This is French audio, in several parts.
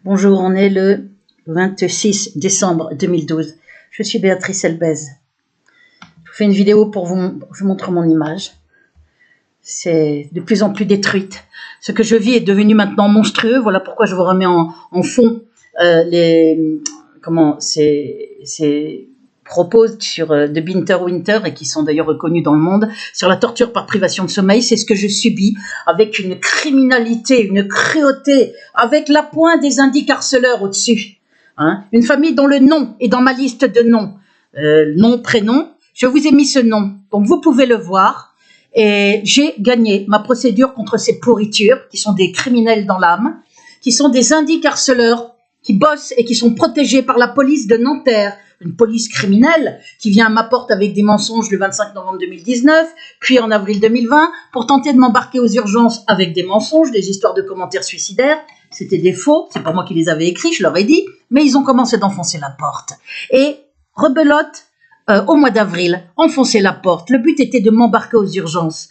Bonjour, on est le 26 décembre 2012. Je suis Béatrice Elbez. Je vous fais une vidéo pour je vous montre mon image. C'est de plus en plus détruite. Ce que je vis est devenu maintenant monstrueux. Voilà pourquoi je vous remets en fond ces propos sur de Binter Winter, et qui sont d'ailleurs reconnus dans le monde, sur la torture par privation de sommeil. C'est ce que je subis, avec une criminalité, une cruauté, avec la pointe des indicarceleurs au-dessus. Une famille dont le nom est dans ma liste de noms. Nom, prénom, je vous ai mis ce nom, donc vous pouvez le voir. Et j'ai gagné ma procédure contre ces pourritures, qui sont des criminels dans l'âme, qui sont des indicarceleurs, qui bossent et qui sont protégés par la police de Nanterre, une police criminelle qui vient à ma porte avec des mensonges le 25 novembre 2019, puis en avril 2020, pour tenter de m'embarquer aux urgences avec des mensonges, des histoires de commentaires suicidaires. C'était des faux, c'est pas moi qui les avais écrits, je leur ai dit, mais ils ont commencé d'enfoncer la porte. Et rebelote, au mois d'avril, enfoncer la porte. Le but était de m'embarquer aux urgences,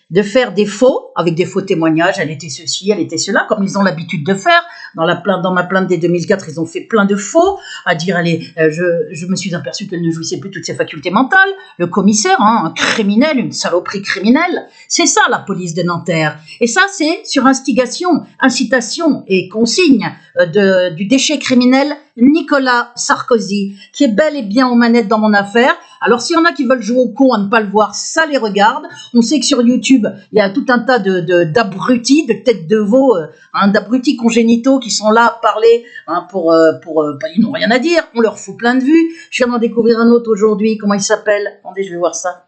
de faire des faux, avec des faux témoignages, elle était ceci, elle était cela, comme ils ont l'habitude de faire. Dans ma plainte dès 2004, ils ont fait plein de faux, à dire, allez, je me suis aperçu qu'elle ne jouissait plus de toutes ses facultés mentales. Le commissaire, un criminel, une saloperie criminelle, c'est ça la police de Nanterre. Et ça, c'est sur instigation, incitation et consigne du déchet criminel Nicolas Sarkozy, qui est bel et bien aux manettes dans mon affaire. Alors s'il y en a qui veulent jouer au con à ne pas le voir, ça les regarde. On sait que sur YouTube, il y a tout un tas d'abrutis, de têtes de veau, d'abrutis congénitaux qui sont là à parler ils n'ont rien à dire, on leur fout plein de vues. Je viens d'en découvrir un autre aujourd'hui, comment il s'appelle? Attendez, je vais voir ça.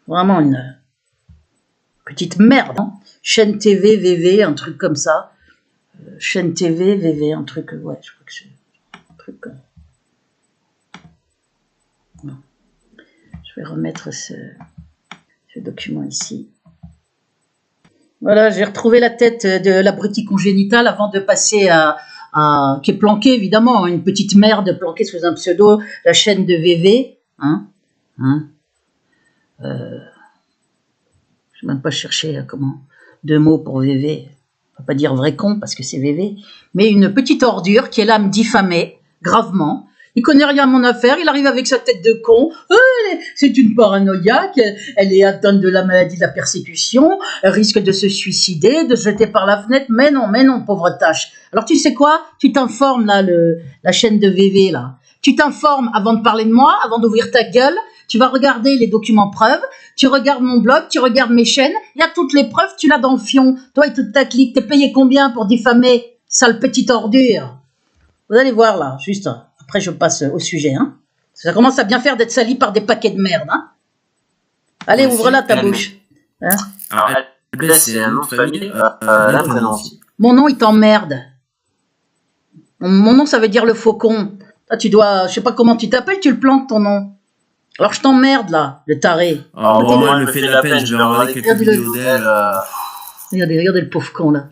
Vraiment une petite merde. Chaîne TV, VV, un truc comme ça. Chaîne TV, VV, un truc, ouais, je crois que c'est un truc comme... Non. Je vais remettre ce document ici. Voilà, j'ai retrouvé la tête de l'abruti congénital avant de passer qui est planqué évidemment, une petite merde planquée sous un pseudo, la chaîne de VV. Je n'ai même pas cherché deux mots pour VV. On va pas dire vrai con parce que c'est VV, mais une petite ordure qui est là à me diffamer gravement. Il connaît rien à mon affaire, il arrive avec sa tête de con. C'est une paranoïaque, elle est atteinte de la maladie de la persécution, elle risque de se suicider, de se jeter par la fenêtre. Mais non, pauvre tâche. Alors tu sais quoi? Tu t'informes là, la chaîne de VV là. Tu t'informes avant de parler de moi, avant d'ouvrir ta gueule. Tu vas regarder les documents preuves, tu regardes mon blog, tu regardes mes chaînes, il y a toutes les preuves, tu l'as dans le fion. Toi et toute ta clique, t'es payé combien pour diffamer, sale petite ordure? Vous allez voir là, juste... Après, je passe au sujet. Ça commence à bien faire d'être sali par des paquets de merde. Allez, ouvre-la ta bouche. Alors, Elbez, c'est un nom de famille. Là, prénom aussi. Mon nom, il t'emmerde. Mon nom, ça veut dire le faucon. Là, tu dois... Je sais pas comment tu t'appelles, tu le plantes ton nom. Alors, je t'emmerde, là, le taré. Alors, moi, elle me fait de la peine. Je vais regarder quelques vidéos d'elle. Regardez le pauvre con, là.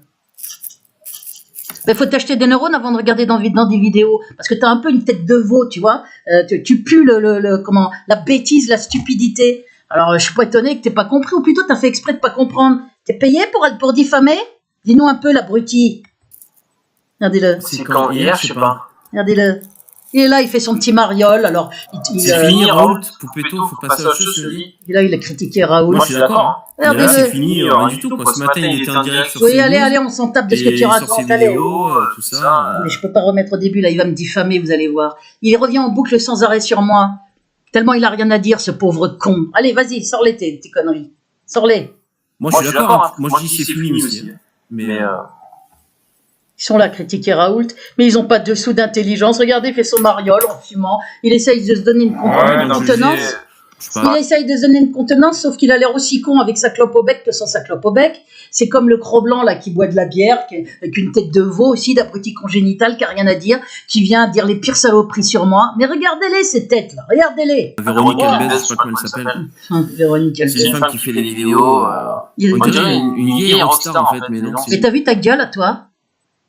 Il faut t'acheter des neurones avant de regarder dans des vidéos, parce que tu as un peu une tête de veau, tu vois. Tu pues la bêtise, la stupidité. Alors, je suis pas étonné que tu n'aies pas compris, ou plutôt tu as fait exprès de pas comprendre. Tu es payé pour diffamer? Dis-nous un peu, l'abruti. Regardez-le. C'est quand? Hier, je sais pas. Regardez-le. Il est là, il fait son petit mariole, alors... C'est fini, Raoult, Poupetto, faut passer à autre chose, je dis. Et là, il a critiqué Raoult. Moi, je suis d'accord. Mais là, c'est fini, rien du tout, quoi. Ce matin, il était en direct sur Oui, allez, on s'en tape de ce que tu racontes, allez. Tout ça. Mais je peux pas remettre au début, là, il va me diffamer, vous allez voir. Il revient en boucle sans arrêt sur moi. Tellement il a rien à dire, ce pauvre con. Allez, vas-y, sors-les tes conneries. Sors-les. Moi, je suis d'accord. Moi, je dis c'est fini aussi. Mais... Ils sont là à critiquer Raoult, mais ils n'ont pas dessous d'intelligence. Regardez, il fait son mariole en fumant. Il essaye de se donner une contenance. Il essaye de se donner une contenance, sauf qu'il a l'air aussi con avec sa clope au bec que sans sa clope au bec. C'est comme le Cro-Blanc là qui boit de la bière, avec une tête de veau aussi, d'abruti congénital, qui a rien à dire, qui vient dire les pires saloperies sur moi. Mais regardez-les ces têtes là, regardez-les. Véronique Elbez, je sais pas comment elle s'appelle. Véronique Elbez. C'est une femme qui fait des vidéos. On dirait une vieille rockstar en fait, mais non. Mais t'as vu ta gueule à toi?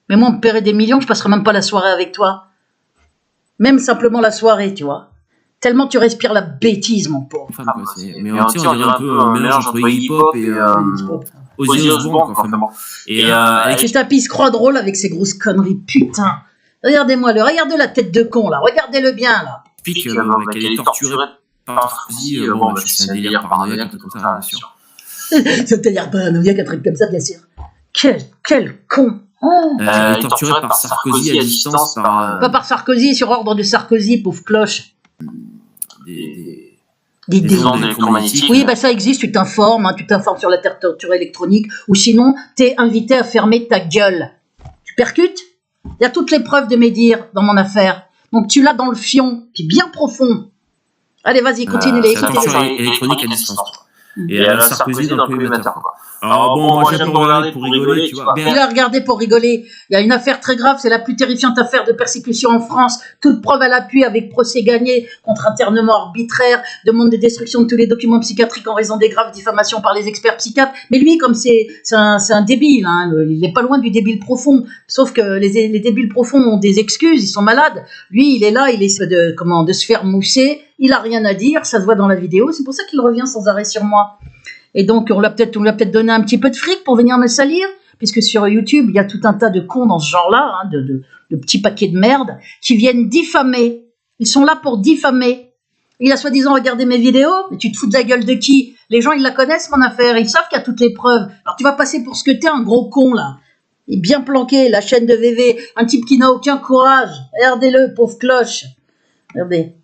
Mais moi, on me paierait des millions, je passerai même pas la soirée avec toi. Même simplement la soirée, tu vois. Tellement tu respires la bêtise, mon pauvre. Mais on dirait un peu un mélange entre Iggy Pop et Ozzy Osbourne, quoi. Putain, il se croit drôle avec ses grosses conneries, putain. Regardez-moi regardez la tête de con, là. Regardez-le bien, là. Explique qu'elle est torturée par Sarkozy. C'est un délire paranoïaque, comme ça, bien sûr. C'est un délire paranoïaque, un truc comme ça, bien sûr. Quel con. Elle est torturée par Sarkozy à distance. Pas par Sarkozy, sur ordre de Sarkozy, pauvre cloche. Des ondes électromagnétiques. Oui, bah ça existe, tu t'informes sur la torture électronique, ou sinon, t'es invité à fermer ta gueule. Tu percutes? Il y a toutes les preuves de mes dires dans mon affaire. Donc tu l'as dans le fion, puis bien profond. Allez, vas-y, continue les torture électronique à distance. Et elle a Sarkozy dans le collimateur, quoi. Alors bon, moi j'aime regarder pour rigoler, tu vois. Il a regardé pour rigoler. Il y a une affaire très grave, c'est la plus terrifiante affaire de persécution en France. Toute preuve à l'appui avec procès gagné contre internement arbitraire, demande de destruction de tous les documents psychiatriques en raison des graves diffamations par les experts psychiatres. Mais lui, comme c'est un débile, hein, il n'est pas loin du débile profond. Sauf que les débiles profonds ont des excuses, ils sont malades. Lui, il est là, il essaie de se faire mousser. Il a rien à dire, ça se voit dans la vidéo. C'est pour ça qu'il revient sans arrêt sur moi. Et donc, on lui a peut-être donné un petit peu de fric pour venir me salir, puisque sur YouTube, il y a tout un tas de cons dans ce genre-là, hein, de petits paquets de merde, qui viennent diffamer. Ils sont là pour diffamer. Il a soi-disant regardé mes vidéos, mais tu te fous de la gueule de qui? Les gens, ils la connaissent, mon affaire, ils savent qu'il y a toutes les preuves. Alors, tu vas passer pour ce que t'es, un gros con, là. Il est bien planqué, la chaîne de VV, un type qui n'a aucun courage. Regardez-le, pauvre cloche. Regardez.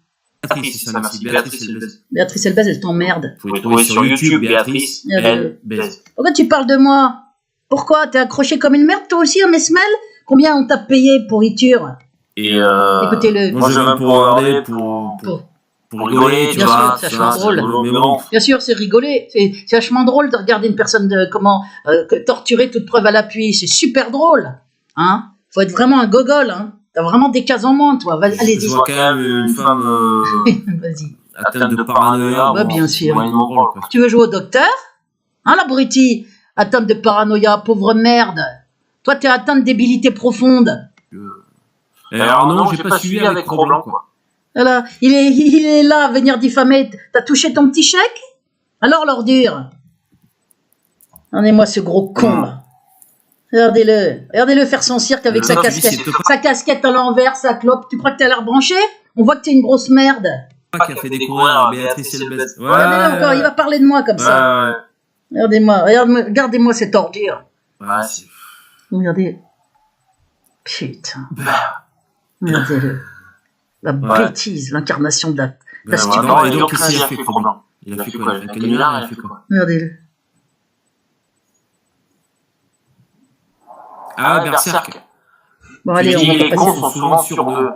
Béatrice Elbaz, elle t'emmerde. Vous pouvez trouver sur YouTube Béatrice Elbaz. Pourquoi tu parles de moi? Pourquoi? T'es accroché comme une merde toi aussi à Mesmel? Combien on t'a payé pour Itur? Écoutez-le. Moi je viens pour regarder, pour rigoler, tu vois. Bien sûr, c'est vachement drôle. Bien sûr, c'est rigoler. C'est vachement drôle de regarder une personne torturer toute preuve à l'appui. C'est super drôle. Hein? Faut être vraiment un gogol, hein. T'as vraiment des cases en moins, toi. Allez-y. Je vois quand même une femme Vas-y. atteinte de paranoïa. Ouais, bien sûr. Tu veux jouer au docteur? Hein, l'abruti? Atteinte de paranoïa, pauvre merde. Toi, t'es atteinte de débilité profonde. Alors non, j'ai pas suivi avec Roblan, quoi. Voilà. Il est là à venir diffamer. T'as touché ton petit chèque? Alors, l'ordure. Regardez-moi ce gros con, là. Regardez-le faire son cirque avec sa casquette à l'envers, sa clope. Tu crois que t'as l'air branché? On voit que t'es une grosse merde. Qui a fait découvrir Béatrice Elbaz. Regardez-le encore, il va parler de moi comme ça. Regardez-moi cette ordure. Regardez. Putain. Regardez-le. La bêtise, l'incarnation de la stupidité. Et donc, qu'est-ce qu'il a fait, Roblan? Il a fait quoi? Il a fait quoi? Regardez-le. Ah, Berserk. Bon, allez, les cons sont souvent sur deux.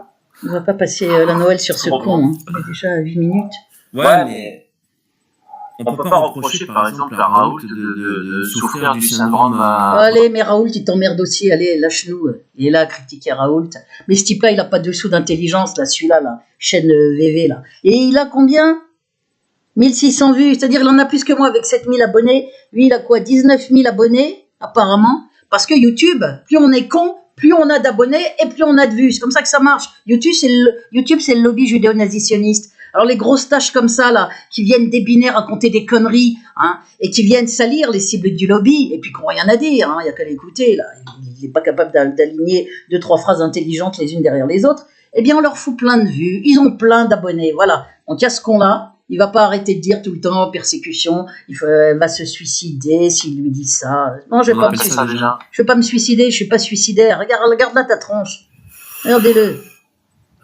On va pas passer la Noël sur ce con. Hein. On est déjà à 8 minutes. Ouais, mais on peut pas reprocher, par exemple, à Raoult de souffrir du syndrome... Allez, mais Raoult, il t'emmerde aussi. Allez, lâche-nous. Il est là à critiquer Raoult. Mais ce type-là, il a pas de sous d'intelligence, là, celui-là, là. Chaîne VV, là. Et il a combien? 1600 vues. C'est-à-dire, il en a plus que moi avec 7000 abonnés. Lui, il a quoi? 19 000 abonnés, apparemment. Parce que YouTube, plus on est con, plus on a d'abonnés et plus on a de vues. C'est comme ça que ça marche. YouTube, c'est le lobby judéo-nazitionniste. Alors les grosses tâches comme ça, là, qui viennent débiner, raconter des conneries, hein, et qui viennent salir les cibles du lobby, et puis qui n'ont rien à dire, hein, il n'y a qu'à l'écouter, là. Il n'est pas capable d'aligner 2-3 phrases intelligentes les unes derrière les autres. Eh bien, on leur fout plein de vues, ils ont plein d'abonnés, voilà. Donc, il y a ce con-là. Il va pas arrêter de dire tout le temps persécution, elle va se suicider s'il lui dit ça. Non, je vais pas me suicider. Je vais pas me suicider, je suis pas suicidaire. Regarde là ta tronche. Regardez-le.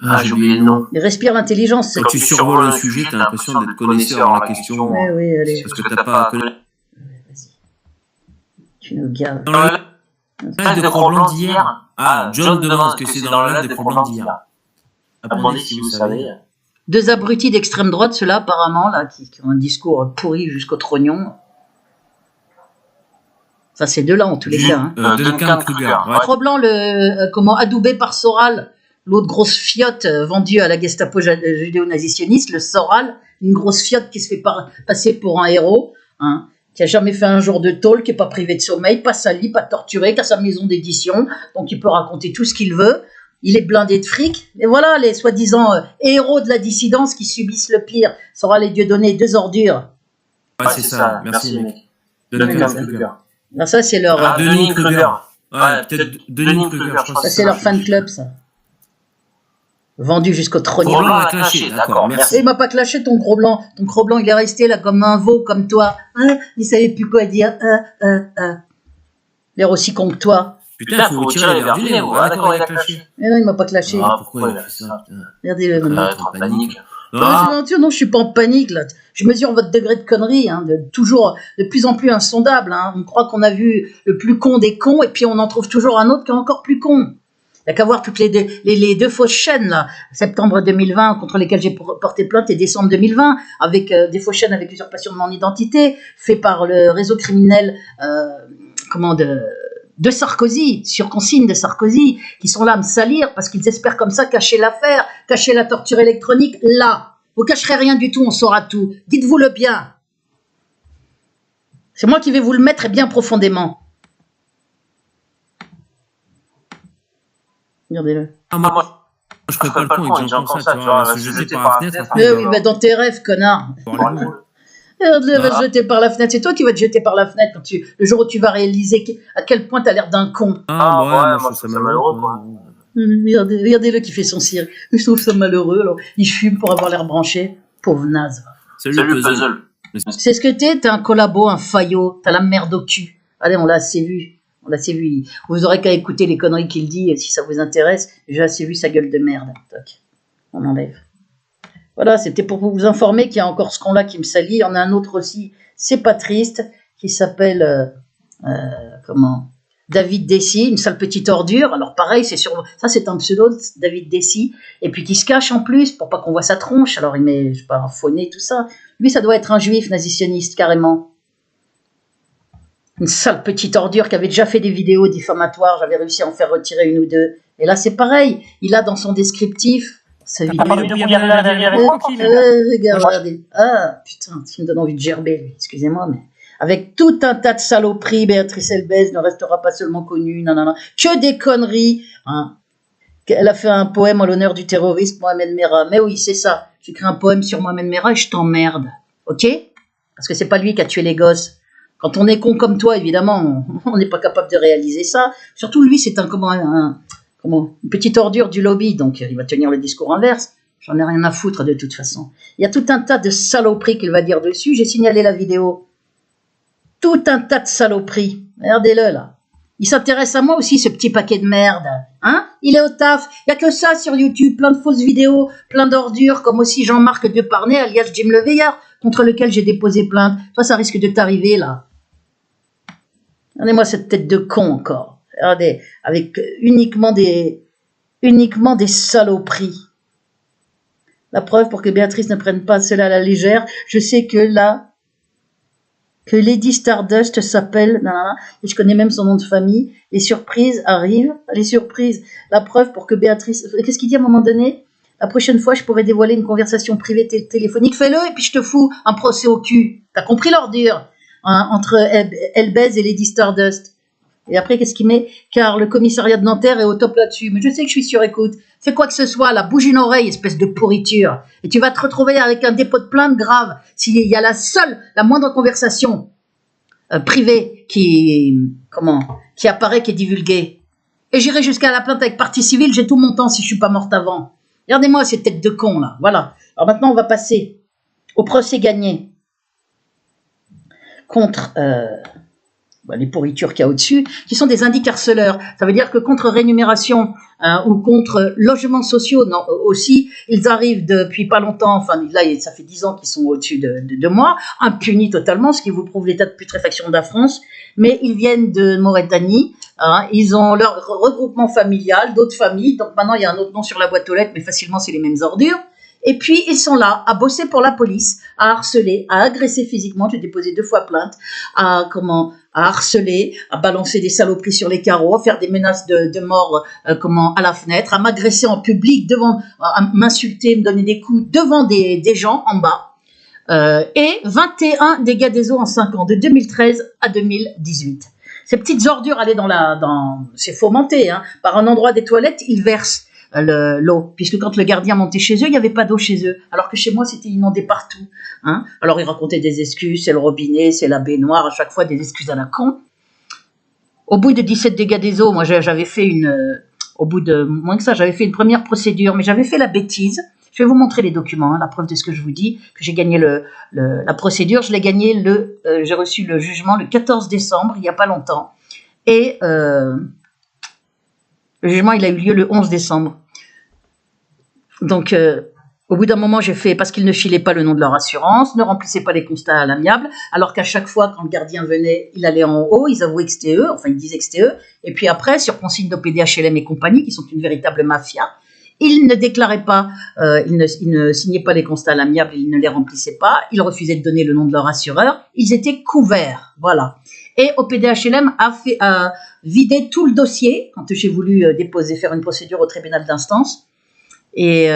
Ah, j'ai oublié le nom. Il respire l'intelligence. Quand tu survoles un sujet, t'as l'impression d'être connaisseur en la question. Oui, allez. Parce que t'as pas... Vas-y. Tu nous gaves. Dans le live de Cro-Blanc d'hier. Ah, John demande ce que c'est dans le live de Cro-Blanc d'hier. Apprenez si vous savez. Deux abrutis d'extrême droite, ceux-là, apparemment, là, qui ont un discours pourri jusqu'au trognon. Enfin, ces deux-là, en tous les cas. Hein. Duncan Kruger. Cro-Blanc, adoubé par Soral, l'autre grosse fiotte vendue à la Gestapo judéo-nazitionniste, le Soral, une grosse fiotte qui se fait passer pour un héros, hein, qui a jamais fait un jour de tôle, qui est pas privé de sommeil, pas sali, pas torturé, qui a sa maison d'édition, donc il peut raconter tout ce qu'il veut. Il est blindé de fric. Et voilà les soi-disant héros de la dissidence qui subissent le pire. Ça aura les Dieudonné, 2 ordures. Ouais, c'est ça. Merci, mec. Dunning Kruger. Non, ça, c'est leur, Dunning Kruger. Ouais, peut-être Dunning Kruger, je crois. ça, c'est leur fan club, ça. Vendu jusqu'au trône. Gros blanc a clashé, d'accord, merci. Il m'a pas clashé ton gros blanc. Ton gros blanc, il est resté là comme un veau, comme toi. Hein, il savait plus quoi dire. Il est aussi con que toi. Putain, faut tirer les verres du nez. Ah, d'accord, il a clashé. Mais non, il m'a pas clashé. Ah, pourquoi il a fait ça? Regardez-le Il maintenant. va être en panique. Non, je suis pas en panique là. Je mesure votre degré de connerie, hein, toujours de plus en plus insondable. Hein. On croit qu'on a vu le plus con des cons et puis on en trouve toujours un autre qui est encore plus con. Il n'y a qu'à voir toutes les 2 fausses chaînes là, septembre 2020 contre lesquelles j'ai porté plainte et décembre 2020 avec des fausses chaînes avec usurpation de mon identité fait par le réseau criminel de Sarkozy, sur consigne de Sarkozy, qui sont là à me salir parce qu'ils espèrent comme ça cacher l'affaire, cacher la torture électronique. Là, vous cacherez rien du tout, on saura tout. Dites-vous-le bien. C'est moi qui vais vous le mettre et bien profondément. Regardez-le. Ah, moi, je ferais pas le con avec des gens comme ça, tu vois, se jeter par la fenêtre. Mais oui, mais dans tes rêves, connard. Elle va se jeter par la fenêtre. C'est toi qui vas te jeter par la fenêtre le jour où tu vas réaliser à quel point tu as l'air d'un con. Ah, ouais, moi je trouve ça malheureux, quoi. Regardez-le qui fait son cirque. Je trouve ça malheureux. Alors, il fume pour avoir l'air branché. Pauvre naze. Salut, puzzle. C'est ce que t'es un collabo, un faillot. T'as la merde au cul. Allez, on l'a assez vu. Vous aurez qu'à écouter les conneries qu'il dit si ça vous intéresse. J'ai assez vu sa gueule de merde. Toc. On enlève. Voilà, c'était pour vous informer qu'il y a encore ce con-là qui me salit. Il y en a un autre aussi, c'est pas triste, qui s'appelle David Dessy, une sale petite ordure. Alors pareil, ça c'est un pseudo, David Dessy, et puis qui se cache en plus pour pas qu'on voit sa tronche. Alors il met, je sais pas, un faux nez, tout ça. Lui, ça doit être un juif nazitionniste carrément. Une sale petite ordure qui avait déjà fait des vidéos diffamatoires. J'avais réussi à en faire retirer 1 ou 2. Et là, c'est pareil. Il a dans son descriptif. Regardez. Ah, putain, ça me donne envie de gerber, lui. Excusez-moi, mais avec tout un tas de saloperies, Béatrice Elbez ne restera pas seulement connue, nanana. Que des conneries, hein. Elle a fait un poème en l'honneur du terroriste Mohamed Merah. Mais oui, c'est ça. J'écris un poème sur Mohamed Merah et je t'emmerde. Ok? Parce que c'est pas lui qui a tué les gosses. Quand on est con comme toi, évidemment, on n'est pas capable de réaliser ça. Surtout lui, c'est une petite ordure du lobby, donc il va tenir le discours inverse. J'en ai rien à foutre de toute façon. Il y a tout un tas de saloperies qu'il va dire dessus. J'ai signalé la vidéo. Tout un tas de saloperies. Regardez-le là. Il s'intéresse à moi aussi, ce petit paquet de merde. Hein? Il est au taf. Il n'y a que ça sur YouTube. Plein de fausses vidéos, plein d'ordures, comme aussi Jean-Marc Deparnay, alias Jim Le Veillard, contre lequel j'ai déposé plainte. Toi, ça risque de t'arriver là. Regardez-moi cette tête de con encore. Regardez, avec uniquement des saloperies. La preuve pour que Béatrice ne prenne pas cela à la légère, je sais que Lady Stardust s'appelle, et je connais même son nom de famille, les surprises arrivent, la preuve pour que Béatrice, qu'est-ce qu'il dit à un moment donné? La prochaine fois, je pourrais dévoiler une conversation privée téléphonique, fais-le, et puis je te fous un procès au cul. T'as compris l'ordure? Hein, entre Elbez et Lady Stardust. Et après, qu'est-ce qu'il met? Car le commissariat de Nanterre est au top là-dessus. Mais je sais que je suis sur écoute. Fais quoi que ce soit, là, bouge une oreille, espèce de pourriture. Et tu vas te retrouver avec un dépôt de plainte grave. S'il y a la moindre conversation privée qui apparaît, qui est divulguée. Et j'irai jusqu'à la plainte avec partie civile, j'ai tout mon temps si je suis pas morte avant. Regardez-moi ces têtes de con, là. Voilà. Alors maintenant, on va passer au procès gagné contre les pourritures qu'il y a au-dessus, qui sont des indicarceleurs. Ça veut dire que contre rémunération ou contre logements sociaux, non, aussi, ils arrivent depuis pas longtemps, enfin là, ça fait 10 ans qu'ils sont au-dessus de moi, impunis totalement, ce qui vous prouve l'état de putréfaction de la France, mais ils viennent de Mauritanie, hein, ils ont leur regroupement familial, d'autres familles, donc maintenant il y a un autre nom sur la boîte aux lettres, mais facilement c'est les mêmes ordures. Et puis, ils sont là à bosser pour la police, à harceler, à agresser physiquement. J'ai déposé 2 fois plainte, à harceler, à balancer des saloperies sur les carreaux, à faire des menaces de mort à la fenêtre, à m'agresser en public, à m'insulter, me donner des coups devant des gens en bas. Et 21 dégâts des eaux en 5 ans, de 2013 à 2018. Ces petites ordures allaient c'est fomenté, hein. Par un endroit des toilettes, ils versent. l'eau, puisque quand le gardien montait chez eux, il n'y avait pas d'eau chez eux, alors que chez moi, c'était inondé partout. Hein. Alors, ils racontaient des excuses, c'est le robinet, c'est la baignoire, à chaque fois des excuses à la con. Au bout de 17 dégâts des eaux, moi, j'avais fait au bout de moins que ça, j'avais fait une première procédure, mais j'avais fait la bêtise. Je vais vous montrer les documents, hein, la preuve de ce que je vous dis, que j'ai gagné la procédure. Je l'ai gagné j'ai reçu le jugement le 14 décembre, il n'y a pas longtemps. Et le jugement, il a eu lieu le 11 décembre. Donc, au bout d'un moment, j'ai fait, parce qu'ils ne filaient pas le nom de leur assurance, ne remplissaient pas les constats à l'amiable, alors qu'à chaque fois, quand le gardien venait, il allait en haut, ils avouaient que c'était eux, enfin, ils disaient que c'était eux. Et puis après, sur consigne d'OPDHLM et compagnie, qui sont une véritable mafia, ils ne déclaraient pas, ils ne signaient pas les constats à l'amiable, ils ne les remplissaient pas, ils refusaient de donner le nom de leur assureur, ils étaient couverts, voilà. Et OPDHLM a vidé tout le dossier, quand j'ai voulu faire une procédure au tribunal d'instance, et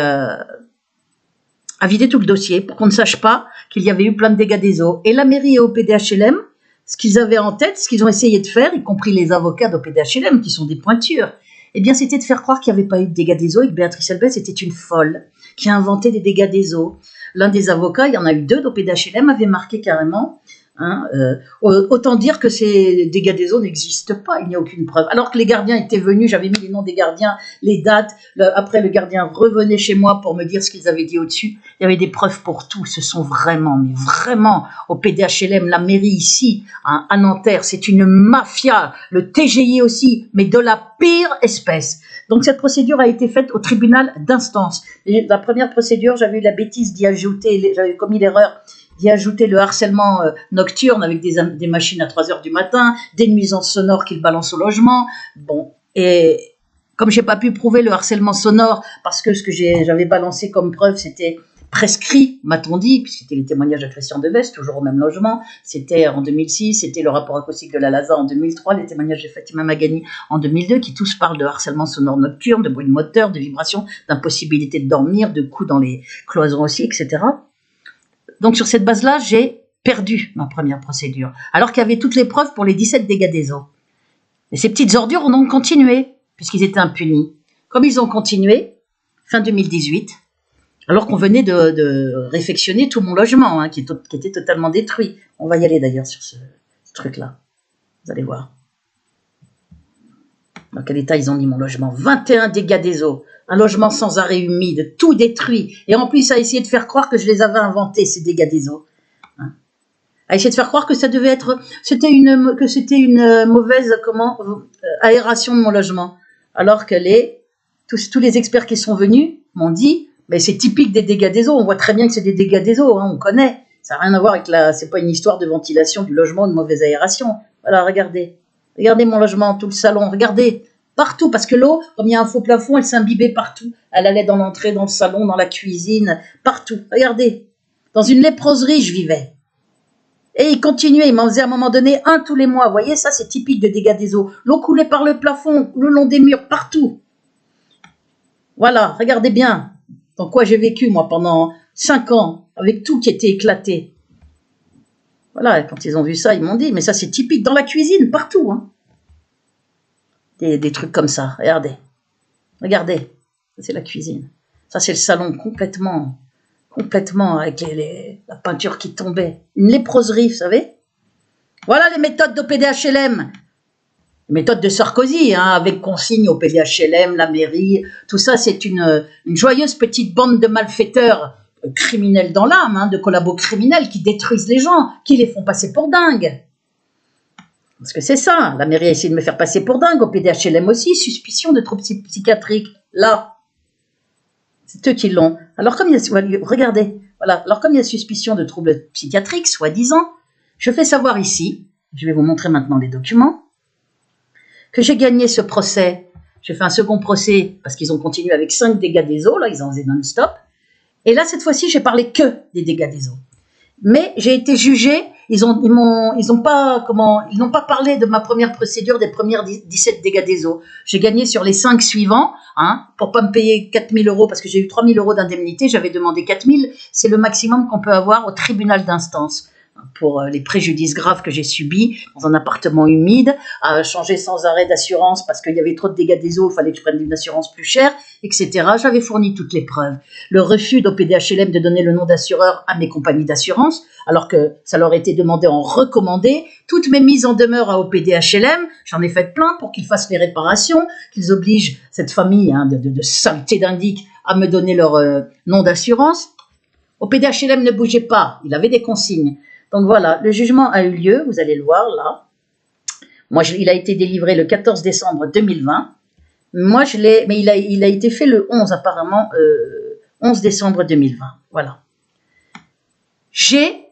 a vidé tout le dossier pour qu'on ne sache pas qu'il y avait eu plein de dégâts des eaux. Et la mairie et OPDHLM, ce qu'ils avaient en tête, ce qu'ils ont essayé de faire, y compris les avocats d'OPDHLM, qui sont des pointures, eh bien, c'était de faire croire qu'il n'y avait pas eu de dégâts des eaux et que Béatrice Elbès était une folle qui a inventé des dégâts des eaux. L'un des avocats, il y en a eu 2 d'OPDHLM, avait marqué carrément, hein, autant dire que ces dégâts des eaux n'existent pas, il n'y a aucune preuve. Alors que les gardiens étaient venus, j'avais mis les noms des gardiens, les dates, après le gardien revenait chez moi pour me dire ce qu'ils avaient dit au-dessus. Il y avait des preuves pour tout, ce sont vraiment, mais vraiment, OPDHLM, la mairie ici, hein, à Nanterre, c'est une mafia, le TGI aussi, mais de la pire espèce. Donc cette procédure a été faite au tribunal d'instance. La première procédure, j'avais eu la bêtise d'y ajouter, j'avais commis l'erreur d'y ajouter le harcèlement nocturne avec des machines à 3h du matin, des nuisances sonores qu'ils balancent au logement. Bon, et comme j'ai pas pu prouver le harcèlement sonore, parce que ce que j'avais balancé comme preuve, c'était prescrit, m'a-t-on dit, puisque c'était les témoignages de Christian Devest, toujours au même logement, c'était en 2006, c'était le rapport acoustique de la LASA en 2003, les témoignages de Fatima Magani en 2002, qui tous parlent de harcèlement sonore nocturne, de bruit de moteur, de vibrations, d'impossibilité de dormir, de coups dans les cloisons aussi, etc. Donc sur cette base-là, j'ai perdu ma première procédure, alors qu'il y avait toutes les preuves pour les 17 dégâts des eaux. Et ces petites ordures ont donc continué, puisqu'ils étaient impunis. Comme ils ont continué, fin 2018, alors qu'on venait de réfectionner tout mon logement, hein, qui était totalement détruit. On va y aller d'ailleurs sur ce truc-là. Vous allez voir. Dans quel état ils ont mis mon logement. 21 dégâts des eaux. Un logement sans arrêt humide, tout détruit. Et en plus, à essayer de faire croire que je les avais inventés, ces dégâts des eaux. Hein. À essayer de faire croire que ça devait être... C'était une mauvaise aération de mon logement. Alors que tous les experts qui sont venus m'ont dit... Mais c'est typique des dégâts des eaux. On voit très bien que c'est des dégâts des eaux. Hein, on connaît. Ça n'a rien à voir avec c'est pas une histoire de ventilation du logement ou de mauvaise aération. Voilà, regardez. Regardez mon logement, tout le salon. Regardez. Partout. Parce que l'eau, comme il y a un faux plafond, elle s'imbibait partout. Elle allait dans l'entrée, dans le salon, dans la cuisine. Partout. Regardez. Dans une léproserie, je vivais. Et il continuait. Il m'en faisait à un moment donné 1 tous les mois. Vous voyez, ça, c'est typique de dégâts des eaux. L'eau coulait par le plafond, le long des murs, partout. Voilà. Regardez bien. Dans quoi j'ai vécu, moi, pendant 5 ans, avec tout qui était éclaté. Voilà, quand ils ont vu ça, ils m'ont dit, mais ça, c'est typique dans la cuisine, partout. Hein. Des trucs comme ça, regardez. Regardez, ça, c'est la cuisine. Ça, c'est le salon complètement avec la peinture qui tombait. Une léproserie, vous savez. Voilà les méthodes d'OPDHLM. Méthode de Sarkozy, hein, avec consigne au PDHLM, la mairie, tout ça, c'est une joyeuse petite bande de malfaiteurs criminels dans l'âme, hein, de collabos criminels qui détruisent les gens, qui les font passer pour dingues. Parce que c'est ça, la mairie a essayé de me faire passer pour dingue, au PDHLM aussi, suspicion de troubles psychiatriques, là. C'est eux qui l'ont. Alors comme il y a, regardez, voilà, alors comme il y a suspicion de troubles psychiatriques, soi-disant, je fais savoir ici, je vais vous montrer maintenant les documents, que j'ai gagné ce procès. J'ai fait un second procès parce qu'ils ont continué avec 5 dégâts des eaux, là, ils en faisaient non-stop. Et là, cette fois-ci, j'ai parlé que des dégâts des eaux. Mais j'ai été jugée, ils n'ont pas parlé de ma première procédure, des premières 17 dégâts des eaux. J'ai gagné sur les 5 suivants, hein, pour pas me payer 4 000 € parce que j'ai eu 3 000 € d'indemnité, j'avais demandé 4 000, c'est le maximum qu'on peut avoir au tribunal d'instance. pour les préjudices graves que j'ai subis dans un appartement humide, à changer sans arrêt d'assurance parce qu'il y avait trop de dégâts des eaux, il fallait que je prenne une assurance plus chère, etc. J'avais fourni toutes les preuves. Le refus d'OPDHLM de donner le nom d'assureur à mes compagnies d'assurance, alors que ça leur était demandé en recommandé, toutes mes mises en demeure à OPDHLM, j'en ai fait plein pour qu'ils fassent les réparations, qu'ils obligent cette famille de saleté d'indiques à me donner leur nom d'assurance. OPDHLM ne bougeait pas, il avait des consignes. Donc voilà, le jugement a eu lieu, vous allez le voir là. Moi, il a été délivré le 14 décembre 2020. Moi, mais il a été fait le 11 apparemment, 11 décembre 2020. Voilà. J'ai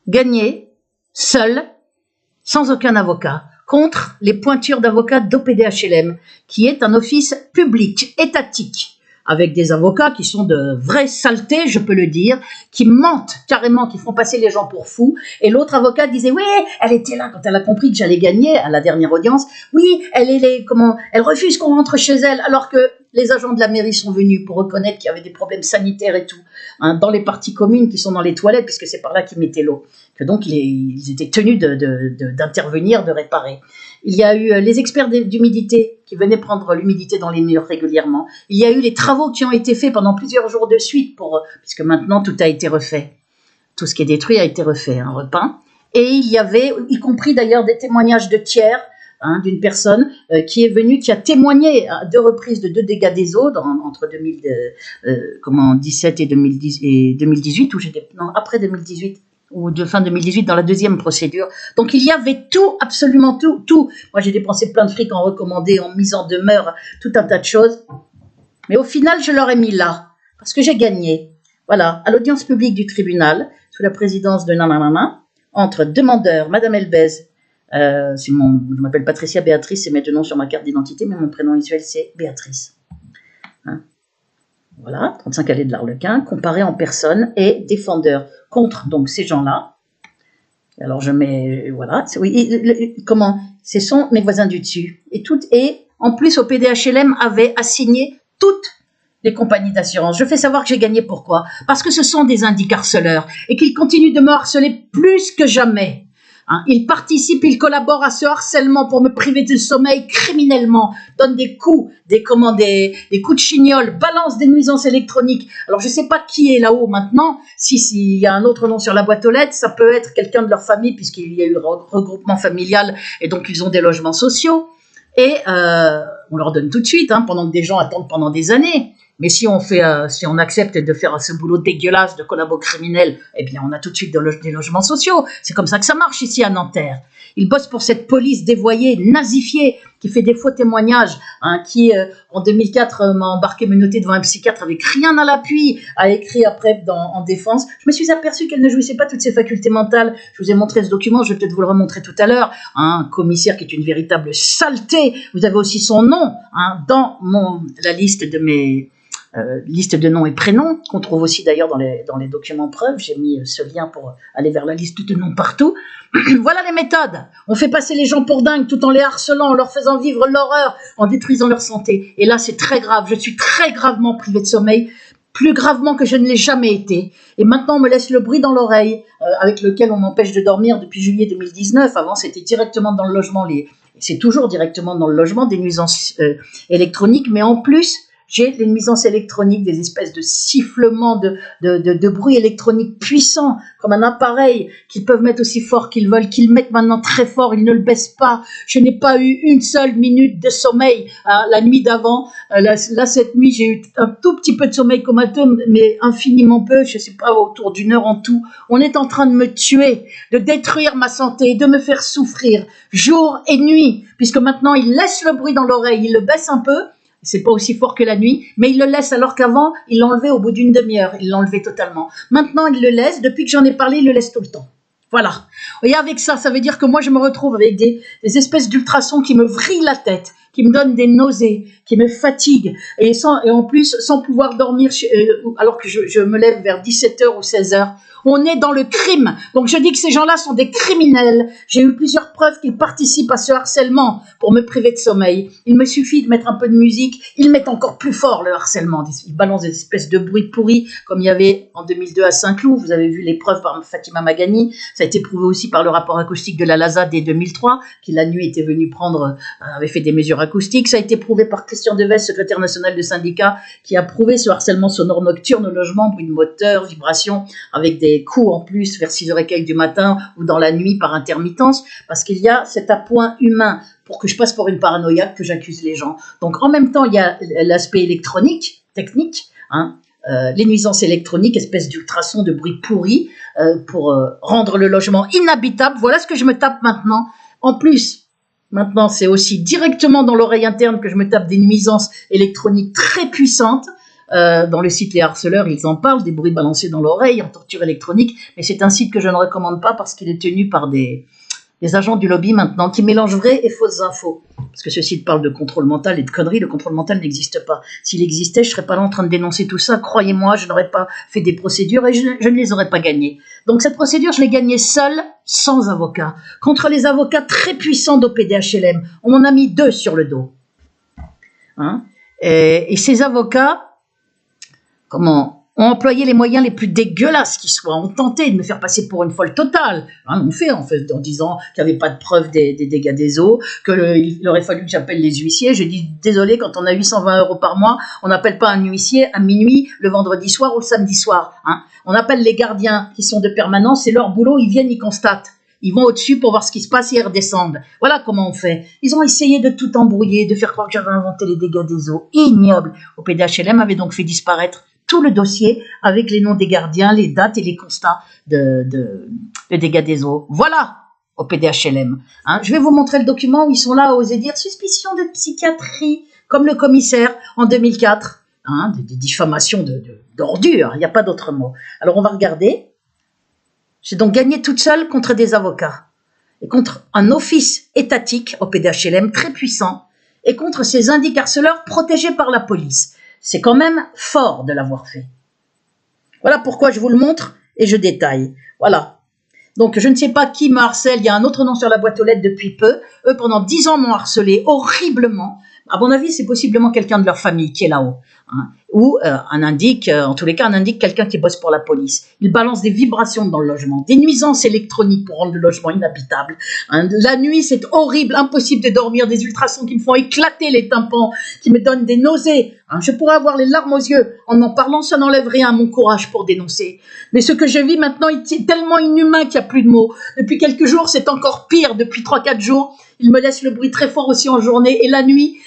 gagné seul, sans aucun avocat, contre les pointures d'avocats d'OPDHLM, qui est un office public, étatique, avec des avocats qui sont de vraies saletés, je peux le dire, qui mentent carrément, qui font passer les gens pour fous. Et l'autre avocat disait, oui, elle était là quand elle a compris que j'allais gagner à la dernière audience. Oui, elle refuse qu'on rentre chez elle, alors que les agents de la mairie sont venus pour reconnaître qu'il y avait des problèmes sanitaires et tout, dans les parties communes qui sont dans les toilettes, puisque c'est par là qu'ils mettaient l'eau. Que donc, ils étaient tenus d'intervenir, de réparer. Il y a eu les experts d'humidité qui venaient prendre l'humidité dans les murs régulièrement. Il y a eu les travaux qui ont été faits pendant plusieurs jours de suite, puisque maintenant tout a été refait. Tout ce qui est détruit a été refait, repeint. Et il y avait, y compris d'ailleurs des témoignages de tiers, d'une personne qui est venue, qui a témoigné à 2 reprises de 2 dégâts des eaux entre 2017 et 2018, après 2018. Ou de fin 2018 dans la 2e procédure. Donc il y avait tout, absolument tout. Moi j'ai dépensé plein de fric en recommandé, en mise en demeure, tout un tas de choses. Mais au final je leur ai mis là, parce que j'ai gagné. Voilà, à l'audience publique du tribunal, sous la présidence de nananana, entre demandeur, Madame Elbez, je m'appelle Patricia Béatrice, c'est mes 2 noms sur ma carte d'identité, mais mon prénom usuel c'est Béatrice. Voilà, 35 allée de l'Arlequin, comparé en personne et défendeur contre donc ces gens-là. Alors je mets, voilà, ce sont mes voisins du dessus. Et en plus, OPDHLM avait assigné toutes les compagnies d'assurance. Je fais savoir que j'ai gagné, pourquoi? Parce que ce sont des indiques harceleurs et qu'ils continuent de me harceler plus que jamais. Ils participent, ils collaborent à ce harcèlement pour me priver de sommeil criminellement, donnent des coups, des coups de chignol, balancent des nuisances électroniques. Alors je ne sais pas qui est là-haut maintenant, s'il y a un autre nom sur la boîte aux lettres, ça peut être quelqu'un de leur famille puisqu'il y a eu regroupement familial et donc ils ont des logements sociaux. Et on leur donne tout de suite, pendant que des gens attendent pendant des années. Mais si on accepte de faire ce boulot dégueulasse de collabo criminel, eh bien, on a tout de suite des logements sociaux. C'est comme ça que ça marche ici à Nanterre. Ils bossent pour cette police dévoyée, nazifiée, qui fait des faux témoignages, qui, en 2004, m'a embarqué menotté devant un psychiatre avec rien à l'appui, a écrit après en défense. Je me suis aperçue qu'elle ne jouissait pas toutes ses facultés mentales. Je vous ai montré ce document, je vais peut-être vous le remontrer tout à l'heure. Un commissaire qui est une véritable saleté. Vous avez aussi son nom dans la liste de mes... liste de noms et prénoms, qu'on trouve aussi d'ailleurs dans les documents preuves. J'ai mis ce lien pour aller vers la liste de noms partout. Voilà les méthodes. On fait passer les gens pour dingues tout en les harcelant, en leur faisant vivre l'horreur, en détruisant leur santé. Et là, c'est très grave. Je suis très gravement privée de sommeil, plus gravement que je ne l'ai jamais été. Et maintenant, on me laisse le bruit dans l'oreille, avec lequel on m'empêche de dormir depuis juillet 2019. Avant, c'était directement dans le logement. C'est toujours directement dans le logement, des nuisances électroniques, mais en plus... j'ai les nuisances électroniques, des espèces de sifflements, de bruits électroniques puissants, comme un appareil qu'ils peuvent mettre aussi fort qu'ils veulent, qu'ils mettent maintenant très fort, ils ne le baissent pas. Je n'ai pas eu une seule minute de sommeil la nuit d'avant. Là, cette nuit, j'ai eu un tout petit peu de sommeil comateux, mais infiniment peu, je ne sais pas, autour d'1 heure en tout. On est en train de me tuer, de détruire ma santé, de me faire souffrir, jour et nuit, puisque maintenant, ils laissent le bruit dans l'oreille, ils le baissent un peu. C'est pas aussi fort que la nuit, mais il le laisse alors qu'avant, il l'enlevait au bout d'une demi-heure. Il l'enlevait totalement. Maintenant, il le laisse. Depuis que j'en ai parlé, il le laisse tout le temps. Voilà. Et avec ça, ça veut dire que moi, je me retrouve avec des espèces d'ultrasons qui me vrillent la tête, qui me donnent des nausées, qui me fatiguent, et en plus, sans pouvoir dormir, alors que je me lève vers 17h ou 16h. On est dans le crime. Donc je dis que ces gens-là sont des criminels. J'ai eu plusieurs preuves qu'ils participent à ce harcèlement pour me priver de sommeil. Il me suffit de mettre un peu de musique. Ils mettent encore plus fort le harcèlement. Ils balancent des espèces de bruits pourris comme il y avait en 2002 à Saint-Cloud. Vous avez vu les preuves par Fatima Magani. Ça a été prouvé aussi par le rapport acoustique de la LASA dès 2003 qui la nuit était venu avait fait des mesures acoustiques. Ça a été prouvé par Christian Deves, secrétaire national du syndicat, qui a prouvé ce harcèlement sonore nocturne au logement, bruit de moteur, vibration, avec des coups en plus vers 6h15 du matin ou dans la nuit par intermittence, parce qu'il y a cet appoint humain pour que je passe pour une paranoïaque que j'accuse les gens. Donc en même temps, il y a l'aspect électronique, technique, les nuisances électroniques, espèce d'ultrasons de bruit pourri pour rendre le logement inhabitable. Voilà ce que je me tape maintenant. En plus, maintenant, c'est aussi directement dans l'oreille interne que je me tape des nuisances électroniques très puissantes. Dans le site Les Harceleurs, ils en parlent, des bruits balancés dans l'oreille, en torture électronique, mais c'est un site que je ne recommande pas parce qu'il est tenu par des agents du lobby maintenant qui mélangent vraies et fausses infos. Parce que ce site parle de contrôle mental et de conneries, le contrôle mental n'existe pas. S'il existait, je ne serais pas là en train de dénoncer tout ça. Croyez-moi, je n'aurais pas fait des procédures et je ne les aurais pas gagnées. Donc cette procédure, je l'ai gagnée seule, sans avocat, contre les avocats très puissants d'OPDHLM. On m'en a mis 2 sur le dos. Et ces avocats, ont employé les moyens les plus dégueulasses qui soient, ont tenté de me faire passer pour une folle totale, en disant qu'il n'y avait pas de preuve des dégâts des eaux, qu'il aurait fallu que j'appelle les huissiers. Je dis désolé, quand on a 820 € par mois, on n'appelle pas un huissier à minuit, le vendredi soir ou le samedi soir. On appelle les gardiens qui sont de permanence, c'est leur boulot, ils viennent, ils constatent. Ils vont au-dessus pour voir ce qui se passe et ils redescendent. Voilà comment on fait. Ils ont essayé de tout embrouiller, de faire croire que j'avais inventé les dégâts des eaux. Ignoble. OPDHLM avait donc fait disparaître tout le dossier avec les noms des gardiens, les dates et les constats de dégâts des eaux. Voilà, au PDHLM. Je vais vous montrer le document où ils sont là à oser dire suspicion de psychiatrie, comme le commissaire en 2004. Des diffamations d'ordures, il n'y a pas d'autre mot. Alors on va regarder. J'ai donc gagné toute seule contre des avocats et contre un office étatique au PDHLM très puissant et contre ces indicarceleurs protégés par la police. C'est quand même fort de l'avoir fait. Voilà pourquoi je vous le montre et je détaille. Voilà. Donc, je ne sais pas qui me harcèle. Il y a un autre nom sur la boîte aux lettres depuis peu. Eux, pendant 10 ans, m'ont harcelé horriblement. À mon avis, c'est possiblement quelqu'un de leur famille qui est là-haut. Ou un indique, en tous les cas, un indique quelqu'un qui bosse pour la police. Ils balancent des vibrations dans le logement, des nuisances électroniques pour rendre le logement inhabitable. La nuit, c'est horrible, impossible de dormir, des ultrasons qui me font éclater les tympans, qui me donnent des nausées. Je pourrais avoir les larmes aux yeux. En parlant, ça n'enlève rien à mon courage pour dénoncer. Mais ce que je vis maintenant est tellement inhumain qu'il n'y a plus de mots. Depuis quelques jours, c'est encore pire. Depuis 3-4 jours, il me laisse le bruit très fort aussi en journée. Et la nuit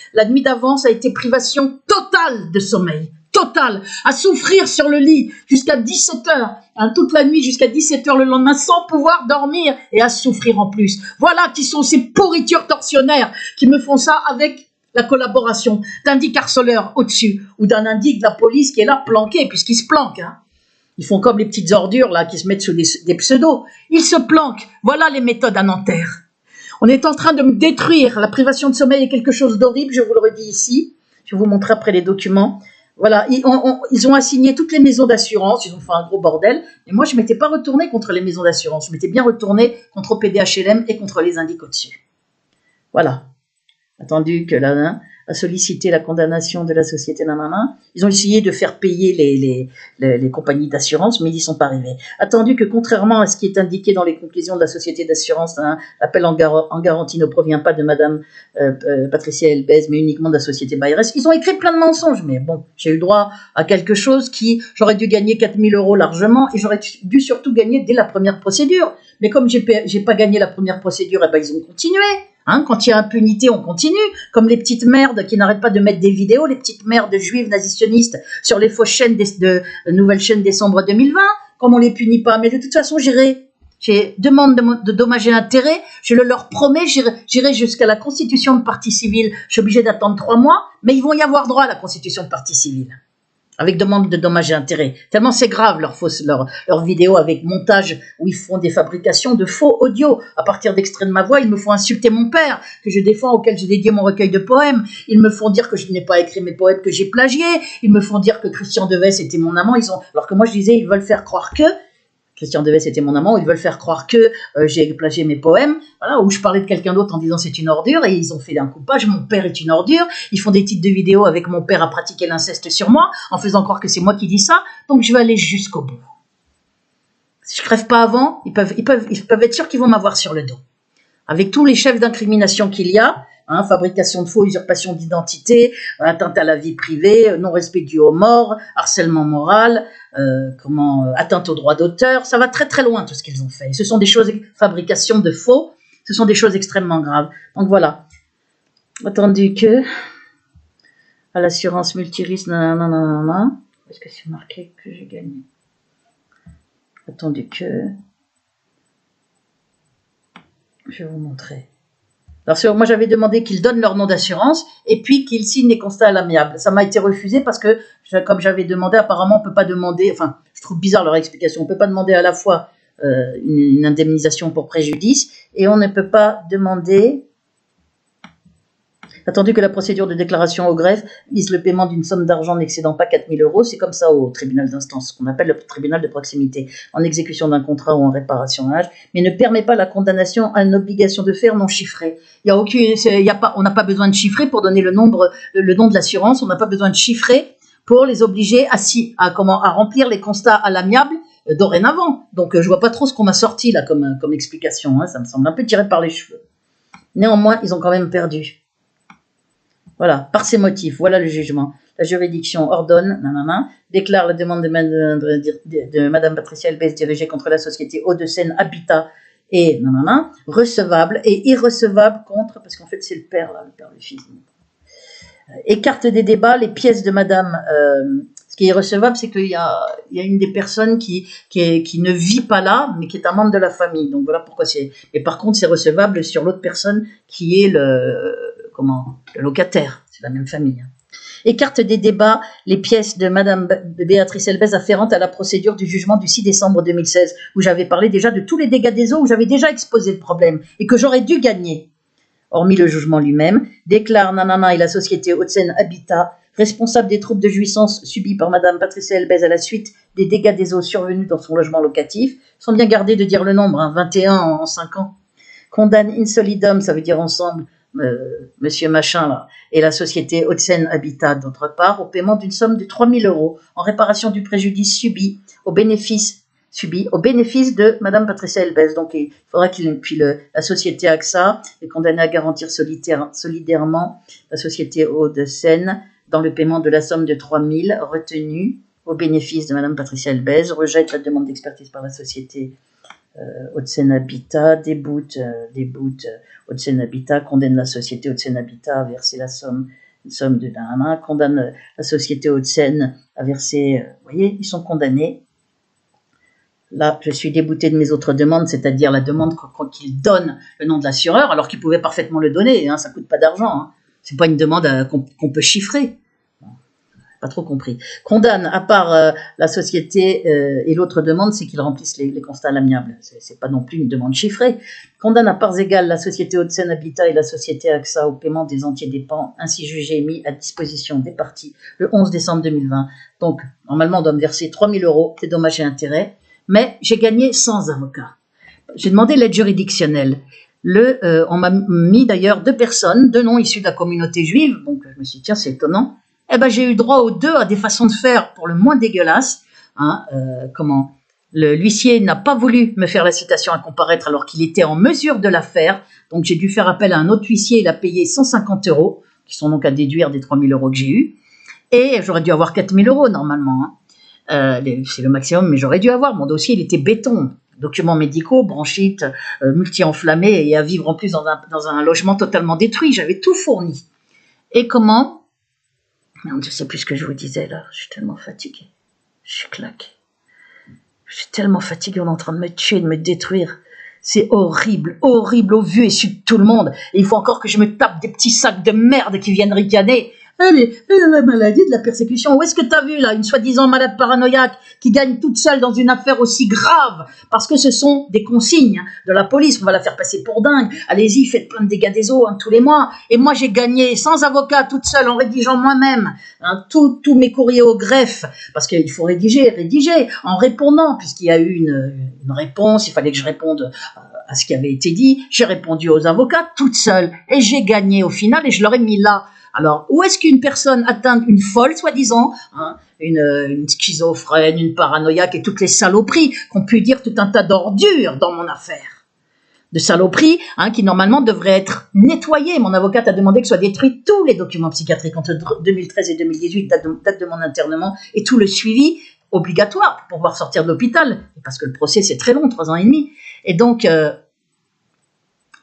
d'avant, ça a été privation totale de sommeil. Totale. À souffrir sur le lit jusqu'à 17h. Toute la nuit jusqu'à 17h le lendemain sans pouvoir dormir et à souffrir en plus. Voilà qui sont ces pourritures tortionnaires qui me font ça avec la collaboration d'indic harceleur au-dessus ou d'un indic de la police qui est là planqué puisqu'il se planque. Ils font comme les petites ordures là qui se mettent sous des pseudos. Ils se planquent. Voilà les méthodes à Nanterre. On est en train de me détruire. La privation de sommeil est quelque chose d'horrible, je vous le redis ici. Je vais vous montrer après les documents. Voilà, ils ont assigné toutes les maisons d'assurance, ils ont fait un gros bordel. Et moi, je ne m'étais pas retournée contre les maisons d'assurance. Je m'étais bien retournée contre PDHLM et contre les indiques au-dessus. Voilà. Attendu que là, a sollicité la condamnation de la société nanana. Ils ont essayé de faire payer les compagnies d'assurance, mais ils n'y sont pas arrivés. Attendu que, contrairement à ce qui est indiqué dans les conclusions de la société d'assurance, l'appel en garantie ne provient pas de Madame Patricia Elbez, mais uniquement de la société Bayres. Ils ont écrit plein de mensonges, mais bon, j'ai eu droit à quelque chose j'aurais dû gagner 4 000 € largement, et j'aurais dû surtout gagner dès la première procédure. Mais comme j'ai pas gagné la première procédure, ils ont continué. Quand il y a impunité, on continue. Comme les petites merdes qui n'arrêtent pas de mettre des vidéos, les petites merdes juives nazisionistes sur les fausses chaînes de nouvelles chaînes décembre 2020. Comme on les punit pas. Mais de toute façon, j'ai demande de dommages et intérêts. Je le leur promets, j'irai jusqu'à la constitution de partie civile. Je suis obligé d'attendre 3 mois, mais ils vont y avoir droit à la constitution de partie civile. Avec demande de dommages et intérêts. Tellement c'est grave leur vidéo avec montage où ils font des fabrications de faux audio. À partir d'extraits de ma voix, ils me font insulter mon père, que je défends, auquel j'ai dédié mon recueil de poèmes. Ils me font dire que je n'ai pas écrit mes poèmes, que j'ai plagié. Ils me font dire que Christian Deves était mon amant. Alors que moi je disais, ils veulent faire croire que Christian Deves était mon amant, ils veulent faire croire que j'ai plagié mes poèmes, voilà, où je parlais de quelqu'un d'autre en disant c'est une ordure, et ils ont fait un coupage, mon père est une ordure, ils font des titres de vidéos avec mon père a pratiqué l'inceste sur moi, en faisant croire que c'est moi qui dis ça, donc je vais aller jusqu'au bout. Si je crève pas avant, ils peuvent être sûrs qu'ils vont m'avoir sur le dos. Avec tous les chefs d'incrimination qu'il y a, hein, fabrication de faux, usurpation d'identité, atteinte à la vie privée, non-respect dû aux morts, harcèlement moral, atteinte aux droits d'auteur, ça va très très loin tout ce qu'ils ont fait. Et ce sont des choses, fabrication de faux, ce sont des choses extrêmement graves. Donc voilà, attendu que à l'assurance multirisque, nanana, est-ce que c'est marqué que j'ai gagné? Attendu que, je vais vous montrer. Alors, moi, j'avais demandé qu'ils donnent leur nom d'assurance et puis qu'ils signent les constats à l'amiable. Ça m'a été refusé parce que, comme j'avais demandé, apparemment, on ne peut pas demander, enfin, je trouve bizarre leur explication, on ne peut pas demander à la fois une indemnisation pour préjudice et on ne peut pas demander, attendu que la procédure de déclaration au greffe vise le paiement d'une somme d'argent n'excédant pas 4 000 €, c'est comme ça au tribunal d'instance, qu'on appelle le tribunal de proximité, en exécution d'un contrat ou en réparation à âge, mais ne permet pas la condamnation à une obligation de faire non chiffrée. On n'a pas besoin de chiffrer pour donner le nom de l'assurance, on n'a pas besoin de chiffrer pour les obliger à remplir les constats à l'amiable dorénavant. Donc je vois pas trop ce qu'on m'a sorti là comme explication, hein, ça me semble un peu tiré par les cheveux. Néanmoins, ils ont quand même perdu. Voilà, par ces motifs, voilà le jugement. La juridiction ordonne, déclare la demande de Madame Patricia Elbès dirigée contre la société Hauts-de-Seine Habitat et recevable et irrecevable contre, parce qu'en fait c'est le père, le fils. Écarte des débats les pièces de Madame. Ce qui est irrecevable, c'est qu'il y a une des personnes qui ne vit pas là, mais qui est un membre de la famille. Donc voilà pourquoi c'est. Et par contre, c'est recevable sur l'autre personne qui est le locataire. C'est la même famille. Écarte des débats les pièces de Madame Béatrice Elbès afférentes à la procédure du jugement du 6 décembre 2016, où j'avais parlé déjà de tous les dégâts des eaux, où j'avais déjà exposé le problème et que j'aurais dû gagner. Hormis le jugement lui-même, déclare et la société Hauts-de-Seine Habitat responsable des troubles de jouissance subis par Madame Patricia Elbès à la suite des dégâts des eaux survenus dans son logement locatif, sans bien garder de dire le nombre, 21 en 5 ans, condamne in solidum, ça veut dire ensemble, Monsieur Machin là, et la société Hauts-de-Seine Habitat d'autre part, au paiement d'une somme de 3 000 € en réparation du préjudice subi au bénéfice de Madame Patricia Elbès. Donc il faudra la société AXA est condamnée à garantir solidairement la société Hauts-de-Seine dans le paiement de la somme de 3 000 retenue au bénéfice de Madame Patricia Elbès, rejette la demande d'expertise par la société Hauts-de-Seine Habitat, déboute Hauts-de-Seine Habitat, condamne la société Hauts-de-Seine Habitat à verser une somme de condamne la société Hauts-de-Seine à verser, vous voyez, ils sont condamnés. Là, je suis déboutée de mes autres demandes, c'est-à-dire la demande qu'ils donnent le nom de l'assureur, alors qu'ils pouvaient parfaitement le donner, hein, ça coûte pas d'argent, hein. C'est pas une demande qu'on peut chiffrer. Pas trop compris. Condamne, à part la société et l'autre demande, c'est qu'ils remplissent les constats à l'amiable. C'est pas non plus une demande chiffrée. Condamne à parts égales la société Hauts-de-Seine Habitat et la société AXA au paiement des entiers dépens, ainsi jugés et mis à disposition des parties le 11 décembre 2020. Donc, normalement, on doit me verser 3 000 €, c'est dommages et intérêts, mais j'ai gagné sans avocat. J'ai demandé l'aide juridictionnelle. On m'a mis d'ailleurs 2 personnes, 2 noms issus de la communauté juive, donc je me suis dit, tiens, c'est étonnant. Eh ben, j'ai eu droit aux 2 à des façons de faire pour le moins dégueulasses. Hein, l'huissier n'a pas voulu me faire la citation à comparaître alors qu'il était en mesure de la faire. Donc, j'ai dû faire appel à un autre huissier. Il a payé 150 €, qui sont donc à déduire des 3 000 € que j'ai eus. Et j'aurais dû avoir 4 000 € normalement. Hein. C'est le maximum, mais j'aurais dû avoir. Mon dossier, il était béton. Documents médicaux, bronchite, multi-enflammé et à vivre en plus dans un logement totalement détruit. J'avais tout fourni. Et comment ? Je ne sais plus ce que je vous disais là. Je suis tellement fatiguée. Je suis claquée. Je suis tellement fatiguée. On est en train de me tuer, de me détruire. C'est horrible, horrible au vu et su de tout le monde. Et il faut encore que je me tape des petits sacs de merde qui viennent ricaner. La maladie de la persécution. Où est-ce que tu as vu là une soi-disant malade paranoïaque qui gagne toute seule dans une affaire aussi grave? Parce que ce sont des consignes de la police. On va la faire passer pour dingue. Allez-y, faites plein de dégâts des eaux tous les mois. Et moi, j'ai gagné sans avocat, toute seule, en rédigeant moi-même tous mes courriers au greffe. Parce qu'il faut rédiger, en répondant, puisqu'il y a eu une réponse. Il fallait que je réponde à ce qui avait été dit. J'ai répondu aux avocats toute seule. Et j'ai gagné au final et je leur ai mis là. Alors, où est-ce qu'une personne atteinte, une folle, soi-disant, une schizophrène, une paranoïaque et toutes les saloperies qu'on peut dire tout un tas d'ordures dans mon affaire, de saloperies qui normalement devraient être nettoyées. Mon avocate a demandé que soient détruits tous les documents psychiatriques entre 2013 et 2018, date de mon internement, et tout le suivi obligatoire pour pouvoir sortir de l'hôpital, parce que le procès c'est très long, 3 ans et demi, et donc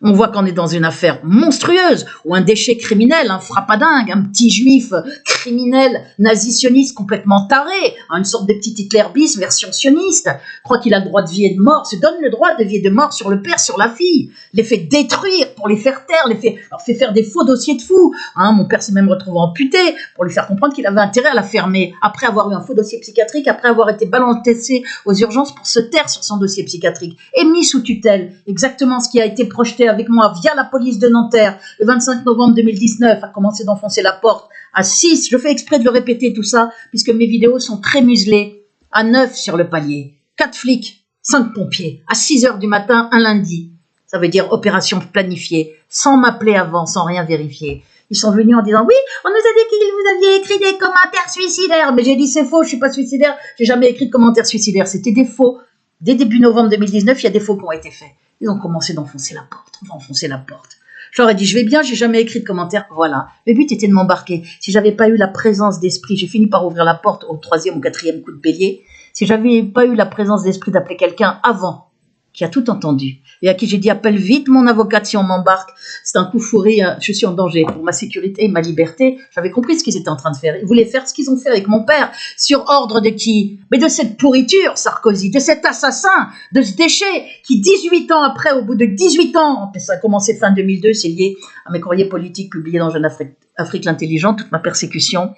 on voit qu'on est dans une affaire monstrueuse, ou un déchet criminel, un frappadingue, un petit juif criminel, nazi-sioniste complètement taré, une sorte de petit Hitler bis version sioniste, croit qu'il a le droit de vie et de mort, se donne le droit de vie et de mort sur le père, sur la fille, les fait détruire pour les faire taire, leur fait faire des faux dossiers de fous. Mon père s'est même retrouvé amputé pour lui faire comprendre qu'il avait intérêt à la fermer, après avoir eu un faux dossier psychiatrique, après avoir été balancé aux urgences pour se taire sur son dossier psychiatrique, et mis sous tutelle, exactement ce qui a été projeté avec moi via la police de Nanterre le 25 novembre 2019, a commencé d'enfoncer la porte à 6, je fais exprès de le répéter tout ça, puisque mes vidéos sont très muselées, à 9 sur le palier, 4 flics, 5 pompiers, à 6h du matin, un lundi, ça veut dire opération planifiée, sans m'appeler avant, sans rien vérifier. Ils sont venus en disant, oui, on nous a dit que vous aviez écrit des commentaires suicidaires, mais j'ai dit c'est faux, je suis pas suicidaire, j'ai jamais écrit de commentaires suicidaires, c'était des faux. Dès début novembre 2019, il y a des faux qui ont été faits. Ils ont commencé d'enfoncer la porte. On va enfoncer la porte. Je leur ai dit, je vais bien, j'ai jamais écrit de commentaire. Voilà. Le but était de m'embarquer. Si j'avais pas eu la présence d'esprit, j'ai fini par ouvrir la porte au 3e ou 4e coup de bélier. Si j'avais pas eu la présence d'esprit d'appeler quelqu'un avant, qui a tout entendu, et à qui j'ai dit, appelle vite mon avocate si on m'embarque. C'est un coup fourré, je suis en danger pour ma sécurité et ma liberté. J'avais compris ce qu'ils étaient en train de faire. Ils voulaient faire ce qu'ils ont fait avec mon père. Sur ordre de qui? Mais de cette pourriture, Sarkozy, de cet assassin, de ce déchet, qui 18 ans après, au bout de 18 ans, ça a commencé fin 2002, c'est lié à mes courriers politiques publiés dans Jeune Afrique l'intelligent, toute ma persécution,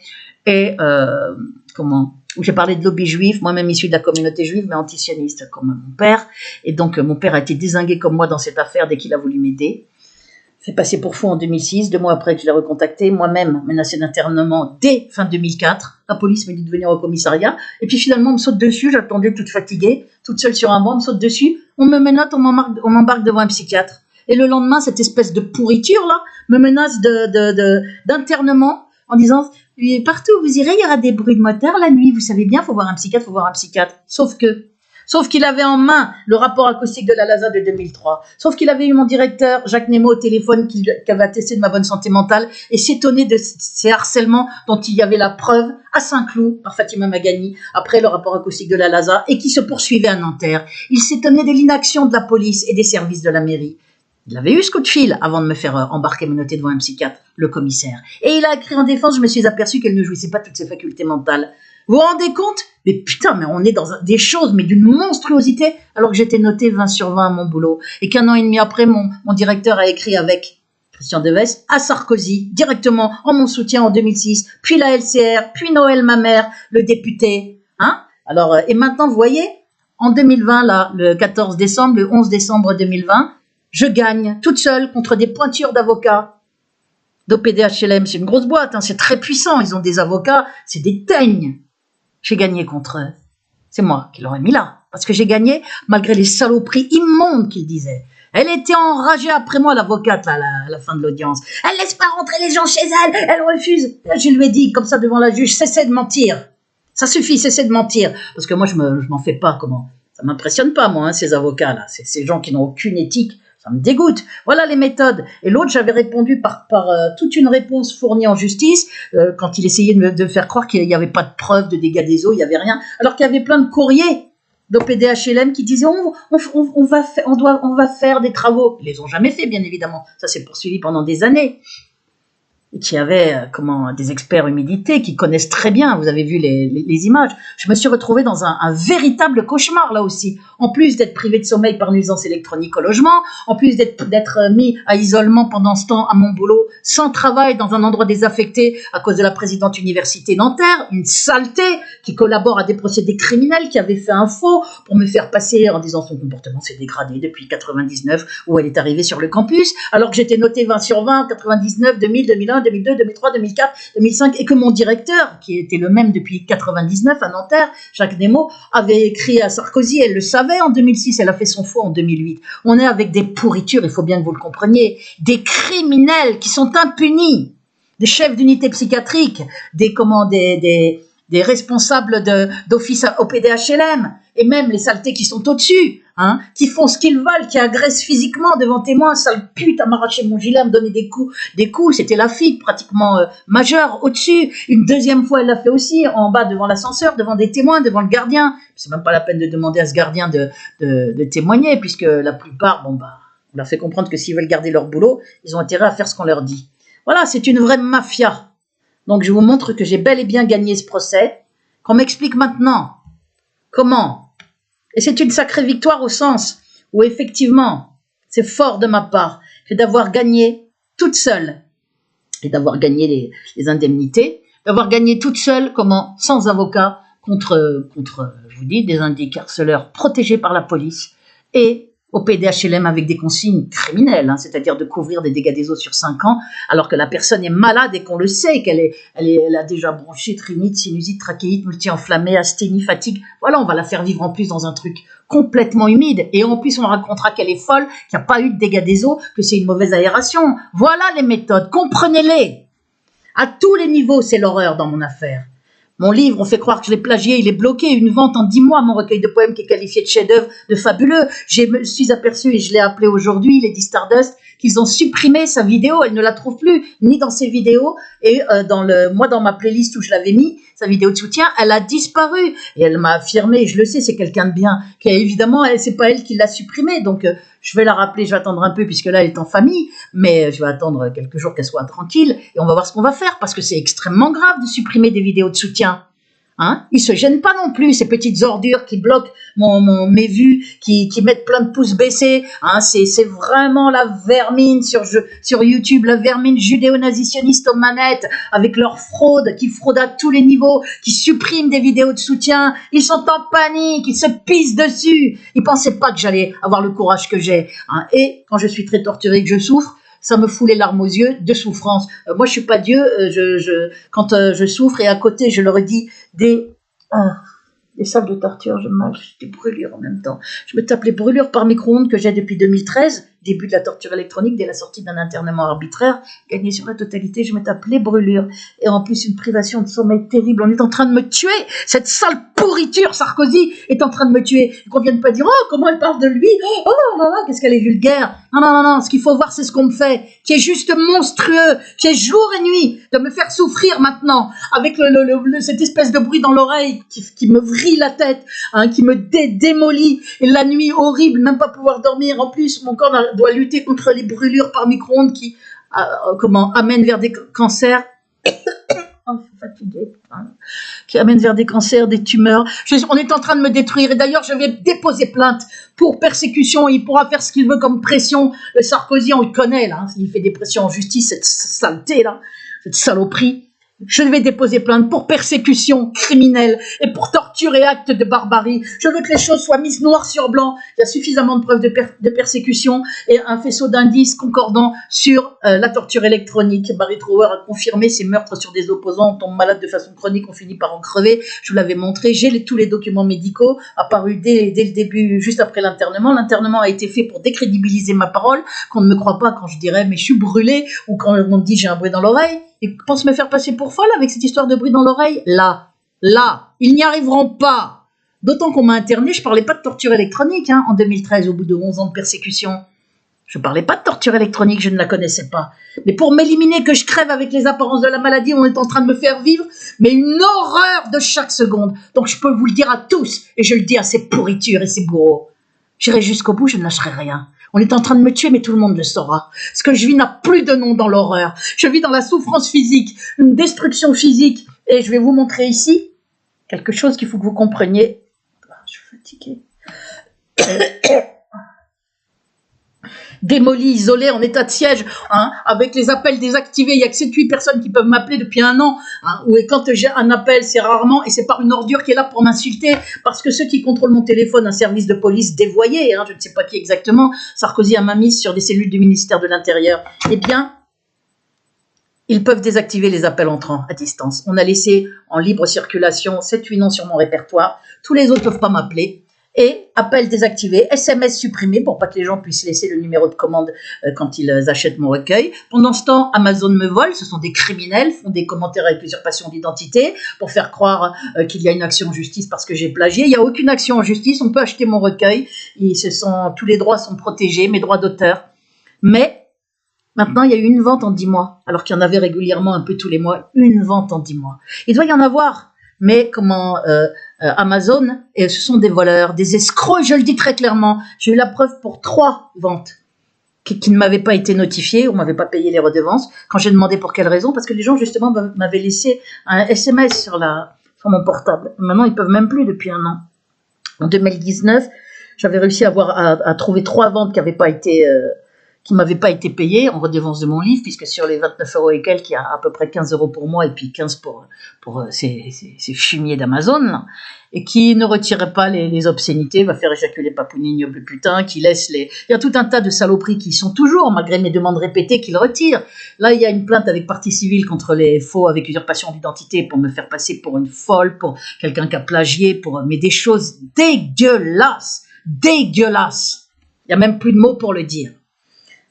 et où j'ai parlé de lobby juif, moi-même issu de la communauté juive, mais antisioniste comme mon père. Et donc, mon père a été dézingué comme moi dans cette affaire dès qu'il a voulu m'aider. Fait passer pour fou en 2006, 2 mois après que je l'ai recontacté, moi-même menacé d'internement dès fin 2004. La police m'a dit de venir au commissariat. Et puis finalement, on me saute dessus, j'attendais toute fatiguée, toute seule sur un banc, on me saute dessus. On me menotte, on m'embarque devant un psychiatre. Et le lendemain, cette espèce de pourriture-là me menace d'internement en disant... Partout où vous irez, il y aura des bruits de moteur la nuit. Vous savez bien, faut voir un psychiatre. Sauf qu'il avait en main le rapport acoustique de la LASA de 2003. Sauf qu'il avait eu mon directeur, Jacques Nemo, au téléphone, qui avait attesté de ma bonne santé mentale et s'étonnait de ces harcèlements dont il y avait la preuve à Saint-Cloud, par Fatima Magani, après le rapport acoustique de la LASA, et qui se poursuivait à Nanterre. Il s'étonnait de l'inaction de la police et des services de la mairie. Il avait eu ce coup de fil avant de me faire embarquer menotté devant un psychiatre, le commissaire. Et il a écrit en défense, je me suis aperçu qu'elle ne jouissait pas de toutes ses facultés mentales. Vous vous rendez compte? Mais putain, mais on est dans des choses, mais d'une monstruosité, alors que j'étais noté 20 sur 20 à mon boulot. Et qu'un an et demi après, mon directeur a écrit avec Christian Deves à Sarkozy, directement en mon soutien en 2006, puis la LCR, puis Noël Mamère, le député. Alors, et maintenant, vous voyez, en 2020, là, le 14 décembre, le 11 décembre 2020, je gagne toute seule contre des pointures d'avocats. d'OPDHLM, c'est une grosse boîte, c'est très puissant, ils ont des avocats, c'est des teignes. J'ai gagné contre eux. C'est moi qui l'aurais mis là, parce que j'ai gagné malgré les saloperies immondes qu'ils disaient. Elle était enragée après moi, l'avocate, là, à la fin de l'audience. Elle laisse pas rentrer les gens chez elle, elle refuse. Là, je lui ai dit, comme ça, devant la juge, cessez de mentir. Ça suffit, cessez de mentir. Parce que moi, je m'en fais pas, comment. Ça m'impressionne pas, moi, ces avocats-là. Ces gens qui n'ont aucune éthique. Ça me dégoûte. Voilà les méthodes. Et l'autre, j'avais répondu par toute une réponse fournie en justice, quand il essayait de faire croire qu'il n'y avait pas de preuve de dégâts des eaux, il n'y avait rien. Alors qu'il y avait plein de courriers d'OPDHLM qui disaient on va faire des travaux. Ils les ont jamais fait, bien évidemment. Ça s'est poursuivi pendant des années. et qui avait des experts humidité qui connaissent très bien, vous avez vu les images. Je me suis retrouvée dans un véritable cauchemar là aussi. En plus d'être privée de sommeil par nuisance électronique au logement, en plus d'être mis à isolement pendant ce temps à mon boulot, sans travail dans un endroit désaffecté à cause de la présidente université Nanterre, une saleté qui collabore à des procédés criminels, qui avait fait un faux pour me faire passer en disant son comportement s'est dégradé depuis 99 où elle est arrivée sur le campus, alors que j'étais notée 20 sur 20, 99, 2000, 2001, 2002, 2003, 2004, 2005, et que mon directeur, qui était le même depuis 99 à Nanterre, Jacques Desmaux, avait écrit à Sarkozy, elle le savait en 2006, elle a fait son faux en 2008. On est avec des pourritures, il faut bien que vous le compreniez, des criminels qui sont impunis, des chefs d'unité psychiatrique, des responsables d'office au PDHLM, et même les saletés qui sont au-dessus, qui font ce qu'ils veulent, qui agressent physiquement devant témoins, sale pute, à m'arracher mon gilet, à me donner des coups, c'était la fille pratiquement majeure au-dessus. Une deuxième fois, elle l'a fait aussi, en bas devant l'ascenseur, devant des témoins, devant le gardien. C'est même pas la peine de demander à ce gardien de témoigner, puisque la plupart, on leur fait comprendre que s'ils veulent garder leur boulot, ils ont intérêt à faire ce qu'on leur dit. Voilà, c'est une vraie mafia. Donc je vous montre que j'ai bel et bien gagné ce procès, qu'on m'explique maintenant comment. Et c'est une sacrée victoire au sens où effectivement, c'est fort de ma part que d'avoir gagné toute seule et d'avoir gagné les indemnités, d'avoir gagné toute seule, sans avocat, contre, je vous dis, des indicarceleurs protégés par la police et au PDHLM avec des consignes criminelles, c'est-à-dire de couvrir des dégâts des eaux sur 5 ans, alors que la personne est malade et qu'on le sait, elle a déjà bronchite, rhinite, sinusite, trachéite, multi-enflammée, asthénie, fatigue. Voilà, on va la faire vivre en plus dans un truc complètement humide, et en plus on racontera qu'elle est folle, qu'il n'y a pas eu de dégâts des eaux, que c'est une mauvaise aération. Voilà les méthodes, comprenez-les. À tous les niveaux, c'est l'horreur dans mon affaire. Mon livre, on fait croire que je l'ai plagié, il est bloqué, une vente en 10 mois, mon recueil de poèmes qui est qualifié de chef-d'œuvre, de fabuleux. Je me suis aperçu, et je l'ai appelé aujourd'hui, Lady Stardust, qu'ils ont supprimé sa vidéo, elle ne la trouve plus, ni dans ses vidéos, et dans ma playlist où je l'avais mis, sa vidéo de soutien, elle a disparu. Et elle m'a affirmé, je le sais, c'est quelqu'un de bien, évidemment, c'est pas elle qui l'a supprimé, donc je vais la rappeler, je vais attendre un peu, puisque là, elle est en famille, mais je vais attendre quelques jours qu'elle soit tranquille, et on va voir ce qu'on va faire, parce que c'est extrêmement grave de supprimer des vidéos de soutien. Ils se gênent pas non plus, ces petites ordures qui bloquent mes vues, qui mettent plein de pouces baissés. C'est vraiment la vermine sur YouTube, la vermine judéo-nazitionniste aux manettes, avec leur fraude, qui fraudent à tous les niveaux, qui suppriment des vidéos de soutien. Ils sont en panique, ils se pissent dessus. Ils pensaient pas que j'allais avoir le courage que j'ai. Et quand je suis très torturée, que je souffre, ça me fout les larmes aux yeux de souffrance. Moi, je suis pas Dieu. Quand je souffre, et à côté, je leur dis des salles de torture, des brûlures en même temps. Je me tape les brûlures par micro-ondes que j'ai depuis 2013, début de la torture électronique, dès la sortie d'un internement arbitraire, gagné sur la totalité, je me tape les brûlures. Et en plus, une privation de sommeil terrible. On est en train de me tuer. Cette sale pourriture, Sarkozy, est en train de me tuer. Qu'on vienne pas dire, oh, comment elle parle de lui. Oh, là, là, qu'est-ce qu'elle est vulgaire. Non. Ce qu'il faut voir, c'est ce qu'on me fait, qui est juste monstrueux, qui est jour et nuit, de me faire souffrir maintenant, avec cette espèce de bruit dans l'oreille qui me vrille la tête, qui me démolit. Et la nuit horrible, même pas pouvoir dormir. En plus, mon corps doit lutter contre les brûlures par micro-ondes qui amènent vers des cancers. Oh, je suis fatiguée. Qui amènent vers des cancers, des tumeurs. On est en train de me détruire. Et d'ailleurs, je vais déposer plainte pour persécution. Il pourra faire ce qu'il veut comme pression. Le Sarkozy, on le connaît, là. Il fait des pressions en justice, cette saleté, là. Cette saloperie. Je vais déposer plainte pour persécution criminelle et pour torture et acte de barbarie. Je veux que les choses soient mises noir sur blanc. Il y a suffisamment de preuves de persécution et un faisceau d'indices concordants sur la torture électronique. Barry Trower a confirmé ces meurtres sur des opposants. On tombe malade de façon chronique, on finit par en crever. Je vous l'avais montré. J'ai tous les documents médicaux apparus dès le début, juste après l'internement. L'internement a été fait pour décrédibiliser ma parole, qu'on ne me croit pas quand je dirais mais je suis brûlée, ou quand on me dit j'ai un bruit dans l'oreille. Ils pensent me faire passer pour folle avec cette histoire de bruit dans l'oreille. Là, ils n'y arriveront pas. D'autant qu'on m'a interné, je parlais pas de torture électronique en 2013, au bout de 11 ans de persécution. Je parlais pas de torture électronique, je ne la connaissais pas. Mais pour m'éliminer, que je crève avec les apparences de la maladie, on est en train de me faire vivre, mais une horreur de chaque seconde. Donc je peux vous le dire à tous, et je le dis à ces pourritures et ces bourreaux. J'irai jusqu'au bout, je ne lâcherai rien. On est en train de me tuer, mais tout le monde le saura. Ce que je vis n'a plus de nom dans l'horreur. Je vis dans la souffrance physique, une destruction physique. Et je vais vous montrer ici quelque chose qu'il faut que vous compreniez. Je suis fatiguée. Démoli, isolé, en état de siège, hein, avec les appels désactivés. Il n'y a que 7-8 personnes qui peuvent m'appeler depuis un an. Hein, et quand j'ai un appel, c'est rarement, et c'est par une ordure qui est là pour m'insulter, parce que ceux qui contrôlent mon téléphone, un service de police dévoyé, hein, je ne sais pas qui exactement, Sarkozy a mise sur des cellules du ministère de l'Intérieur, eh bien, ils peuvent désactiver les appels entrants à distance. On a laissé en libre circulation 7-8 noms sur mon répertoire. Tous les autres ne peuvent pas m'appeler. Et appel désactivé, SMS supprimé pour pas que les gens puissent laisser le numéro de commande quand ils achètent mon recueil. Pendant ce temps, Amazon me vole, ce sont des criminels, font des commentaires avec usurpation d'identité pour faire croire qu'il y a une action en justice parce que j'ai plagié. Il n'y a aucune action en justice, on peut acheter mon recueil, tous les droits sont protégés, mes droits d'auteur. Mais maintenant, il y a eu une vente en 10 mois, alors qu'il y en avait régulièrement un peu tous les mois, une vente en 10 mois. Il doit y en avoir, mais Amazon, et ce sont des voleurs, des escrocs, je le dis très clairement. J'ai eu la preuve pour 3 ventes qui ne m'avaient pas été notifiées, ou ne m'avaient pas payé les redevances. Quand j'ai demandé pour quelle raison, parce que les gens justement m'avaient laissé un SMS sur mon portable. Maintenant, ils peuvent même plus depuis un an. En 2019, j'avais réussi à trouver 3 ventes qui m'avaient pas été payées en redevance de mon livre, puisque sur les 29 € et quelques, il y a à peu près 15 € pour moi et puis 15 pour ces fumiers d'Amazon, et qui ne retirait pas les obscénités, va faire éjaculer Papouni, ignoble putain, qui laisse il y a tout un tas de saloperies qui sont toujours, malgré mes demandes répétées, qu'ils retirent. Là, il y a une plainte avec partie civile contre les faux avec usurpation d'identité pour me faire passer pour une folle, pour quelqu'un qui a plagié, mais des choses dégueulasses. Dégueulasses. Il n'y a même plus de mots pour le dire.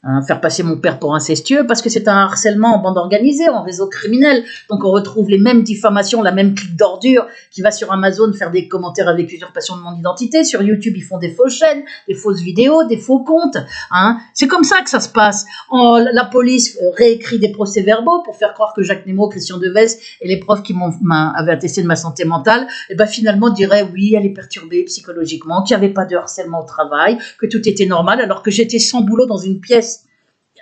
Hein, faire passer mon père pour incestueux parce que c'est un harcèlement en bande organisée, en réseau criminel. Donc on retrouve les mêmes diffamations, la même clique d'ordure qui va sur Amazon faire des commentaires avec usurpation de mon identité. Sur YouTube, ils font des fausses chaînes, des fausses vidéos, des faux comptes. Hein. C'est comme ça que ça se passe. La police réécrit des procès-verbaux pour faire croire que Jacques Nemo, Christian Deves et les profs qui avaient attesté de ma santé mentale, et ben finalement diraient oui, elle est perturbée psychologiquement, qu'il n'y avait pas de harcèlement au travail, que tout était normal, alors que j'étais sans boulot dans une pièce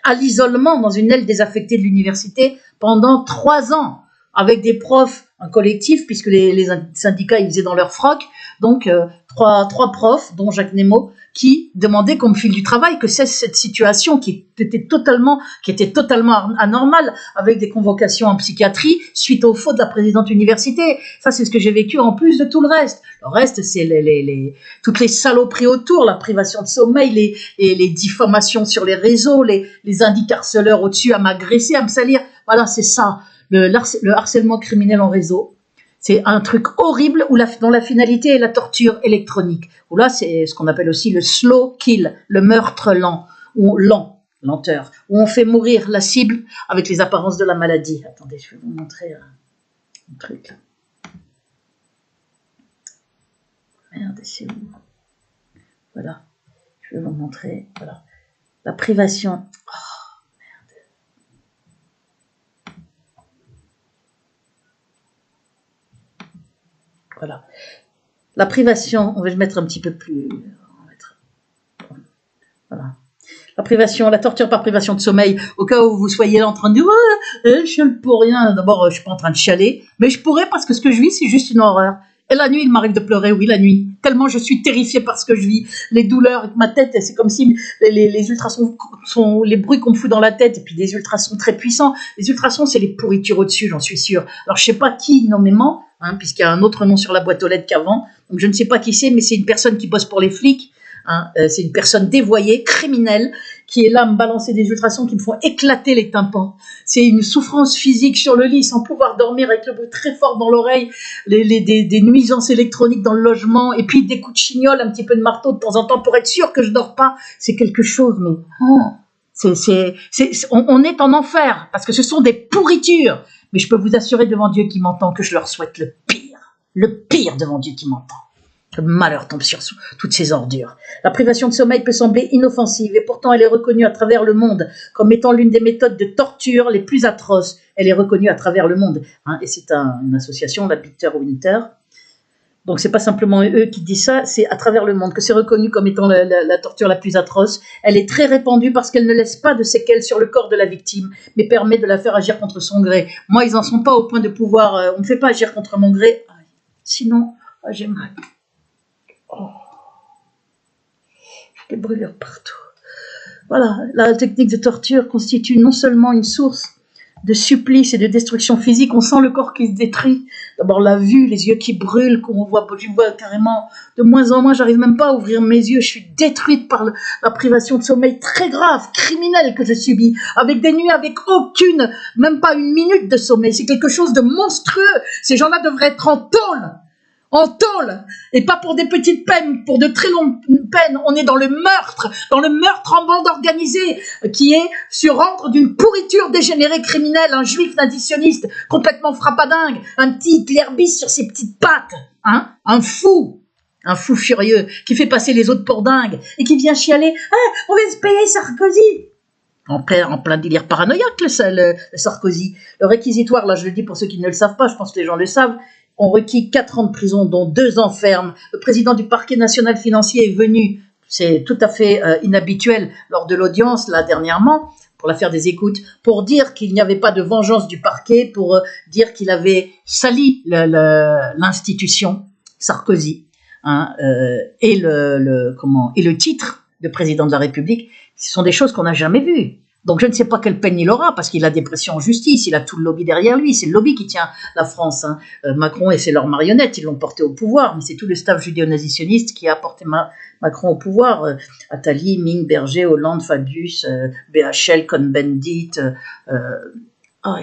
à l'isolement dans une aile désaffectée de l'université pendant 3 ans, avec des profs, un collectif, puisque les syndicats ils faisaient dans leur froc, donc 3 profs, dont Jacques Nemo, qui demandaient qu'on me file du travail, que cesse cette situation qui était totalement anormale, avec des convocations en psychiatrie suite aux fautes de la présidente université. Ça, c'est ce que j'ai vécu en plus de tout le reste. Le reste, c'est toutes les saloperies autour, la privation de sommeil, les diffamations sur les réseaux, les indicarceleurs au-dessus à m'agresser, à me salir. Voilà, c'est ça, le harcèlement criminel en réseau. C'est un truc horrible dont la finalité est la torture électronique. Où là, c'est ce qu'on appelle aussi le slow kill, le meurtre lent, lenteur, où on fait mourir la cible avec les apparences de la maladie. Attendez, je vais vous montrer un truc là. Merde, c'est où? Voilà, je vais vous montrer. Voilà, la privation. Voilà. La privation, on va le mettre un petit peu plus. Voilà. La privation, la torture par privation de sommeil, au cas où vous soyez là en train de dire je chiale pour rien. D'abord, je suis pas en train de chialer, mais je pourrais parce que ce que je vis, c'est juste une horreur. Et la nuit, il m'arrive de pleurer, oui, la nuit. Tellement je suis terrifiée par ce que je vis. Les douleurs avec ma tête, c'est comme si les ultrasons sont les bruits qu'on me fout dans la tête, et puis des ultrasons très puissants. Les ultrasons, c'est les pourritures au-dessus, j'en suis sûre. Alors, je sais pas qui nommément, hein, puisqu'il y a un autre nom sur la boîte aux lettres qu'avant. Donc, je ne sais pas qui c'est, mais c'est une personne qui bosse pour les flics. Hein, c'est une personne dévoyée, criminelle, qui est là à me balancer des ultrasons qui me font éclater les tympans. C'est une souffrance physique sur le lit, sans pouvoir dormir, avec le bruit très fort dans l'oreille, des nuisances électroniques dans le logement, et puis des coups de chignol, un petit peu de marteau de temps en temps pour être sûr que je dors pas. C'est quelque chose, mais on est en enfer, parce que ce sont des pourritures. Mais je peux vous assurer devant Dieu qui m'entend que je leur souhaite le pire devant Dieu qui m'entend. Que le malheur tombe sur toutes ces ordures. La privation de sommeil peut sembler inoffensive et pourtant elle est reconnue à travers le monde comme étant l'une des méthodes de torture les plus atroces. Elle est reconnue à travers le monde. Hein, et c'est une association, la Bitter Winter, Donc c'est pas simplement eux qui disent ça, c'est à travers le monde que c'est reconnu comme étant la torture la plus atroce. Elle est très répandue parce qu'elle ne laisse pas de séquelles sur le corps de la victime, mais permet de la faire agir contre son gré. Moi, ils en sont pas au point de pouvoir. On ne fait pas agir contre mon gré. Sinon, j'ai mal. Oh. J'ai des brûlures partout. Voilà, la technique de torture constitue non seulement une source de supplice et de destruction physique, on sent le corps qui se détruit. D'abord la vue, les yeux qui brûlent, qu'on voit, je vois carrément de moins en moins, j'arrive même pas à ouvrir mes yeux, je suis détruite par la privation de sommeil très grave, criminelle que je subis, avec des nuits avec aucune, même pas une minute de sommeil, c'est quelque chose de monstrueux. Ces gens-là devraient être en tôle, et pas pour des petites peines, pour de très longues peines. On est dans le meurtre en bande organisée, qui est sur ordre d'une pourriture dégénérée criminelle, un juif additionniste complètement frappadingue, un petit Hitler-bis sur ses petites pattes, hein, un fou furieux, qui fait passer les autres pour dingues, et qui vient chialer, on va se payer Sarkozy. En plein délire paranoïaque, le Sarkozy. Le réquisitoire, là je le dis pour ceux qui ne le savent pas, je pense que les gens le savent, on requis 4 ans de prison, dont 2 ans ferme. Le président du parquet national financier est venu, c'est tout à fait inhabituel, lors de l'audience, là, dernièrement, pour l'affaire des écoutes, pour dire qu'il n'y avait pas de vengeance du parquet, pour dire qu'il avait sali l'institution Sarkozy, hein, et le titre de président de la République. Ce sont des choses qu'on n'a jamais vues. Donc je ne sais pas quelle peine il aura, parce qu'il a des pressions en justice, il a tout le lobby derrière lui, c'est le lobby qui tient la France. Hein. Macron et c'est leur marionnette, ils l'ont porté au pouvoir, mais c'est tout le staff judéo-nazitionniste qui a porté Macron au pouvoir. Attali, Ming, Berger, Hollande, Fabius, BHL, Cohn-Bendit,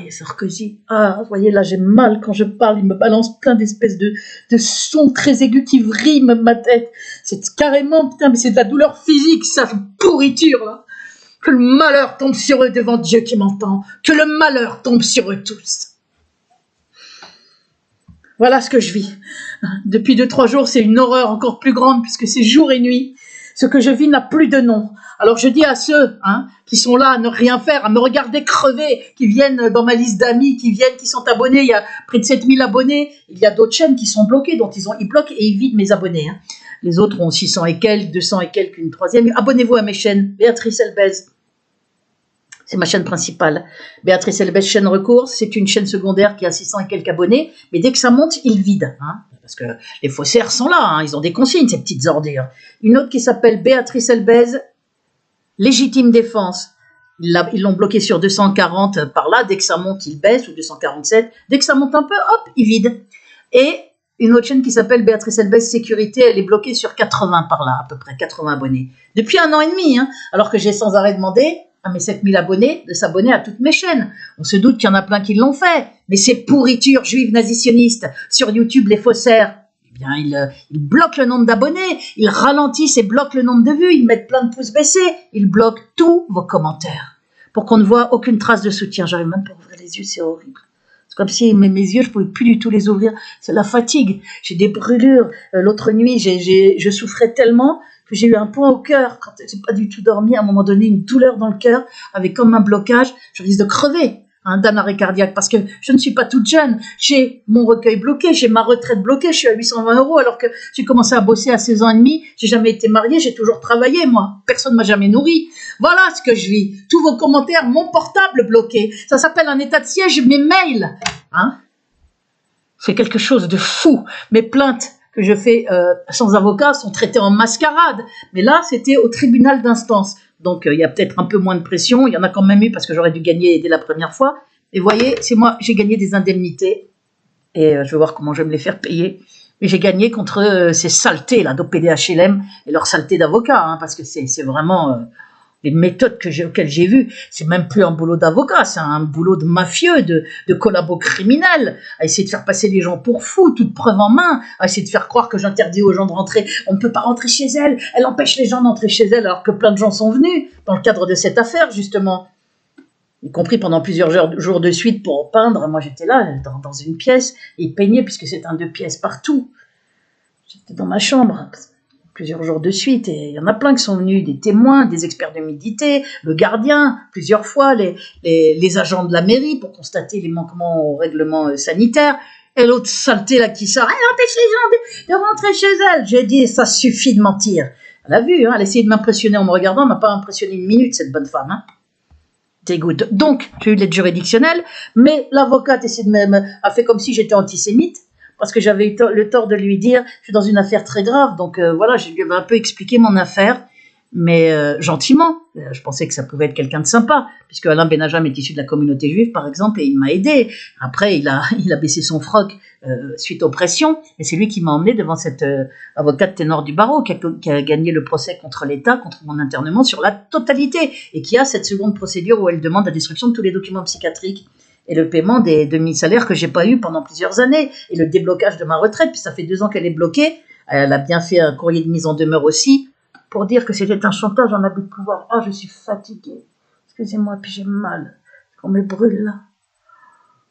et Sarkozy. Vous voyez, là j'ai mal quand je parle, il me balance plein d'espèces de sons très aigus qui riment ma tête. C'est carrément, putain, mais c'est de la douleur physique, ça, pourriture, là. Que le malheur tombe sur eux devant Dieu qui m'entend. Que le malheur tombe sur eux tous. Voilà ce que je vis. Depuis 2-3 jours, c'est une horreur encore plus grande puisque c'est jour et nuit. Ce que je vis n'a plus de nom. Alors je dis à ceux qui sont là à ne rien faire, à me regarder crever, qui viennent dans ma liste d'amis, qui sont abonnés, il y a près de 7000 abonnés. Il y a d'autres chaînes qui sont bloquées, donc ils bloquent et ils vident mes abonnés. Hein. Les autres ont 600 et quelques, 200 et quelques, une troisième. Abonnez-vous à mes chaînes. Béatrice Elbez. C'est ma chaîne principale. Béatrice Elbez, chaîne recours, c'est une chaîne secondaire qui a 600 et quelques abonnés, mais dès que ça monte, ils vident. Hein, parce que les faussaires sont là, ils ont des consignes, ces petites ordures. Une autre qui s'appelle Béatrice Elbez, légitime défense. Ils l'ont bloqué sur 240 par là, dès que ça monte, ils baissent, ou 247. Dès que ça monte un peu, hop, ils vident. Et une autre chaîne qui s'appelle Béatrice Elbez Sécurité, elle est bloquée sur 80 par là, à peu près 80 abonnés. Depuis 1 an et demi, alors que j'ai sans arrêt demandé à mes 7000 abonnés de s'abonner à toutes mes chaînes. On se doute qu'il y en a plein qui l'ont fait, mais ces pourritures juives nazitionnistes sur YouTube, les faussaires, eh bien, ils bloquent le nombre d'abonnés, ils ralentissent et bloquent le nombre de vues, ils mettent plein de pouces baissés, ils bloquent tous vos commentaires pour qu'on ne voit aucune trace de soutien. J'arrive même pas à ouvrir les yeux, c'est horrible. C'est comme si mes yeux, je pouvais plus du tout les ouvrir. C'est la fatigue. J'ai des brûlures. L'autre nuit, je souffrais tellement que j'ai eu un point au cœur. Quand j'ai pas du tout dormi, à un moment donné, une douleur dans le cœur, avec comme un blocage. Je risque de crever d'un arrêt cardiaque parce que je ne suis pas toute jeune. J'ai mon recueil bloqué, j'ai ma retraite bloquée, je suis à 820 € alors que j'ai commencé à bosser à 16 ans et demi. J'ai jamais été mariée, j'ai toujours travaillé, moi. Personne m'a jamais nourri. Voilà ce que je vis. Tous vos commentaires, mon portable bloqué. Ça s'appelle un état de siège, mes mails. C'est quelque chose de fou. Mes plaintes que je fais sans avocat sont traitées en mascarade. Mais là, c'était au tribunal d'instance. Donc, il y a peut-être un peu moins de pression. Il y en a quand même eu parce que j'aurais dû gagner dès la première fois. Et vous voyez, c'est moi, j'ai gagné des indemnités. Et je vais voir comment je vais me les faire payer. Mais j'ai gagné contre ces saletés là d'OPDHLM et leurs saletés d'avocats. Parce que c'est vraiment les méthodes auxquelles j'ai vues. C'est même plus un boulot d'avocat, c'est un boulot de mafieux, de collabo criminel, à essayer de faire passer les gens pour fous, toute preuve en main, à essayer de faire croire que j'interdis aux gens de rentrer. On ne peut pas rentrer chez elle, elle empêche les gens d'entrer chez elle alors que plein de gens sont venus dans le cadre de cette affaire, justement. Y compris pendant plusieurs jours de suite pour peindre. Moi, j'étais là, dans une pièce, et ils peignaient puisque c'est un 2 pièces partout. J'étais dans ma chambre, plusieurs jours de suite, et il y en a plein qui sont venus, des témoins, des experts d'humidité, le gardien, plusieurs fois, les agents de la mairie pour constater les manquements au règlement sanitaire. Et l'autre saleté là qui sort, elle empêche les gens de rentrer chez elle. J'ai dit, ça suffit de mentir. Elle a vu, hein, elle a essayé de m'impressionner en me regardant, elle m'a pas impressionné une minute, cette bonne femme. Hein. Dégoûte. Donc, j'ai eu l'aide juridictionnelle, mais l'avocate a fait comme si j'étais antisémite, parce que j'avais eu le tort de lui dire, je suis dans une affaire très grave, donc voilà, je lui avais un peu expliqué mon affaire, mais gentiment. Je pensais que ça pouvait être quelqu'un de sympa, puisque Alain Benajam est issu de la communauté juive, par exemple, et il m'a aidé. Après, il a baissé son froc suite aux pressions, et c'est lui qui m'a emmené devant cette avocate ténor du barreau, qui a gagné le procès contre l'État, contre mon internement sur la totalité, et qui a cette seconde procédure où elle demande la destruction de tous les documents psychiatriques et le paiement des demi-salaires que j'ai pas eu pendant plusieurs années, et le déblocage de ma retraite, puis ça fait 2 ans qu'elle est bloquée. Elle a bien fait un courrier de mise en demeure aussi, pour dire que c'était un chantage en abus de pouvoir. Ah, je suis fatiguée. Excusez-moi, puis j'ai mal. On me brûle là.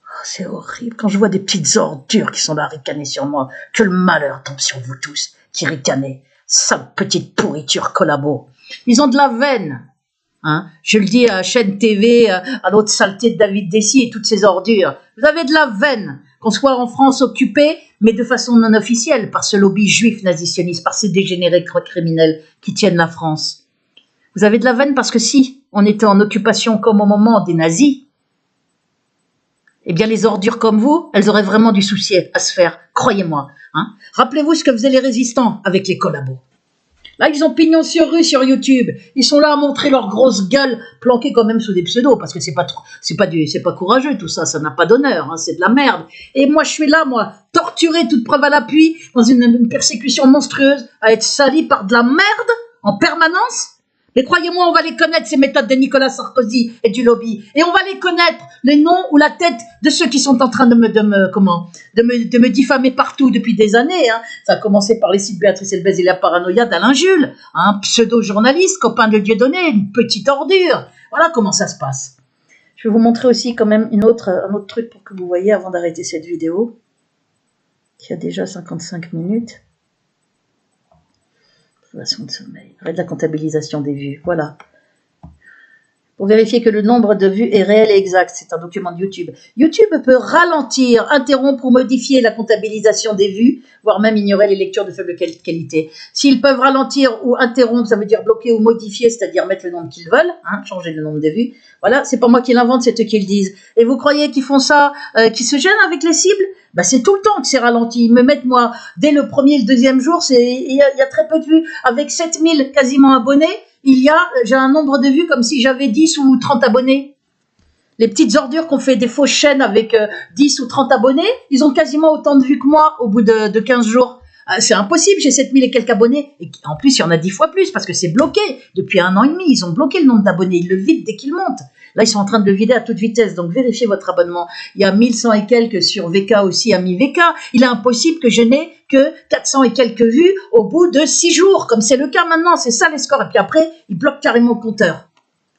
Oh, c'est horrible. Quand je vois des petites ordures qui sont là à ricaner sur moi, que le malheur tombe sur vous tous, qui ricanez. Sale petite pourriture collabo. Ils ont de la veine. Hein, je le dis à chaîne TV, à l'autre saleté de David Dessy et toutes ces ordures. Vous avez de la veine, qu'on soit en France occupé, mais de façon non officielle, par ce lobby juif nazitionniste, par ces dégénérés criminels qui tiennent la France. Vous avez de la veine parce que si on était en occupation comme au moment des nazis, eh bien les ordures comme vous, elles auraient vraiment du souci à se faire, croyez-moi. Hein. Rappelez-vous ce que faisaient les résistants avec les collabos. Là, ils ont pignon sur rue sur YouTube. Ils sont là à montrer leur grosse gueule, planquée quand même sous des pseudos, parce que c'est pas courageux tout ça, ça n'a pas d'honneur, hein, c'est de la merde. Et moi, je suis là, moi, torturé, toute preuve à l'appui, dans une persécution monstrueuse, à être sali par de la merde en permanence. Mais croyez-moi, on va les connaître, ces méthodes de Nicolas Sarkozy et du lobby. Et on va les connaître, les noms ou la tête de ceux qui sont en train de me diffamer partout depuis des années. Hein. Ça a commencé par les sites Béatrice Elbez et la paranoïa d'Alain Jules, un pseudo-journaliste, copain de Dieudonné, une petite ordure. Voilà comment ça se passe. Je vais vous montrer aussi quand même un autre truc pour que vous voyez avant d'arrêter cette vidéo, qui a déjà 55 minutes. De sommeil. Arrête la comptabilisation des vues. Voilà. Pour vérifier que le nombre de vues est réel et exact. C'est un document de YouTube. YouTube peut ralentir, interrompre ou modifier la comptabilisation des vues, voire même ignorer les lectures de faible qualité. S'ils peuvent ralentir ou interrompre, ça veut dire bloquer ou modifier, c'est-à-dire mettre le nombre qu'ils veulent, hein, changer le nombre de vues. Voilà, c'est pas moi qui l'invente, c'est eux qui le disent. Et vous croyez qu'ils font ça, qu'ils se gênent avec les cibles? Bah, c'est tout le temps que c'est ralenti. Ils me mettent, moi, dès le premier et le deuxième jour, il y a très peu de vues. Avec 7000 quasiment abonnés, j'ai un nombre de vues comme si j'avais 10 ou 30 abonnés. Les petites ordures qu'on fait des fausses chaînes avec 10 ou 30 abonnés, ils ont quasiment autant de vues que moi au bout de 15 jours. C'est impossible, j'ai 7000 et quelques abonnés. Et en plus, il y en a 10 fois plus parce que c'est bloqué. Depuis 1 an et demi, ils ont bloqué le nombre d'abonnés. Ils le vident dès qu'ils montent. Là, ils sont en train de le vider à toute vitesse. Donc, vérifiez votre abonnement. Il y a 1100 et quelques sur VK aussi, ami VK. Il est impossible que je n'ai que 400 et quelques vues au bout de 6 jours. Comme c'est le cas maintenant. C'est ça les scores. Et puis après, ils bloquent carrément le compteur.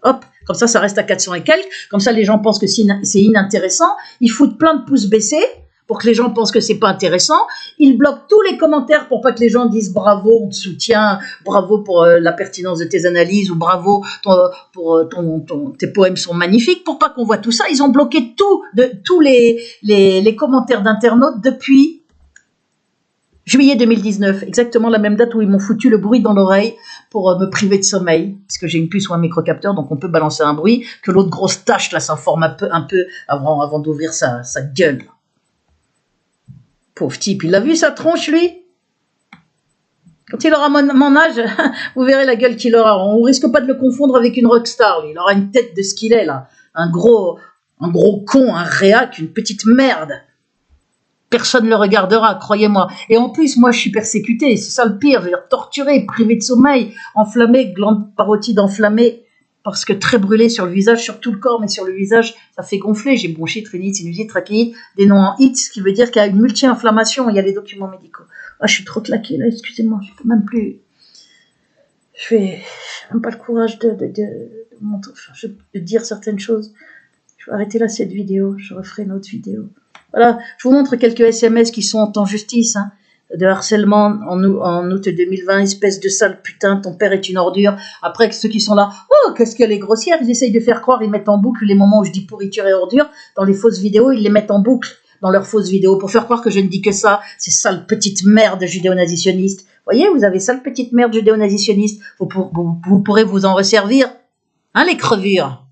Hop, comme ça reste à 400 et quelques. Comme ça, les gens pensent que c'est inintéressant. Ils foutent plein de pouces baissés pour que les gens pensent que c'est pas intéressant. Ils bloquent tous les commentaires pour pas que les gens disent bravo, on te soutient, bravo pour la pertinence de tes analyses ou bravo tes poèmes sont magnifiques. Pour pas qu'on voit tout ça, ils ont bloqué tous les commentaires d'internautes depuis juillet 2019, exactement la même date où ils m'ont foutu le bruit dans l'oreille pour me priver de sommeil, parce que j'ai une puce ou un microcapteur, donc on peut balancer un bruit, que l'autre grosse tâche là s'informe un peu avant d'ouvrir sa gueule. Pauvre type, il a vu sa tronche, lui? Quand il aura mon âge, vous verrez la gueule qu'il aura. On risque pas de le confondre avec une rockstar, lui. Il aura une tête de ce qu'il est, là. Un gros con, un réac, une petite merde. Personne ne le regardera, croyez-moi. Et en plus, moi, je suis persécuté. C'est ça le pire. Je veux dire, torturé, privé de sommeil, enflammé, glande parotide enflammée. Parce que très brûlé sur le visage, sur tout le corps, mais sur le visage, ça fait gonfler. J'ai bronchite, rhinite, sinusite, trachéite, des noms en HIT, ce qui veut dire qu'il y a une multi-inflammation. Il y a les documents médicaux. Ah, je suis trop claquée là, excusez-moi, je peux même plus. Je n'ai même pas le courage de dire certaines choses. Je vais arrêter là cette vidéo, je referai une autre vidéo. Voilà, je vous montre quelques SMS qui sont en justice, hein. De harcèlement en août 2020, espèce de sale putain, ton père est une ordure. Après, ceux qui sont là, oh, qu'est-ce qu'elle est grossière, ils essayent de faire croire, ils mettent en boucle les moments où je dis pourriture et ordure, dans les fausses vidéos, ils les mettent en boucle. dans leurs fausses vidéos pour faire croire que je ne dis que ça, ces sales petites merdes judéo-nazissionnistes. Voyez, vous avez sales petites merdes judéo-nazissionnistes, vous pourrez vous en resservir, hein, les crevures.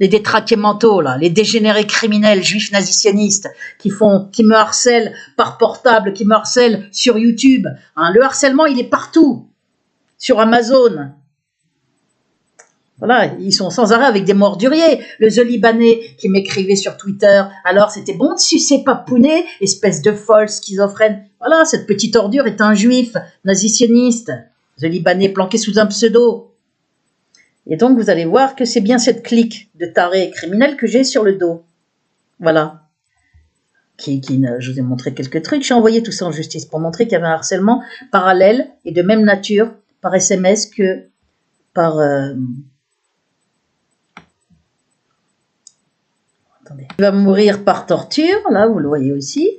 Les détraqués mentaux, là, les dégénérés criminels juifs nazitionnistes qui me harcèlent par portable, qui me harcèlent sur YouTube. Hein, le harcèlement, il est partout. Sur Amazon. Voilà, ils sont sans arrêt avec des morduriers. Le The Libanais qui m'écrivait sur Twitter, alors c'était bon de sucer Papounet, espèce de folle schizophrène. Voilà, cette petite ordure est un juif nazitionniste. The Libanais planqué sous un pseudo. Et donc, vous allez voir que c'est bien cette clique de tarés criminels que j'ai sur le dos. Voilà. Je vous ai montré quelques trucs. J'ai envoyé tout ça en justice pour montrer qu'il y avait un harcèlement parallèle et de même nature par SMS que par... Attendez. Tu vas mourir par torture. Là, vous le voyez aussi.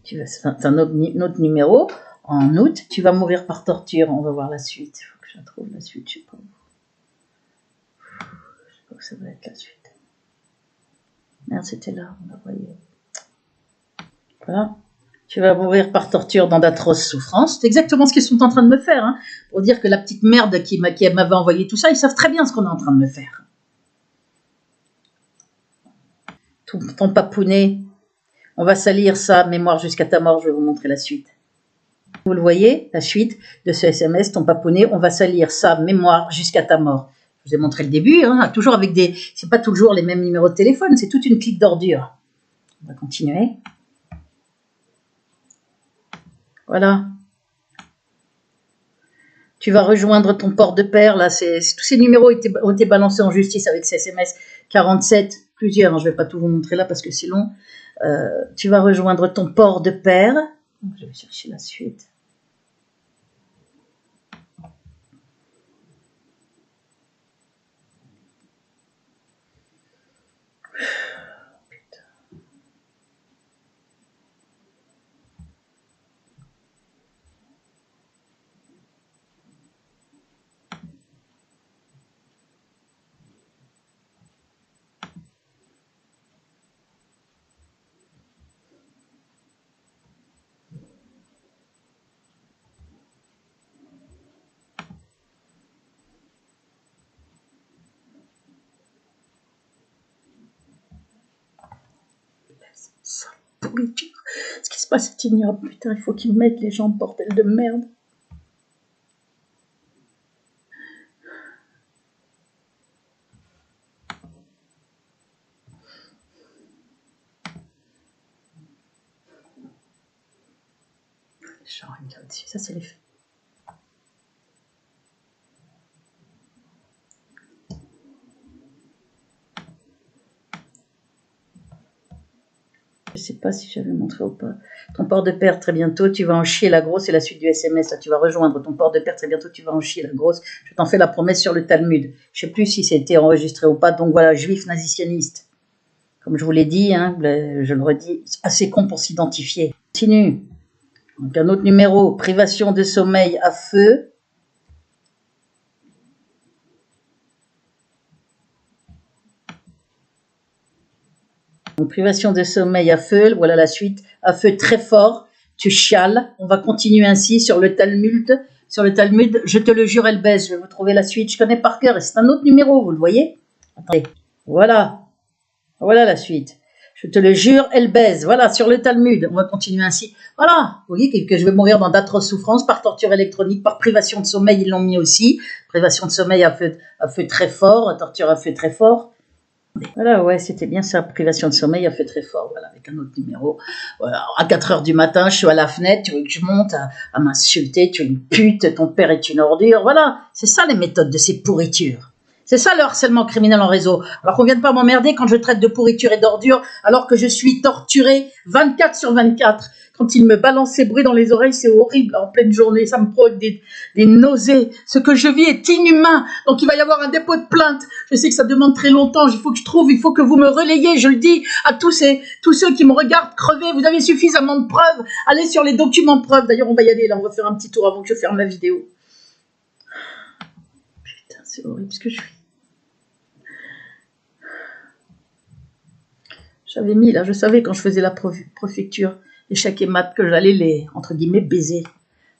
C'est un autre numéro. En août, tu vas mourir par torture. On va voir la suite. Il faut que je la trouve la suite. Je sais pas où ça va être la suite. Merde, c'était là. On la voyait. Voilà. Tu vas mourir par torture dans d'atroces souffrances. C'est exactement ce qu'ils sont en train de me faire. Hein, pour dire que la petite merde qui m'avait envoyé tout ça, ils savent très bien ce qu'on est en train de me faire. Ton papounet, on va salir sa mémoire jusqu'à ta mort. Je vais vous montrer la suite. Vous le voyez, la suite de ce SMS, ton papounet, on va salir sa mémoire jusqu'à ta mort. Je vous ai montré le début, hein, toujours avec des... C'est pas toujours les mêmes numéros de téléphone, c'est toute une clique d'ordures. On va continuer. Voilà. Tu vas rejoindre ton port de pair, là, tous ces numéros ont été balancés en justice avec ces SMS 47, plusieurs, hein, je ne vais pas tout vous montrer là parce que c'est long. Tu vas rejoindre ton port de pair. Je vais chercher la suite. Pourriture. Ce qui se passe est ignoble. Putain, il faut qu'ils me mettent les gens, bordel de merde. Genre, là-dessus, ça c'est les faits. Je sais pas si j'avais montré ou pas. Ton port de pair, très bientôt, tu vas en chier la grosse. C'est la suite du SMS. Là, tu vas rejoindre ton port de pair, très bientôt, tu vas en chier la grosse. Je t'en fais la promesse sur le Talmud. Je sais plus si c'était enregistré ou pas. Donc voilà, juif nazitionniste. Comme je vous l'ai dit, hein, je le redis, assez con pour s'identifier. Continue. Donc un autre numéro, privation de sommeil à feu. Donc, privation de sommeil à feu, voilà la suite, à feu très fort, tu chiales, on va continuer ainsi sur le Talmud, je te le jure, elle baisse, je vais vous trouver la suite, je connais par cœur, et c'est un autre numéro, vous le voyez? Attendez, voilà la suite, je te le jure, elle baise, voilà, sur le Talmud, on va continuer ainsi, voilà, vous voyez que je vais mourir dans d'atroces souffrances, par torture électronique, par privation de sommeil, ils l'ont mis aussi, privation de sommeil à feu très fort, torture à feu très fort. Voilà, ouais, c'était bien ça, privation de sommeil, a fait très fort, voilà, avec un autre numéro. Voilà, à 4h du matin, je suis à la fenêtre, tu veux que je monte à m'insulter, tu es une pute, ton père est une ordure, voilà, c'est ça les méthodes de ces pourritures. C'est ça le harcèlement criminel en réseau. Alors qu'on vienne pas m'emmerder quand je traite de pourriture et d'ordure, alors que je suis torturée 24/24. Quand il me balance ces bruits dans les oreilles, c'est horrible, en pleine journée, ça me provoque des nausées. Ce que je vis est inhumain, donc il va y avoir un dépôt de plainte. Je sais que ça demande très longtemps, il faut que vous me relayiez, je le dis à tous ceux qui me regardent crever, vous avez suffisamment de preuves, allez sur les documents de preuves. D'ailleurs, on va y aller, là, on va faire un petit tour avant que je ferme la vidéo. Putain, c'est horrible ce que je fais. J'avais mis là, je savais quand je faisais la préfecture, échec et maths, que j'allais les, entre guillemets, baiser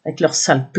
avec leur sale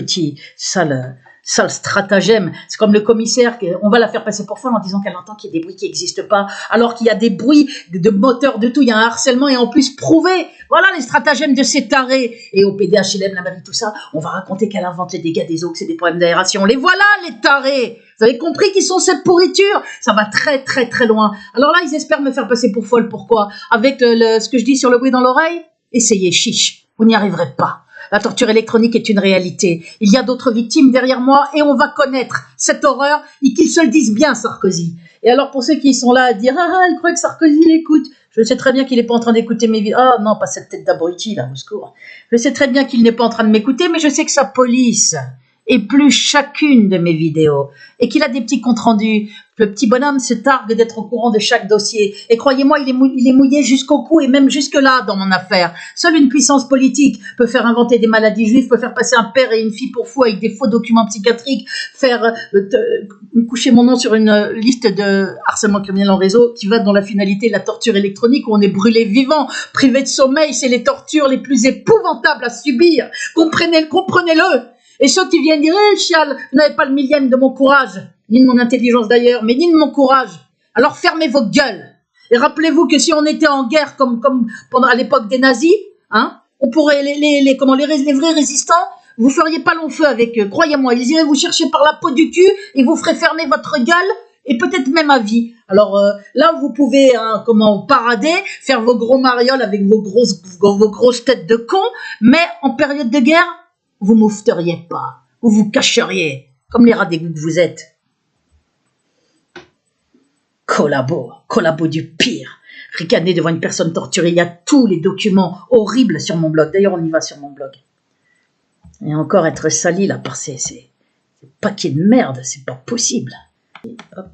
stratagème. C'est comme le commissaire, on va la faire passer pour folle en disant qu'elle entend qu'il y a des bruits qui n'existent pas, alors qu'il y a des bruits de moteurs, de tout, il y a un harcèlement et en plus prouvé. Voilà les stratagèmes de ces tarés. Et au PDHLM, la mairie, tout ça, on va raconter qu'elle invente les dégâts des eaux, que c'est des problèmes d'aération. Les voilà les tarés. Vous avez compris qu'ils sont cette pourriture. Ça va très très très loin. Alors là, ils espèrent me faire passer pour folle. Pourquoi? Avec ce que je dis sur le bruit dans l'oreille? Essayez, chiche. Vous n'y arriverez pas. La torture électronique est une réalité. Il y a d'autres victimes derrière moi et on va connaître cette horreur et qu'ils se le disent bien, Sarkozy. Et alors, pour ceux qui sont là à dire « Ah, elle croit que Sarkozy l'écoute », je sais très bien qu'il n'est pas en train d'écouter mes vidéos. Ah non, pas cette tête d'abruti, là, au secours. Je sais très bien qu'il n'est pas en train de m'écouter, mais je sais que sa police épluche chacune de mes vidéos et qu'il a des petits comptes rendus. Le petit bonhomme se targue d'être au courant de chaque dossier. Et croyez-moi, il est mouillé jusqu'au cou et même jusque-là dans mon affaire. Seule une puissance politique peut faire inventer des maladies juives, peut faire passer un père et une fille pour fous avec des faux documents psychiatriques, faire coucher mon nom sur une liste de harcèlement criminel en réseau qui va dans la finalité la torture électronique où on est brûlé vivant, privé de sommeil. C'est les tortures les plus épouvantables à subir. Comprenez-le. Et ceux qui viennent dire « Chial, vous n'avez pas le millième de mon courage », ni de mon intelligence d'ailleurs, mais ni de mon courage. Alors fermez vos gueules. Et rappelez-vous que si on était en guerre comme pendant à l'époque des nazis, hein, on pourrait les vrais résistants, vous feriez pas long feu avec eux. Croyez-moi, ils iraient vous chercher par la peau du cul et vous feraient fermer votre gueule et peut-être même à vie. Alors là, vous pouvez parader, faire vos gros marioles avec vos grosses têtes de cons, mais en période de guerre, vous moufteriez pas, vous vous cacheriez, comme les rats d'égout que vous êtes. Collabo du pire. Ricaner devant une personne torturée. Il y a tous les documents horribles sur mon blog. D'ailleurs, on y va sur mon blog. Et encore être sali là par ces paquets de merde, c'est pas possible. Et hop.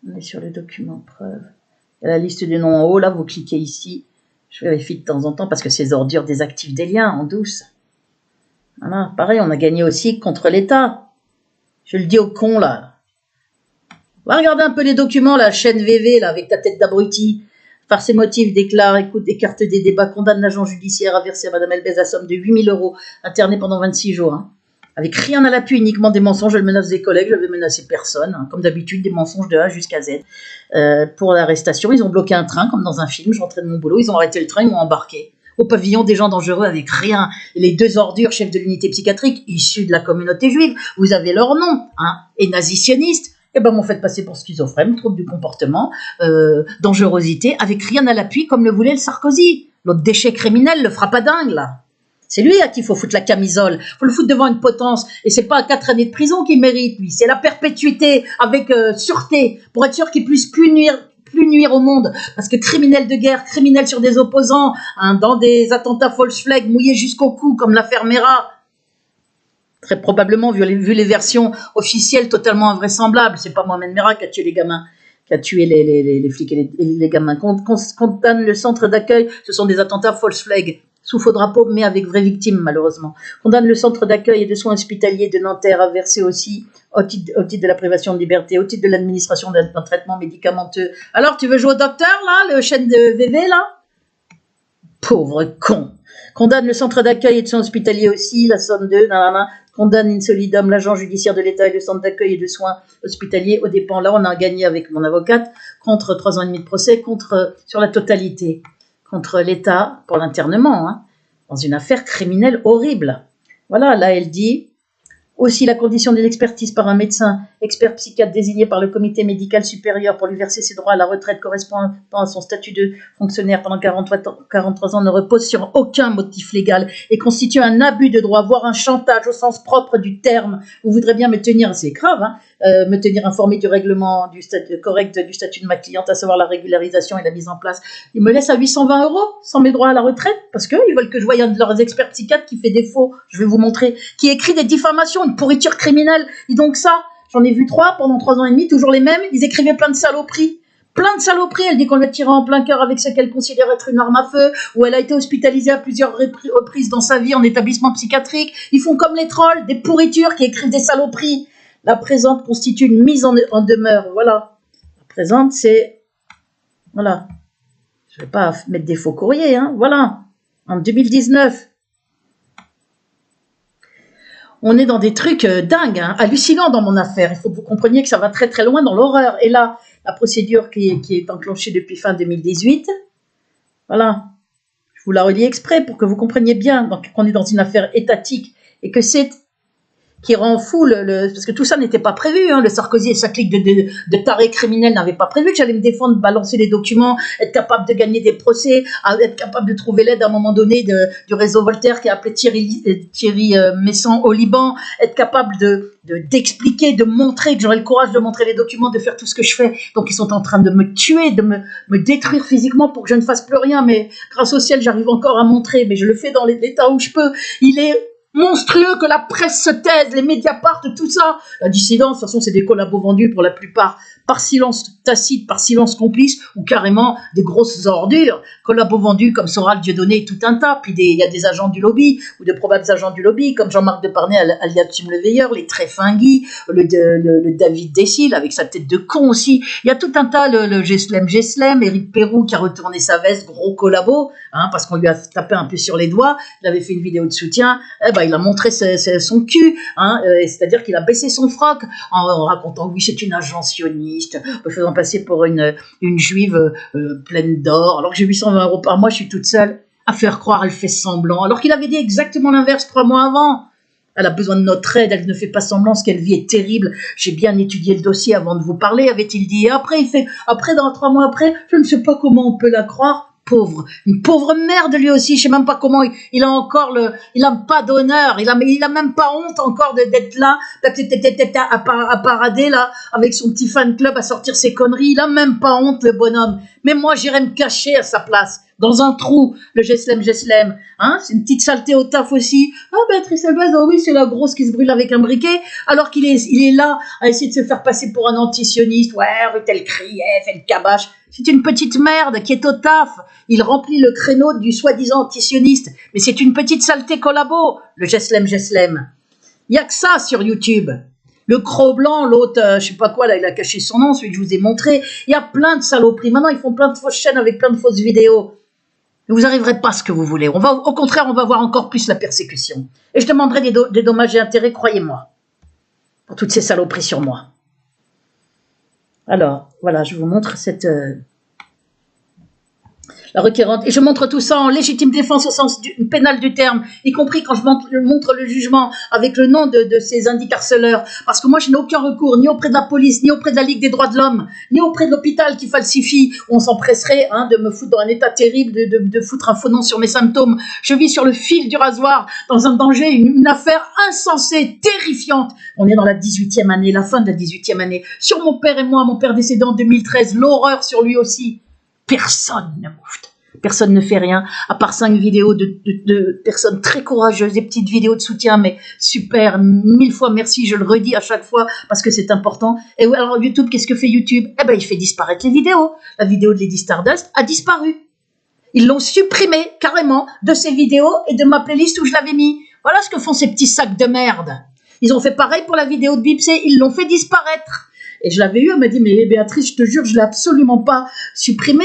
On est sur les documents preuves. Il y a la liste des noms en haut. Là, vous cliquez ici. Je vérifie de temps en temps parce que ces ordures désactivent des liens en douce. Voilà. Pareil, on a gagné aussi contre l'État. Je le dis aux cons là. Va regarder un peu les documents, la chaîne VV, là, avec ta tête d'abruti. Par ses motifs, déclare, écoute, écarte des débats, condamne l'agent judiciaire à verser à Mme Elbez la somme de 8 000 €, internée pendant 26 jours. Hein. Avec rien à l'appui, uniquement des mensonges. Elle menace des collègues, je vais menacer personne. Hein. Comme d'habitude, des mensonges de A jusqu'à Z. Pour l'arrestation, ils ont bloqué un train, comme dans un film. Je rentrais de mon boulot, ils ont arrêté le train, ils m'ont embarqué. Au pavillon, des gens dangereux avec rien. Et les deux ordures, chefs de l'unité psychiatrique, issus de la communauté juive, vous avez leur nom, hein, et nazisionnistes. Eh ben, m'ont fait passer pour schizophrène, trouble du comportement, dangerosité, avec rien à l'appui, comme le voulait le Sarkozy. L'autre déchet criminel, le frappadingue, là. C'est lui à qui il faut foutre la camisole. Il faut le foutre devant une potence. Et c'est pas 4 années de prison qu'il mérite, lui. C'est la perpétuité, avec sûreté, pour être sûr qu'il puisse plus nuire au monde. Parce que criminel de guerre, criminel sur des opposants, hein, dans des attentats false flag, mouillés jusqu'au cou, comme l'affaire Mera. Très probablement, vu les versions officielles totalement invraisemblables. C'est pas Mohamed Merah qui a tué les gamins, qui a tué les flics et les gamins. Condamne le centre d'accueil, ce sont des attentats false flag, sous faux drapeau, mais avec vraies victimes, malheureusement. Condamne le centre d'accueil et de soins hospitaliers de Nanterre à verser aussi, au titre de la privation de liberté, au titre de l'administration d'un traitement médicamenteux. Alors, tu veux jouer au docteur, là, le chaîne de VV, là? Pauvre con. Condamne le centre d'accueil et de soins hospitaliers aussi, la somme de... Condamne in solidum l'agent judiciaire de l'État et le centre d'accueil et de soins hospitaliers aux dépens. Là, on a gagné avec mon avocate contre 3 ans et demi de procès, sur la totalité, contre l'État pour l'internement, hein, dans une affaire criminelle horrible. Voilà, là, elle dit aussi la condition d'une expertise par un médecin, expert psychiatre désigné par le comité médical supérieur pour lui verser ses droits à la retraite correspondant à son statut de fonctionnaire pendant 43 ans ne repose sur aucun motif légal et constitue un abus de droit, voire un chantage au sens propre du terme. Vous voudrez bien me tenir, c'est grave, hein, me tenir informé du règlement correct du statut de ma cliente, à savoir la régularisation et la mise en place. Ils me laissent à 820 € sans mes droits à la retraite parce qu'ils veulent que je voie un de leurs experts psychiatres qui fait défaut, je vais vous montrer, qui écrit des diffamations, une pourriture criminelle. Et donc ça, j'en ai vu 3 pendant 3 ans et demi, toujours les mêmes. Ils écrivaient plein de saloperies. Plein de saloperies. Elle dit qu'on l'a tiré en plein cœur avec ce qu'elle considère être une arme à feu, ou elle a été hospitalisée à plusieurs reprises dans sa vie en établissement psychiatrique. Ils font comme les trolls, des pourritures qui écrivent des saloperies. La présente constitue une mise en demeure. Voilà. La présente, c'est... Voilà. Je ne vais pas mettre des faux courriers, hein. Voilà. En 2019. On est dans des trucs dingues, hein, hallucinants dans mon affaire. Il faut que vous compreniez que ça va très très loin dans l'horreur. Et là, la procédure qui est enclenchée depuis fin 2018, voilà. Je vous la relis exprès pour que vous compreniez bien qu'on est dans une affaire étatique et que c'est qui rend fou parce que tout ça n'était pas prévu, hein. Le Sarkozy et sa clique de tarés criminels n'avaient pas prévu que j'allais me défendre, balancer les documents, être capable de gagner des procès, être capable de trouver l'aide à un moment donné du réseau Voltaire qui a appelé Thierry Messon au Liban, être capable d'expliquer, de montrer, que j'aurais le courage de montrer les documents, de faire tout ce que je fais. Donc ils sont en train de me tuer, de me détruire physiquement pour que je ne fasse plus rien, mais grâce au ciel j'arrive encore à montrer, mais je le fais dans l'état où je peux. Il est monstrueux que la presse se taise, les médias partent, tout ça. La dissidence, de toute façon, c'est des collabos vendus pour la plupart par silence tacite, par silence complice, ou carrément des grosses ordures. Collabos vendus comme Soral, Dieudonné et tout un tas. Puis il y a des agents du lobby, ou de probables agents du lobby, comme Jean-Marc Deparnay, alias Tim Le Veilleur, les Tréfinguis, le David Dessil, avec sa tête de con aussi. Il y a tout un tas, le Geslem, Éric Perrou qui a retourné sa veste, gros collabo, hein, parce qu'on lui a tapé un peu sur les doigts. Il avait fait une vidéo de soutien. Il a montré son cul, hein, c'est-à-dire qu'il a baissé son froc en racontant oui c'est une agence sioniste, me faisant passer pour une juive pleine d'or, alors que j'ai 820 € par mois, je suis toute seule à faire croire, elle fait semblant, alors qu'il avait dit exactement l'inverse 3 mois avant. Elle a besoin de notre aide, elle ne fait pas semblant, ce qu'elle vit est terrible, j'ai bien étudié le dossier avant de vous parler, avait-il dit, et après dans 3 mois après, je ne sais pas comment on peut la croire. Pauvre, une pauvre merde lui aussi, je sais même pas comment il a encore il a pas d'honneur, il a même pas honte encore d'être là, à parader là, avec son petit fan club à sortir ses conneries, il a même pas honte le bonhomme, mais moi j'irais me cacher à sa place, dans un trou, le Geslem, hein, c'est une petite saleté au taf aussi, Béatrice Elbaz, oh oui c'est la grosse qui se brûle avec un briquet, alors qu'il est là à essayer de se faire passer pour un antisioniste, ouais, elle criait, fait le cabache. C'est une petite merde qui est au taf. Il remplit le créneau du soi-disant antisioniste. Mais c'est une petite saleté collabo, le Geslem. Il n'y a que ça sur YouTube. Le Croc Blanc, l'autre, je sais pas quoi, là, il a caché son nom, celui que je vous ai montré. Il y a plein de saloperies. Maintenant, ils font plein de fausses chaînes avec plein de fausses vidéos. Vous n'arriverez pas à ce que vous voulez. Au contraire, on va voir encore plus la persécution. Et je demanderai des dommages et intérêts, croyez-moi, pour toutes ces saloperies sur moi. Alors, voilà, je vous montre la requérante. Et je montre tout ça en légitime défense au sens pénal du terme, y compris quand je montre le jugement avec le nom de ces indicarceleurs. Parce que moi, je n'ai aucun recours, ni auprès de la police, ni auprès de la Ligue des droits de l'homme, ni auprès de l'hôpital qui falsifie, où on s'empresserait de me foutre dans un état terrible, de foutre un faux nom sur mes symptômes. Je vis sur le fil du rasoir, dans un danger, une affaire insensée, terrifiante. On est dans la 18e année, la fin de la 18e année. Sur mon père et moi, mon père décédé en 2013, l'horreur sur lui aussi. Personne ne moufte. Personne ne fait rien, à part 5 vidéos de personnes très courageuses, des petites vidéos de soutien, mais super, 1000 fois merci, je le redis à chaque fois, parce que c'est important. Et alors YouTube, qu'est-ce que fait YouTube? Il fait disparaître les vidéos. La vidéo de Lady Stardust a disparu. Ils l'ont supprimée, carrément, de ces vidéos et de ma playlist où je l'avais mis. Voilà ce que font ces petits sacs de merde. Ils ont fait pareil pour la vidéo de Bipsé, ils l'ont fait disparaître. Et je l'avais eu, elle m'a dit, mais Béatrice, je te jure, je l'ai absolument pas supprimé.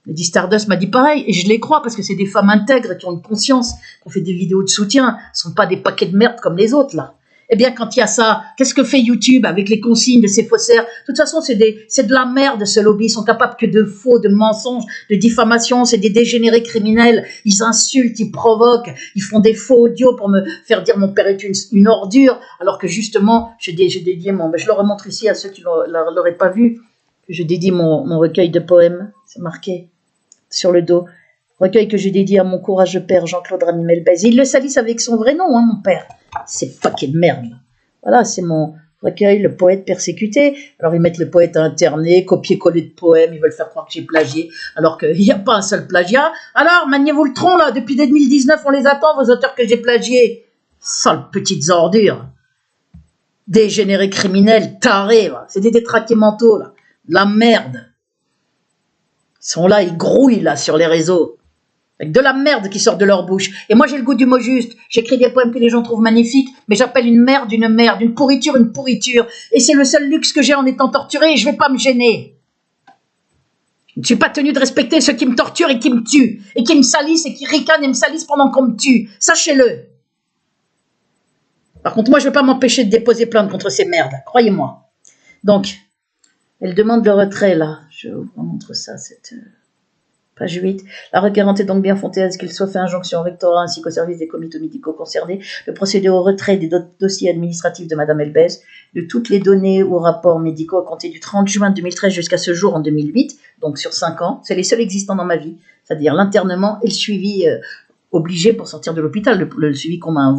Lady Stardust m'a dit pareil, et je les crois, parce que c'est des femmes intègres qui ont une conscience, qui ont fait des vidéos de soutien, ce ne sont pas des paquets de merde comme les autres, là. Eh bien, quand il y a ça, qu'est-ce que fait YouTube avec les consignes de ces faussaires? De toute façon, c'est de la merde, ce lobby. Ils sont capables que de faux, de mensonges, de diffamation. C'est des dégénérés criminels. Ils insultent, ils provoquent, ils font des faux audios pour me faire dire mon père est une ordure. Alors que justement, j'ai dédié je le remontre ici à ceux qui ne l'auraient pas vu. Je dédie mon recueil de poèmes. C'est marqué sur le dos. Recueil que j'ai dédié à mon courageux père Jean-Claude Ramimel-Bèze. Ils le salissent avec son vrai nom, mon père. C'est fucking merde. Voilà, c'est mon recueil, le poète persécuté. Alors ils mettent le poète interné, copier-coller de poèmes, ils veulent faire croire que j'ai plagié, alors qu'il n'y a pas un seul plagiat. Alors, maniez-vous le tronc, là, depuis 2019, on les attend, vos auteurs que j'ai plagiés. Sales petites ordures. Dégénérés criminels, tarés, là. C'est des détraqués mentaux, là. La merde. Ils sont là, ils grouillent, là, sur les réseaux. Avec de la merde qui sort de leur bouche. Et moi, j'ai le goût du mot juste. J'écris des poèmes que les gens trouvent magnifiques, mais j'appelle une merde, une pourriture, une pourriture. Et c'est le seul luxe que j'ai en étant torturé, et je vais pas me gêner. Je ne suis pas tenu de respecter ceux qui me torturent et qui me tuent, et qui me salissent et qui ricanent et me salissent pendant qu'on me tue. Sachez-le. Par contre, moi, je ne vais pas m'empêcher de déposer plainte contre ces merdes, croyez-moi. Donc, elle demande le retrait, là. Je vous montre ça, cette page 8. La requérante est donc bien fondée à ce qu'il soit fait injonction au rectorat ainsi qu'au service des comités médicaux concernés de procéder au retrait des dossiers administratifs de Madame Elbez, de toutes les données ou rapports médicaux à compter du 30 juin 2013 jusqu'à ce jour en 2008, donc sur 5 ans. C'est les seuls existants dans ma vie, c'est-à-dire l'internement et le suivi obligé pour sortir de l'hôpital, le suivi qu'on m'a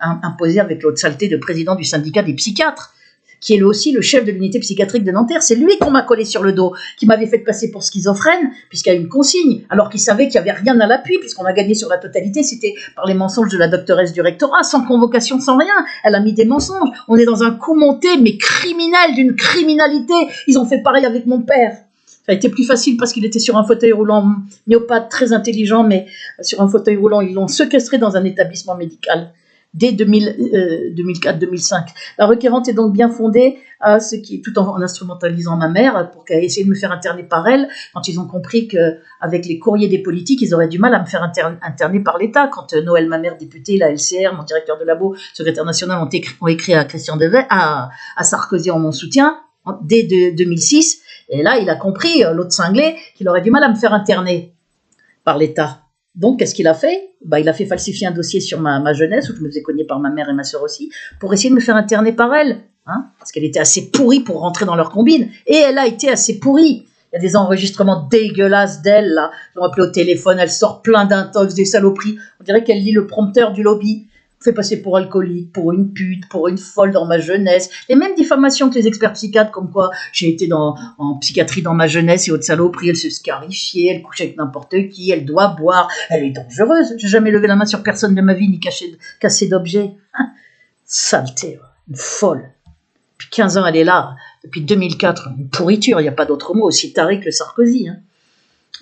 imposé avec l'autre saleté de président du syndicat des psychiatres, qui est lui aussi le chef de l'unité psychiatrique de Nanterre. C'est lui qu'on m'a collé sur le dos, qui m'avait fait passer pour schizophrène, puisqu'il y a une consigne, alors qu'il savait qu'il n'y avait rien à l'appui, puisqu'on a gagné sur la totalité, c'était par les mensonges de la doctoresse du rectorat, sans convocation, sans rien. Elle a mis des mensonges. On est dans un coup monté, mais criminel, d'une criminalité. Ils ont fait pareil avec mon père. Ça a été plus facile parce qu'il était sur un fauteuil roulant, myopathe, très intelligent, mais sur un fauteuil roulant, ils l'ont séquestré dans un établissement médical dès 2004-2005. La requérante est donc bien fondée à ce qui, tout en instrumentalisant ma mère pour qu'elle essaye de me faire interner par elle, quand ils ont compris qu'avec les courriers des politiques, ils auraient du mal à me faire interner par l'État. Quand Noël, ma mère députée, la LCR, mon directeur de labo, secrétaire national ont écrit à Christian Devet, à Sarkozy en mon soutien, dès 2006, et là, il a compris, l'autre cinglé, qu'il aurait du mal à me faire interner par l'État. Donc, qu'est-ce qu'il a fait? Il a fait falsifier un dossier sur ma jeunesse, où je me faisais cogner par ma mère et ma sœur aussi, pour essayer de me faire interner par elle, parce qu'elle était assez pourrie pour rentrer dans leur combine, et elle a été assez pourrie. Il y a des enregistrements dégueulasses d'elle, là. Ils l'ont appelée au téléphone, elle sort plein d'intox, des saloperies. On dirait qu'elle lit le prompteur du lobby. Fait passer pour alcoolique, pour une pute, pour une folle dans ma jeunesse. Les mêmes diffamations que les experts psychiatres, comme quoi j'ai été en psychiatrie dans ma jeunesse et autres saloperies, elle se scarifiait, elle couchait avec n'importe qui, elle doit boire, elle est dangereuse. J'ai jamais levé la main sur personne de ma vie, ni cassé d'objets. Saleté, une folle. Depuis 15 ans, elle est là. Depuis 2004, une pourriture, il n'y a pas d'autre mot, aussi taré que le Sarkozy.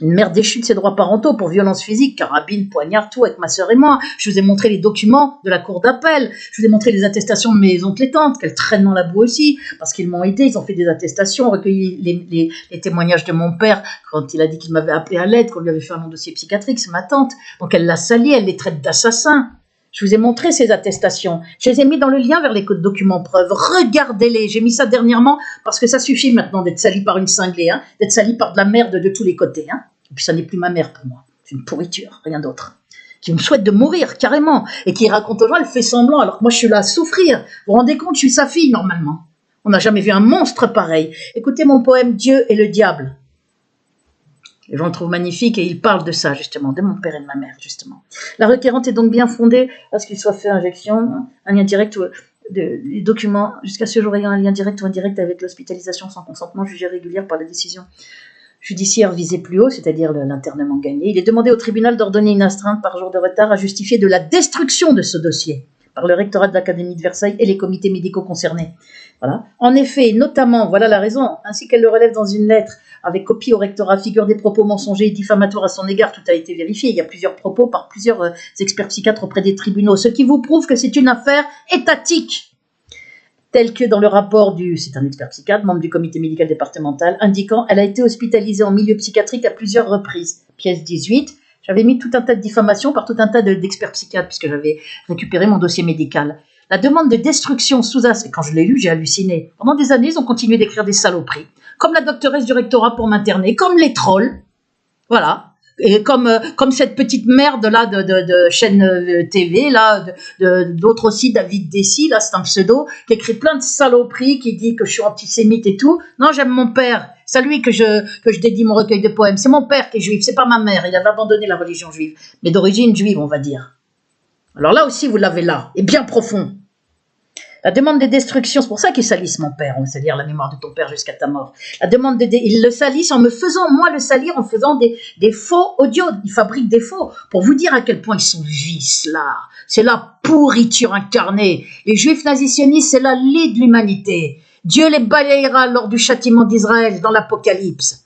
Une mère déchue de ses droits parentaux pour violence physique, carabine, poignard, tout avec ma sœur et moi. Je vous ai montré les documents de la cour d'appel. Je vous ai montré les attestations de mes oncles et tantes, qu'elles traînent dans la boue aussi, parce qu'ils m'ont aidé. Ils ont fait des attestations, recueilli les témoignages de mon père quand il a dit qu'il m'avait appelé à l'aide, qu'on lui avait fait un long dossier psychiatrique, c'est ma tante. Donc elle l'a sali, elle les traite d'assassins. Je vous ai montré ces attestations. Je les ai mis dans le lien vers les documents preuves. Regardez-les. J'ai mis ça dernièrement parce que ça suffit maintenant d'être sali par une cinglée, d'être sali par de la merde de tous les côtés. Et puis ça n'est plus ma mère pour moi. C'est une pourriture, rien d'autre. Qui me souhaite de mourir, carrément. Et qui raconte aux gens, elle fait semblant, alors que moi je suis là à souffrir. Vous vous rendez compte, je suis sa fille, normalement. On n'a jamais vu un monstre pareil. Écoutez mon poème « Dieu et le diable ». Les gens le trouvent magnifique et ils parlent de ça, justement, de mon père et de ma mère, justement. La requérante est donc bien fondée à ce qu'il soit fait injection, un lien direct les documents, jusqu'à ce jour ayant un lien direct ou indirect avec l'hospitalisation sans consentement jugée régulière par la décision judiciaire visée plus haut, c'est-à-dire l'internement gagné. Il est demandé au tribunal d'ordonner une astreinte par jour de retard à justifier de la destruction de ce dossier par le rectorat de l'Académie de Versailles et les comités médicaux concernés. Voilà. En effet, notamment, voilà la raison, ainsi qu'elle le relève dans une lettre avec copie au rectorat, figure des propos mensongers et diffamatoires à son égard, tout a été vérifié. Il y a plusieurs propos par plusieurs experts psychiatres auprès des tribunaux, ce qui vous prouve que c'est une affaire étatique. Tel que dans le rapport c'est un expert psychiatre, membre du comité médical départemental, indiquant elle a été hospitalisée en milieu psychiatrique à plusieurs reprises. Pièce 18, j'avais mis tout un tas de diffamations par tout un tas d'experts psychiatres, puisque j'avais récupéré mon dossier médical. La demande de destruction et quand je l'ai lu, j'ai halluciné. Pendant des années, ils ont continué d'écrire des saloperies, comme la doctoresse du rectorat pour m'interner, comme les trolls, voilà. Et comme cette petite merde là de chaîne TV là, d'autres aussi, David Dessy là, c'est un pseudo qui écrit plein de saloperies, qui dit que je suis antisémite et tout. Non, j'aime mon père. C'est à lui que je dédie mon recueil de poèmes. C'est mon père qui est juif, c'est pas ma mère. Il avait abandonné la religion juive, mais d'origine juive, on va dire. Alors là aussi, vous l'avez là, et bien profond. La demande de destruction, c'est pour ça qu'ils salissent mon père, c'est-à-dire la mémoire de ton père jusqu'à ta mort. La demande ils le salissent en me faisant, moi, le salir en faisant des faux audios. Ils fabriquent des faux pour vous dire à quel point ils sont vicelard. C'est la pourriture incarnée. Les juifs nazis-sionistes, c'est la lie de l'humanité. Dieu les balayera lors du châtiment d'Israël dans l'Apocalypse,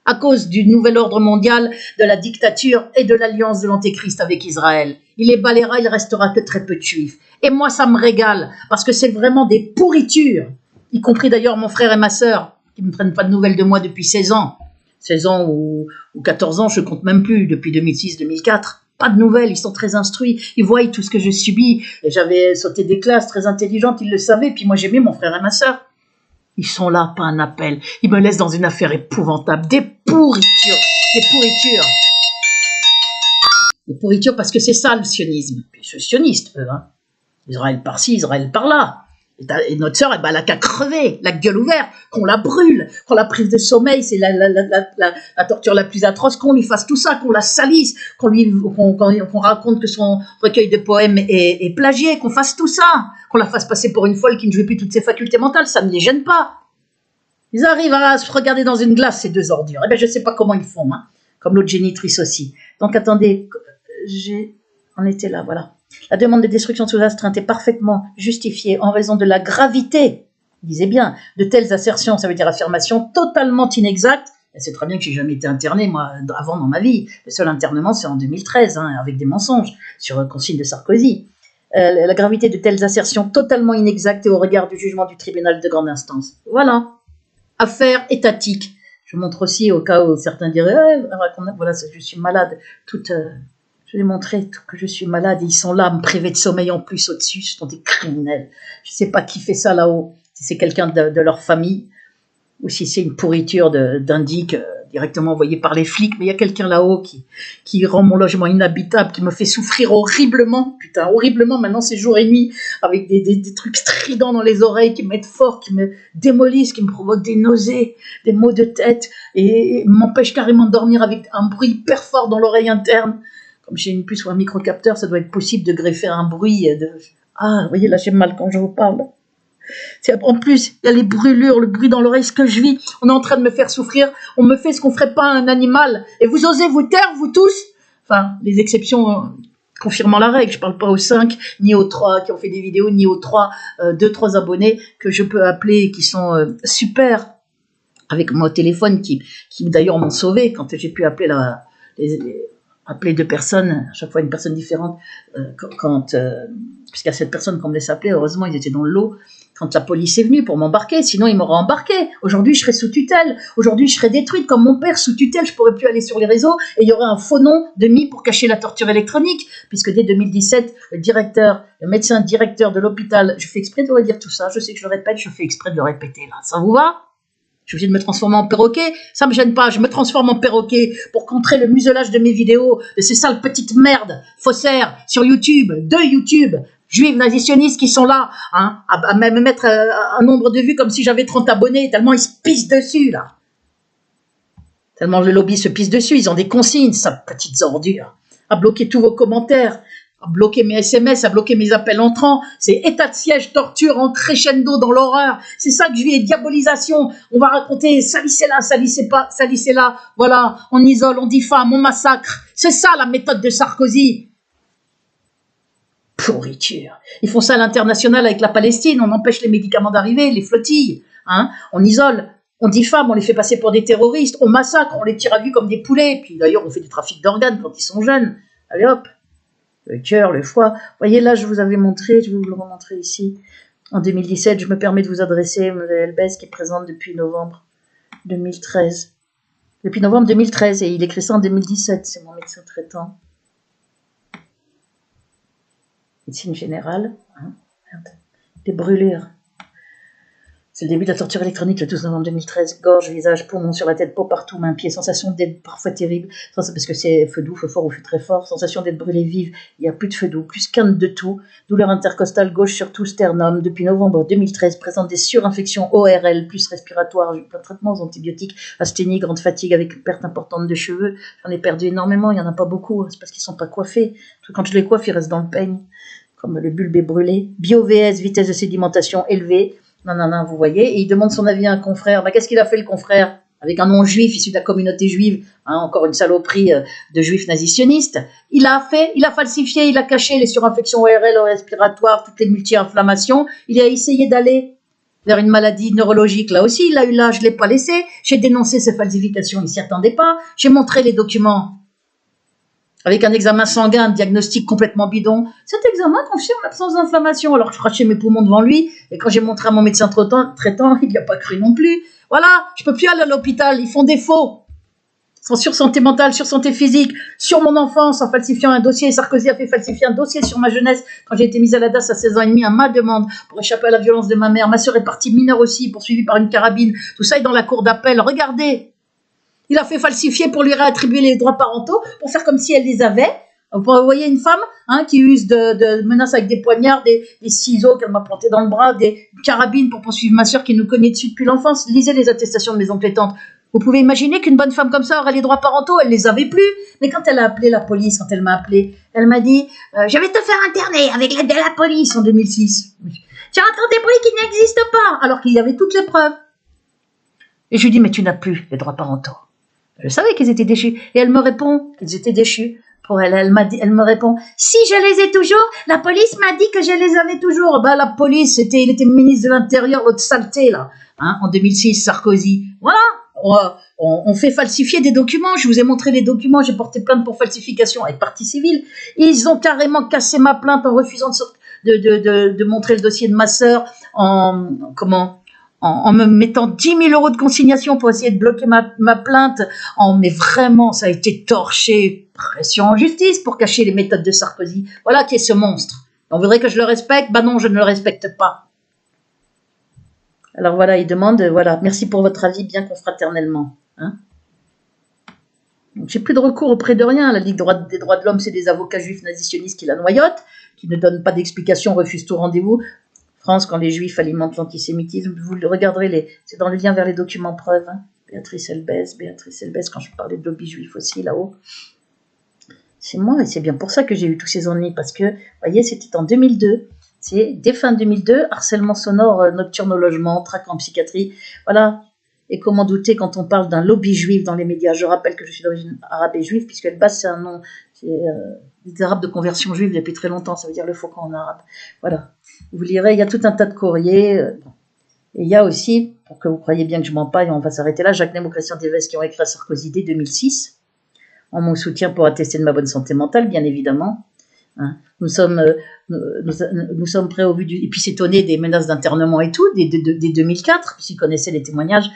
à cause du nouvel ordre mondial, de la dictature et de l'alliance de l'Antéchrist avec Israël. Il les balayera, il restera que très peu de juifs. Et moi, ça me régale, parce que c'est vraiment des pourritures, y compris d'ailleurs mon frère et ma sœur, qui ne prennent pas de nouvelles de moi depuis 16 ans. 16 ans ou 14 ans, je compte même plus, depuis 2006-2004. Pas de nouvelles, ils sont très instruits, ils voient tout ce que je subis. Et j'avais sauté des classes très intelligentes, ils le savaient, puis moi j'aimais mon frère et ma sœur. Ils sont là, pas un appel. Ils me laissent dans une affaire épouvantable, des pourritures. Des pourritures parce que c'est ça le sionisme. Puis je suis sioniste, eux, hein. Israël par-ci, Israël par-là. Et notre sœur, elle a qu'à crever, la gueule ouverte, qu'on la brûle, qu'on la prive de sommeil, c'est la torture la plus atroce, qu'on lui fasse tout ça, qu'on la salisse, qu'on raconte que son recueil de poèmes est plagié, qu'on fasse tout ça, qu'on la fasse passer pour une folle qui ne joue plus toutes ses facultés mentales, ça ne les gêne pas. Ils arrivent à se regarder dans une glace, ces deux ordures. Eh bien, je ne sais pas comment ils font, hein, comme l'autre génitrice aussi. Donc, attendez, on était là, voilà. La demande de destruction sous astreinte est parfaitement justifiée en raison de la gravité, disait bien, de telles assertions, ça veut dire affirmations totalement inexactes. Et c'est très bien que j'ai jamais été interné, moi, avant dans ma vie. Le seul internement, c'est en 2013, hein, avec des mensonges, sur consigne de Sarkozy. La gravité de telles assertions totalement inexactes et au regard du jugement du tribunal de grande instance. Voilà. Affaire étatique. Je montre aussi, au cas où certains diraient, voilà, je suis malade, je vais montrer que je suis malade et ils sont là à me priver de sommeil en plus au-dessus, ce sont des criminels. Je ne sais pas qui fait ça là-haut, si c'est quelqu'un de leur famille ou si c'est une pourriture d'indique directement envoyée par les flics, mais il y a quelqu'un là-haut qui rend mon logement inhabitable, qui me fait souffrir horriblement, putain, horriblement, maintenant c'est jour et nuit, avec des trucs stridents dans les oreilles qui me mettent fort, qui me démolissent, qui me provoquent des nausées, des maux de tête et m'empêchent carrément de dormir avec un bruit hyper fort dans l'oreille interne. Comme j'ai une puce ou un microcapteur, ça doit être possible de greffer un bruit. Ah, vous voyez, là, j'ai mal quand je vous parle. En plus, il y a les brûlures, le bruit dans l'oreille, ce que je vis. On est en train de me faire souffrir. On me fait ce qu'on ne ferait pas à un animal. Et vous osez vous taire, vous tous? Enfin, les exceptions confirmant la règle. Je ne parle pas aux 5, ni aux 3 qui ont fait des vidéos, ni aux 2-3 abonnés que je peux appeler, qui sont super, avec mon téléphone, qui d'ailleurs m'ont sauvé quand j'ai pu appeler appeler 2 personnes, à chaque fois une personne différente, puisqu'il y a 7 personnes qu'on me laisse appeler, heureusement ils étaient dans le lot, quand la police est venue pour m'embarquer, sinon ils m'auraient embarqué. Aujourd'hui je serais sous tutelle, aujourd'hui je serais détruite comme mon père sous tutelle, je pourrais plus aller sur les réseaux et il y aurait un faux nom de mis pour cacher la torture électronique, puisque dès 2017, le médecin directeur de l'hôpital, je fais exprès de vous dire tout ça, je sais que je le répète, je fais exprès de le répéter là, ça vous va? Je suis obligée de me transformer en perroquet, ça me gêne pas, je me transforme en perroquet pour contrer le muselage de mes vidéos, de ces sales petites merdes faussaires sur YouTube, de YouTube, juifs nazisionistes qui sont là, hein, à me mettre un nombre de vues comme si j'avais 30 abonnés, tellement ils se pissent dessus, là. Tellement le lobby se pisse dessus, ils ont des consignes, sales petites ordures, à bloquer tous vos commentaires, à bloquer mes SMS, à bloquer mes appels entrants. C'est état de siège, torture en crescendo dans l'horreur. C'est ça que je vis, et diabolisation. On va raconter, salissez là, salissez pas, salissez là. Voilà, on isole, on diffame, on massacre. C'est ça la méthode de Sarkozy. Pourriture. Ils font ça à l'international avec la Palestine. On empêche les médicaments d'arriver, les flottilles. Hein, on isole, on diffame, on les fait passer pour des terroristes, on massacre, on les tire à vue comme des poulets. Puis d'ailleurs, on fait du trafic d'organes quand ils sont jeunes. Allez hop. Le cœur, le foie. Vous voyez, là, je vous avais montré, je vais vous le remontrer ici. En 2017, je me permets de vous adresser Mme Elbès, qui est présente depuis novembre 2013. Depuis novembre 2013, et il écrit ça en 2017, c'est mon médecin traitant. Médecine générale. Hein, merde. Des brûlures. C'est le début de la torture électronique, le 12 novembre 2013. Gorge, visage, poumon, sur la tête, peau partout, mains, pieds. Sensation d'être parfois terrible. Parce que c'est feu doux, feu fort ou feu très fort. Sensation d'être brûlée vive. Il n'y a plus de feu doux, plus quinte de tout. Douleur intercostale gauche, surtout sternum. Depuis novembre 2013, présente des surinfections ORL, plus respiratoires, plein de traitements antibiotiques, asthénie, grande fatigue avec une perte importante de cheveux. J'en ai perdu énormément, il n'y en a pas beaucoup. C'est parce qu'ils ne sont pas coiffés. Parce que quand je les coiffe, ils restent dans le peigne. Comme le bulbe est brûlé. Bio-VS, vitesse de sédimentation élevée. Non, vous voyez, et il demande son avis à un confrère. Qu'est-ce qu'il a fait le confrère? Avec un nom juif issu de la communauté juive, hein, encore une saloperie de juifs nazisionistes. Il a falsifié, il a caché les surinfections ORL respiratoires, toutes les multi-inflammations. Il a essayé d'aller vers une maladie neurologique. Là aussi, il a eu là, je ne l'ai pas laissé. J'ai dénoncé ces falsifications, il ne s'y attendait pas. J'ai montré les documents. Avec un examen sanguin, un diagnostic complètement bidon. Cet examen confirme l'absence d'inflammation. Alors je crachais mes poumons devant lui, et quand j'ai montré à mon médecin traitant, il n'y a pas cru non plus. Voilà, je peux plus aller à l'hôpital, ils font défaut. sur santé mentale, sur santé physique, sur mon enfance en falsifiant un dossier. Sarkozy a fait falsifier un dossier sur ma jeunesse quand j'ai été mise à la DAS à 16 ans et demi à ma demande pour échapper à la violence de ma mère. Ma sœur est partie mineure aussi, poursuivie par une carabine. Tout ça est dans la cour d'appel. Regardez. Il a fait falsifier pour lui réattribuer les droits parentaux, pour faire comme si elle les avait. Vous voyez une femme qui use de menaces avec des poignards, des ciseaux qu'elle m'a plantés dans le bras, des carabines pour poursuivre ma sœur qui nous connaît dessus depuis l'enfance. Lisez les attestations de mes oncles et tantes. Vous pouvez imaginer qu'une bonne femme comme ça aurait les droits parentaux, elle les avait plus. Mais quand elle a appelé la police, quand elle m'a appelé, elle m'a dit « Je vais te faire interner avec l'aide de la police » en 2006. Tu entends des bruits qui n'existent pas, alors qu'il y avait toutes les preuves. Et je lui dis « Mais tu n'as plus les droits parentaux. » Je savais qu'ils étaient déchus. Et elle me répond qu'ils étaient déchus. Pour elle, elle me répond « Si je les ai toujours, la police m'a dit que je les avais toujours. » Ben, la police, il était ministre de l'Intérieur, l'autre saleté, là, en 2006, Sarkozy. Voilà. On fait falsifier des documents. Je vous ai montré les documents. J'ai porté plainte pour falsification avec partie civile. Ils ont carrément cassé ma plainte en refusant de montrer le dossier de ma sœur en me mettant 10 000 € de consignation pour essayer de bloquer ma plainte. Mais vraiment, ça a été torché. Pression en justice pour cacher les méthodes de Sarkozy. Voilà qui est ce monstre. On voudrait que je le respecte. Ben non, je ne le respecte pas. Alors voilà, il demande, voilà, merci pour votre avis, bien confraternellement. Donc, j'ai plus de recours auprès de rien. La Ligue des droits de l'homme, c'est des avocats juifs nazisionistes qui la noyotent, qui ne donnent pas d'explication, refusent tout rendez-vous. France, quand les juifs alimentent l'antisémitisme, vous le regarderez, c'est dans le lien vers les documents preuves. Béatrice Elbès, quand je parlais de lobby juif aussi, là-haut. C'est moi, et c'est bien pour ça que j'ai eu tous ces ennuis, parce que, vous voyez, c'était en 2002. C'est dès fin 2002, harcèlement sonore nocturne au logement, traque en psychiatrie, voilà. Et comment douter quand on parle d'un lobby juif dans les médias. Je rappelle que je suis d'origine arabe et juive, puisque Elbas, c'est un nom, c'est des arabes de conversion juive depuis très longtemps, ça veut dire le faucon en arabe. Voilà. Vous lirez, il y a tout un tas de courriers. Et il y a aussi, pour que vous croyez bien que je m'en paille, on va s'arrêter là, Jacques Nem ou Christian Deves qui ont écrit à Sarkozy dès 2006, en mon soutien pour attester de ma bonne santé mentale, bien évidemment. Nous sommes prêts au vu du... Et puis s'étonner des menaces d'internement et tout, dès 2004, puisqu'ils connaissaient les témoignages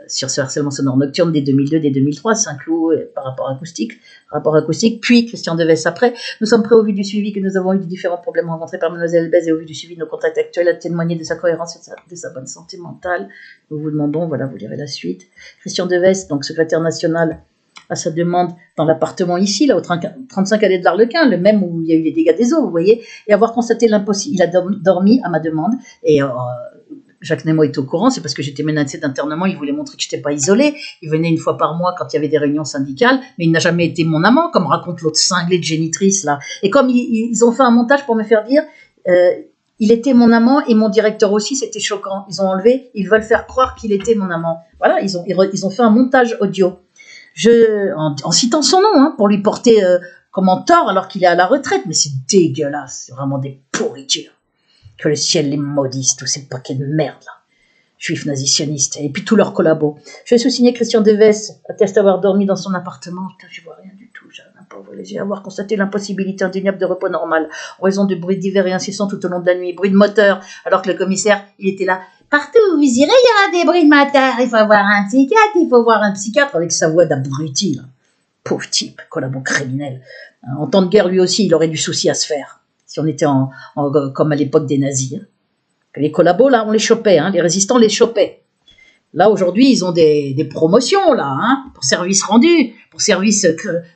sur ce harcèlement sonore nocturne dès 2002, dès 2003, Saint-Cloud par rapport acoustique, puis Christian Deves après. Nous sommes prêts au vu du suivi que nous avons eu des différents problèmes rencontrés par Mademoiselle Elbès et au vu du suivi de nos contacts actuels à témoigner de sa cohérence et de sa bonne santé mentale. Nous vous demandons, voilà, vous lirez la suite. Christian Deves, donc secrétaire national, à sa demande dans l'appartement ici, là, au 35 allée de l'Arlequin, le même où il y a eu les dégâts des eaux, vous voyez, et avoir constaté l'impossible. Il a dormi à ma demande, et Jacques Nemo est au courant, c'est parce que j'étais menacée d'internement, il voulait montrer que je n'étais pas isolée, il venait une fois par mois quand il y avait des réunions syndicales, mais il n'a jamais été mon amant, comme raconte l'autre cinglé de génitrice, là. Et comme ils ont fait un montage pour me faire dire... il était mon amant et mon directeur aussi, c'était choquant. Ils ont enlevé, ils veulent faire croire qu'il était mon amant. Voilà, ils ont fait un montage audio. En citant son nom, pour lui porter comme tort alors qu'il est à la retraite, mais c'est dégueulasse, c'est vraiment des pourritures. Que le ciel les maudisse, tous ces paquets de merde là, juifs nazisionistes, et puis tous leurs collabos. Je vais sous-signer Christian Deves, atteste avoir dormi dans son appartement. Putain, je vois rien du tout, j'ai un pauvre léger, avoir constaté l'impossibilité indéniable de repos normal, en raison de bruits divers et incessants tout au long de la nuit, bruits de moteur, alors que le commissaire, il était là. Partout où vous irez, il y aura des bruits de moteur. Il faut voir un psychiatre, avec sa voix d'abruti, là. Pauvre type, collabo criminel. En temps de guerre, lui aussi, il aurait du souci à se faire. Si on était comme à l'époque des nazis. Les collabos, là, on les chopait, les résistants les chopaient. Là, aujourd'hui, ils ont des promotions, là, pour service rendu, pour service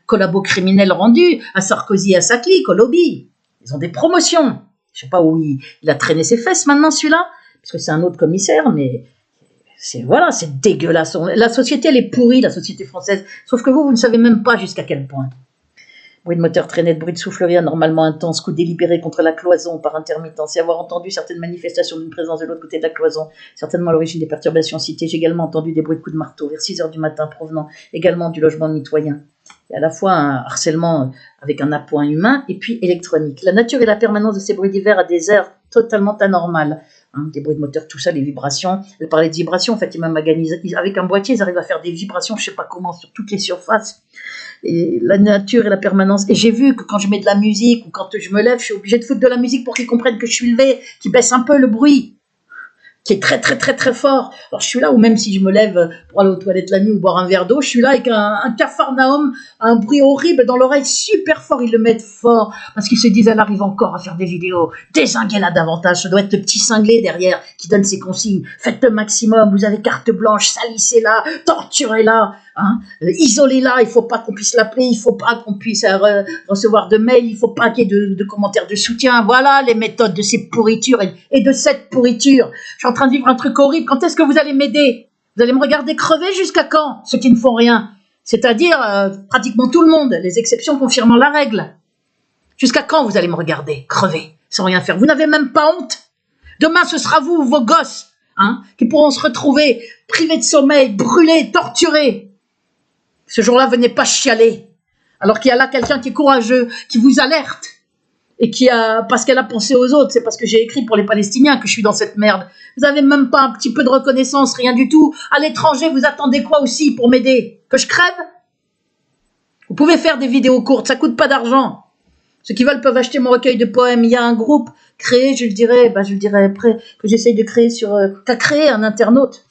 collabo criminel rendu, à Sarkozy et à sa clique, au lobby. Ils ont des promotions. Je sais pas où il a traîné ses fesses maintenant, celui-là. Parce que c'est un autre commissaire, mais c'est dégueulasse. La société, elle est pourrie, la société française. Sauf que vous ne savez même pas jusqu'à quel point. Bruit de moteur traîné, bruit de soufflerie anormalement intense, coup délibéré contre la cloison par intermittence, et avoir entendu certaines manifestations d'une présence de l'autre côté de la cloison, certainement à l'origine des perturbations citées. J'ai également entendu des bruits de coups de marteau vers 6 heures du matin provenant également du logement mitoyen. Et à la fois un harcèlement avec un appoint humain et puis électronique. La nature et la permanence de ces bruits divers à des heures totalement anormales. Des bruits de moteur, tout ça, les vibrations. Elle parlait de vibrations, en fait, avec un boîtier, ils arrivent à faire des vibrations, je sais pas comment, sur toutes les surfaces. Et la nature et la permanence. Et j'ai vu que quand je mets de la musique ou quand je me lève, je suis obligée de foutre de la musique pour qu'ils comprennent que je suis levée, qu'ils baissent un peu le bruit. qui est très très très très fort. Alors je suis là, ou même si je me lève pour aller aux toilettes la nuit ou boire un verre d'eau, je suis là avec un Capharnaüm, un bruit horrible dans l'oreille, super fort, ils le mettent fort, parce qu'ils se disent, elle arrive encore à faire des vidéos, dézinguez-la davantage, ça doit être le petit cinglé derrière qui donne ses consignes, faites le maximum, vous avez carte blanche, salissez-la, torturez-la, hein, isolez-la, il faut pas qu'on puisse l'appeler, il faut pas qu'on puisse recevoir de mails, il faut pas qu'il y ait de commentaires de soutien, voilà les méthodes de ces pourritures et de cette pourriture. Je suis en train de vivre un truc horrible, quand est-ce que vous allez m'aider? Vous allez me regarder crever jusqu'à quand? Ceux qui ne font rien, c'est-à-dire pratiquement tout le monde, les exceptions confirmant la règle. Jusqu'à quand vous allez me regarder crever sans rien faire? Vous n'avez même pas honte? Demain ce sera vous, vos gosses, hein, qui pourront se retrouver privés de sommeil, brûlés, torturés. Ce jour-là, venez pas chialer. Alors qu'il y a là quelqu'un qui est courageux, qui vous alerte. Et qui a, parce qu'elle a pensé aux autres, c'est parce que j'ai écrit pour les Palestiniens que je suis dans cette merde. Vous avez même pas un petit peu de reconnaissance, rien du tout. À l'étranger, vous attendez quoi aussi pour m'aider? Que je crève? Vous pouvez faire des vidéos courtes, ça coûte pas d'argent. Ceux qui veulent peuvent acheter mon recueil de poèmes. Il y a un groupe créé, je le dirai après, que j'essaye de créer qu'a créé un internaute.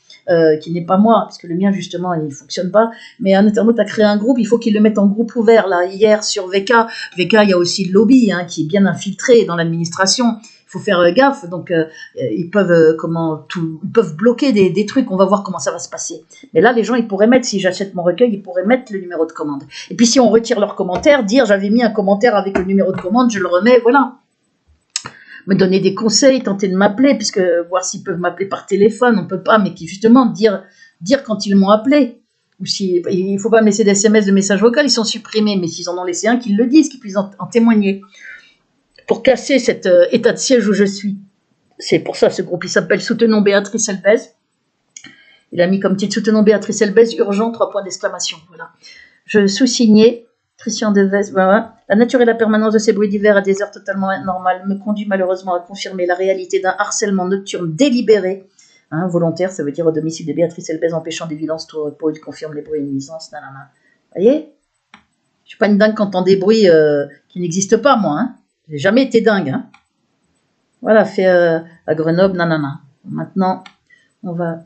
Qui n'est pas moi, parce que le mien justement il ne fonctionne pas, mais un internaute a créé un groupe, il faut qu'il le mette en groupe ouvert là, hier sur VK, il y a aussi le lobby hein, qui est bien infiltré dans l'administration, il faut faire gaffe, donc ils peuvent bloquer des trucs, on va voir comment ça va se passer, mais là les gens ils pourraient mettre, si j'achète mon recueil, ils pourraient mettre le numéro de commande, et puis si on retire leurs commentaires, dire j'avais mis un commentaire avec le numéro de commande, je le remets, voilà. Me donner des conseils, tenter de m'appeler, puisque voir s'ils peuvent m'appeler par téléphone, on peut pas, mais qui justement dire quand ils m'ont appelé. Ou si il faut pas me laisser des SMS de messages vocaux, ils sont supprimés, mais s'ils en ont laissé un, qu'ils le disent, qu'ils puissent en témoigner. Pour casser cet état de siège où je suis. C'est pour ça ce groupe, il s'appelle Soutenons Béatrice Elbez. Il a mis comme titre Soutenons Béatrice Elbez, urgent, 3 points d'exclamation. Voilà. Je sous-signais. Christian Deves, voilà. La nature et la permanence de ces bruits divers à des heures totalement anormales me conduit malheureusement à confirmer la réalité d'un harcèlement nocturne délibéré, hein, volontaire, ça veut dire au domicile de Béatrice Elbez empêchant des violences tout repos, il confirme les bruits et nuisances, nanana. Vous voyez? Je suis pas une dingue qui entend des bruits qui n'existent pas, moi. Hein. J'ai jamais été dingue. Hein. Voilà, fait à Grenoble, nanana. Maintenant, on va...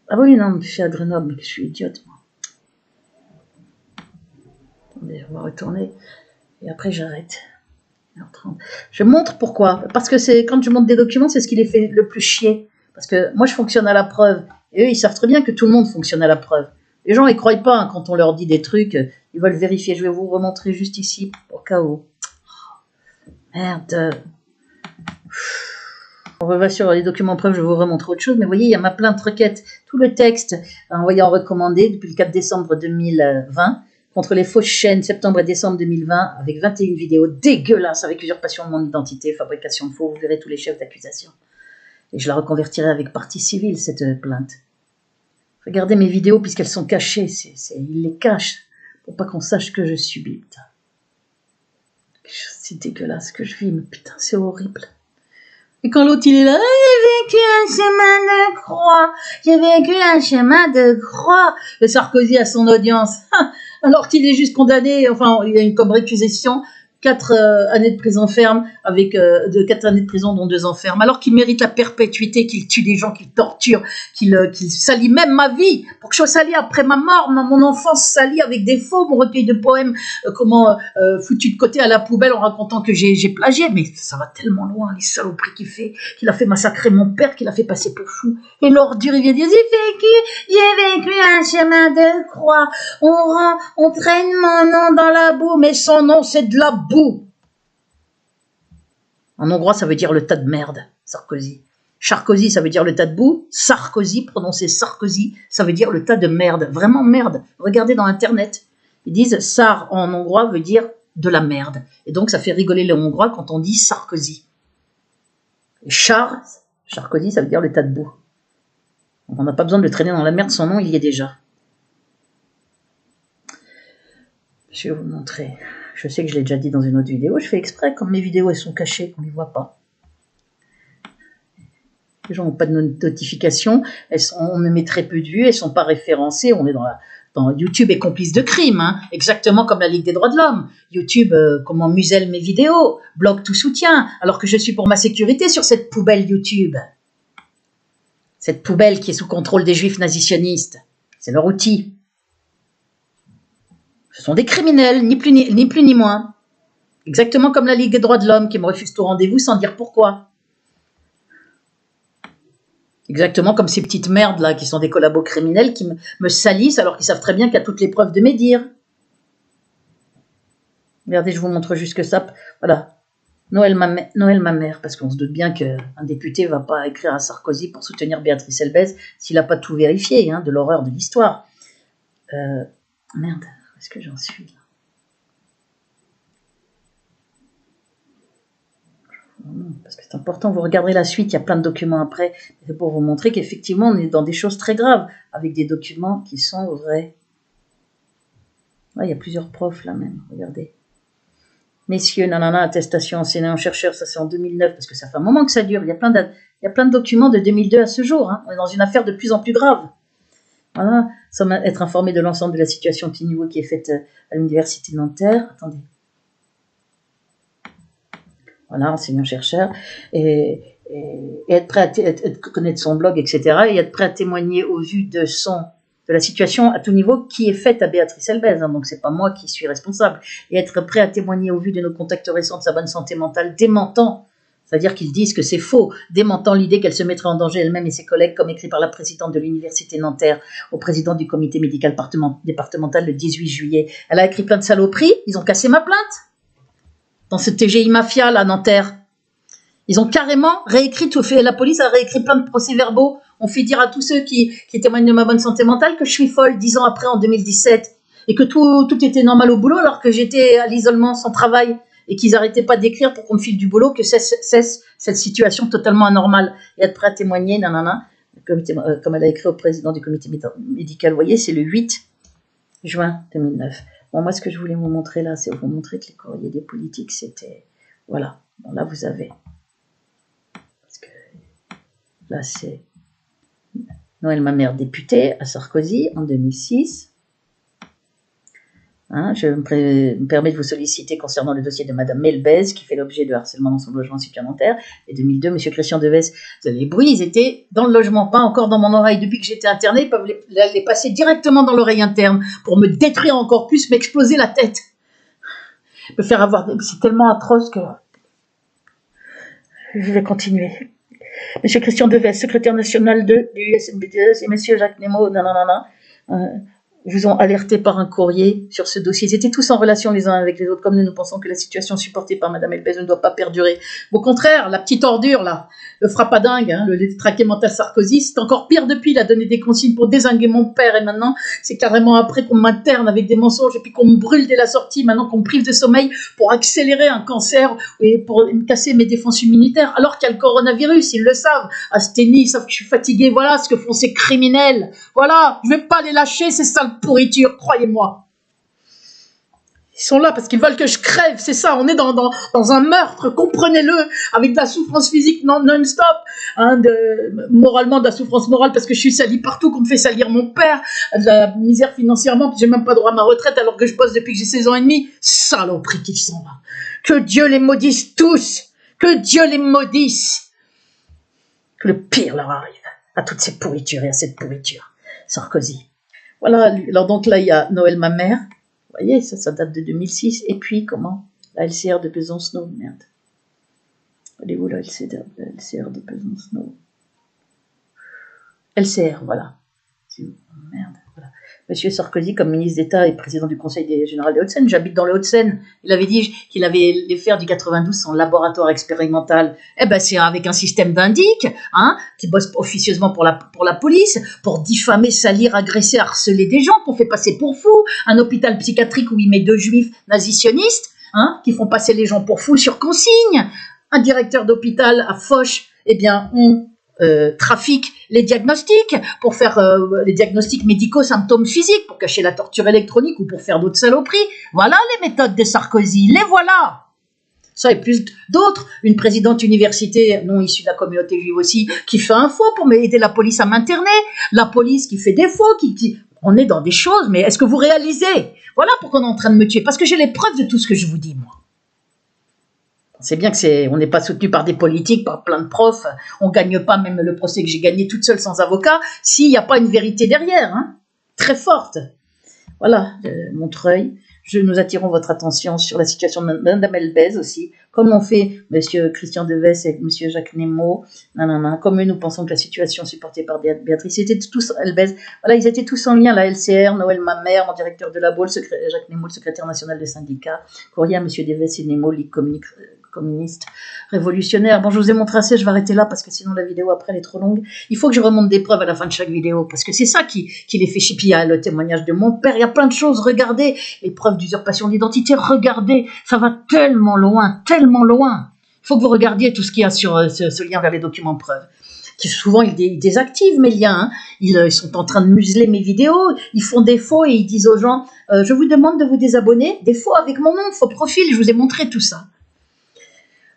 Ah oui, non, fait à Grenoble, mais je suis idiote, moi. On va retourner et après j'arrête. Je montre pourquoi. Parce que c'est quand je montre des documents, c'est ce qui les fait le plus chier. Parce que moi je fonctionne à la preuve. Et eux ils savent très bien que tout le monde fonctionne à la preuve. Les gens ils croient pas hein, quand on leur dit des trucs. Ils veulent vérifier. Je vais vous remontrer juste ici au cas où. Merde. On va sur les documents preuves, je vais vous remontrer autre chose. Mais vous voyez, il y a ma plainte requête. Tout le texte envoyé en recommandé depuis le 4 décembre 2020. Contre les fausses chaînes, septembre et décembre 2020, avec 21 vidéos dégueulasses, avec usurpation de mon identité, fabrication de faux, vous verrez tous les chefs d'accusation. Et je la reconvertirai avec partie civile, cette plainte. Regardez mes vidéos, puisqu'elles sont cachées, ils les cachent, pour pas qu'on sache que je subis, putain. C'est dégueulasse ce que je vis, mais putain, c'est horrible. Et quand l'autre, il est là, j'ai vécu un chemin de croix, j'ai vécu un chemin de croix. Le Sarkozy a son audience. Alors qu'il est juste condamné, enfin, il y a une comme récusation, 4 années de prison ferme, avec 4 années de prison, dont 2 ans ferme, alors qu'il mérite la perpétuité, qu'il tue des gens, qu'il torture, qu'il salit même ma vie, pour que je sois salie après ma mort, mon enfance salie avec des faux, mon recueil de poèmes, foutu de côté à la poubelle en racontant que j'ai plagié, mais ça va tellement loin, les saloperies qu'il a fait massacrer mon père, qu'il a fait passer pour fou, et l'ordure, il vient dire, j'ai vécu un chemin de croix, on traîne mon nom dans la boue, mais son nom c'est de la boue. En hongrois, ça veut dire le tas de merde, Sarkozy. Sarkozy, ça veut dire le tas de boue. Sarkozy, prononcé Sarkozy, ça veut dire le tas de merde. Vraiment merde. Regardez dans Internet. Ils disent Sar en hongrois veut dire de la merde. Et donc, ça fait rigoler les Hongrois quand on dit Sarkozy. Et Sarkozy, ça veut dire le tas de boue. Donc, on n'a pas besoin de le traîner dans la merde, son nom, il y est déjà. Je vais vous montrer. Je sais que je l'ai déjà dit dans une autre vidéo. Je fais exprès, comme mes vidéos elles sont cachées, qu'on ne les voit pas. Les gens n'ont pas de notification. On me met très peu de vues. Elles ne sont pas référencées. On est dans YouTube est complice de crime. Hein, exactement comme la Ligue des droits de l'homme. YouTube, comment muselle mes vidéos. Bloque tout soutien. Alors que je suis pour ma sécurité sur cette poubelle YouTube. Cette poubelle qui est sous contrôle des juifs nazisionistes. C'est leur outil. Ce sont des criminels, ni plus ni moins. Exactement comme la Ligue des droits de l'homme qui me refuse tout rendez-vous sans dire pourquoi. Exactement comme ces petites merdes là qui sont des collabos criminels qui me salissent alors qu'ils savent très bien qu'il y a toutes les preuves de mes dires. Regardez, je vous montre juste que ça. Voilà. Noël ma mère, parce qu'on se doute bien qu'un député ne va pas écrire à Sarkozy pour soutenir Béatrice Elbez s'il n'a pas tout vérifié, hein, de l'horreur de l'histoire. Merde, où est-ce que j'en suis là? Parce que c'est important, vous regarderez la suite, il y a plein de documents après, c'est pour vous montrer qu'effectivement on est dans des choses très graves, avec des documents qui sont vrais. Ouais, il y a plusieurs profs là même, regardez. Messieurs, nanana, attestation enseignant-chercheur, ça c'est en 2009, parce que ça fait un moment que ça dure. Il y a plein de documents de 2002 à ce jour. Hein. On est dans une affaire de plus en plus grave. Voilà, sans être informé de l'ensemble de la situation petit niveau qui est faite à l'université de Nanterre. Attendez. Voilà, enseignant-chercheur. Et être prêt à connaître son blog, etc. Et être prêt à témoigner au vu de la situation à tout niveau qui est faite à Béatrice Elbez, hein, donc c'est pas moi qui suis responsable, et être prêt à témoigner au vu de nos contacts récents de sa bonne santé mentale, démentant, c'est-à-dire qu'ils disent que c'est faux, démentant l'idée qu'elle se mettrait en danger elle-même et ses collègues, comme écrit par la présidente de l'université Nanterre au président du comité médical départemental le 18 juillet. Elle a écrit plein de saloperies, ils ont cassé ma plainte dans ce TGI Mafia là, Nanterre. Ils ont carrément réécrit tout fait. La police a réécrit plein de procès-verbaux. On fait dire à tous ceux qui témoignent de ma bonne santé mentale que je suis folle 10 ans après, en 2017, et que tout était normal au boulot alors que j'étais à l'isolement sans travail et qu'ils n'arrêtaient pas d'écrire pour qu'on me file du boulot, que cesse cette situation totalement anormale. Et être prêt à témoigner, nanana, comme elle a écrit au président du comité médical, vous voyez, c'est le 8 juin 2009. Bon, moi, ce que je voulais vous montrer là, c'est vous montrer que les courriers des politiques, c'était... Voilà, bon, là, vous avez... Là, c'est Noël ma mère députée à Sarkozy en 2006. Hein, je me permets de vous solliciter concernant le dossier de Madame Elbez qui fait l'objet de harcèlement dans son logement supplémentaire. Et 2002, Monsieur Christian Deves. Les bruits, ils étaient dans le logement, pas encore dans mon oreille. Depuis que j'étais internée, ils peuvent les passer directement dans l'oreille interne pour me détruire encore plus, m'exploser la tête. Me faire avoir... C'est tellement atroce que... Je vais continuer. Monsieur Christian Deves, secrétaire national du USNBDS, et Monsieur Jacques Nemo, vous ont alerté par un courrier sur ce dossier. Ils étaient tous en relation les uns avec les autres, comme nous pensons que la situation supportée par Madame Elbez ne doit pas perdurer. Au contraire, la petite ordure, là, le frappadingue, hein, le détraqué mental Sarkozy, c'est encore pire depuis. Il a donné des consignes pour dézinguer mon père, et maintenant, c'est carrément après qu'on m'interne avec des mensonges, et puis qu'on me brûle dès la sortie, maintenant qu'on me prive de sommeil pour accélérer un cancer, et pour me casser mes défenses immunitaires, alors qu'il y a le coronavirus, ils le savent. Asthénie, ils savent que je suis fatiguée, voilà ce que font ces criminels. Voilà, je vais pas les lâcher, ces sales pourriture, croyez-moi. Ils sont là parce qu'ils veulent que je crève, c'est ça, on est dans un meurtre, comprenez-le, avec de la souffrance physique non-stop, hein, moralement de la souffrance morale parce que je suis salie partout, qu'on me fait salir mon père, de la misère financièrement, puis j'ai même pas droit à ma retraite alors que je bosse depuis que j'ai 16 ans et demi, saloperies qu'ils sont là. Que Dieu les maudisse tous, que Dieu les maudisse, que le pire leur arrive à toutes ces pourritures et à cette pourriture. Sarkozy. Voilà, alors donc là, il y a Noël ma mère, vous voyez, ça date de 2006, et puis, comment? La LCR de Besancenot, merde. Elle est où la LCR de Besancenot? LCR, voilà. Merde, voilà. Monsieur Sarkozy, comme ministre d'État et président du Conseil général des Hauts-de-Seine, j'habite dans les Hauts-de-Seine. Il avait dit qu'il avait les faire du 92 son laboratoire expérimental. Eh ben, c'est avec un système d'indic, hein, qui bosse officieusement pour la police, pour diffamer, salir, agresser, harceler des gens qu'on fait passer pour fous. Un hôpital psychiatrique où il met 2 juifs nazisionistes, hein, qui font passer les gens pour fous sur consigne. Un directeur d'hôpital à Foch, eh bien, on trafique les diagnostics pour faire les diagnostics médicaux, symptômes physiques, pour cacher la torture électronique ou pour faire d'autres saloperies. Voilà les méthodes de Sarkozy, les voilà. Ça et plus d'autres, une présidente université non issue de la communauté juive aussi, qui fait un faux pour aider la police à m'interner, la police qui fait des faux, on est dans des choses, mais est-ce que vous réalisez? Voilà pourquoi on est en train de me tuer, parce que j'ai les preuves de tout ce que je vous dis, moi. C'est bien que on n'est pas soutenu par des politiques, par plein de profs. On gagne pas même le procès que j'ai gagné toute seule sans avocat, s'il n'y a pas une vérité derrière, hein, très forte. Voilà, Montreuil. Nous attirons votre attention sur la situation de Mme Elbez aussi, comme l'ont fait M. Christian Deves et M. Jacques Nemo. Comme nous pensons que la situation supportée par Béatrice, ils étaient tous Elbez. Voilà, ils étaient tous en lien, la LCR, Noël Mamère, mon directeur de labo, Jacques Nemo, le secrétaire national des syndicats, Courrier à M. Deves et Nemo, Ligue communiste révolutionnaire. Bon, je vous ai montré assez, je vais arrêter là parce que sinon la vidéo après elle est trop longue. Il faut que je remonte des preuves à la fin de chaque vidéo parce que c'est ça qui les fait chier. Puis il y a le témoignage de mon père, il y a plein de choses. Regardez les preuves d'usurpation d'identité, regardez, ça va tellement loin, tellement loin. Il faut que vous regardiez tout ce qu'il y a sur ce lien vers les documents preuves. Qui souvent ils désactivent mes liens, hein. Ils sont en train de museler mes vidéos, ils font des faux et ils disent aux gens je vous demande de vous désabonner, des faux avec mon nom, faux profil, je vous ai montré tout ça.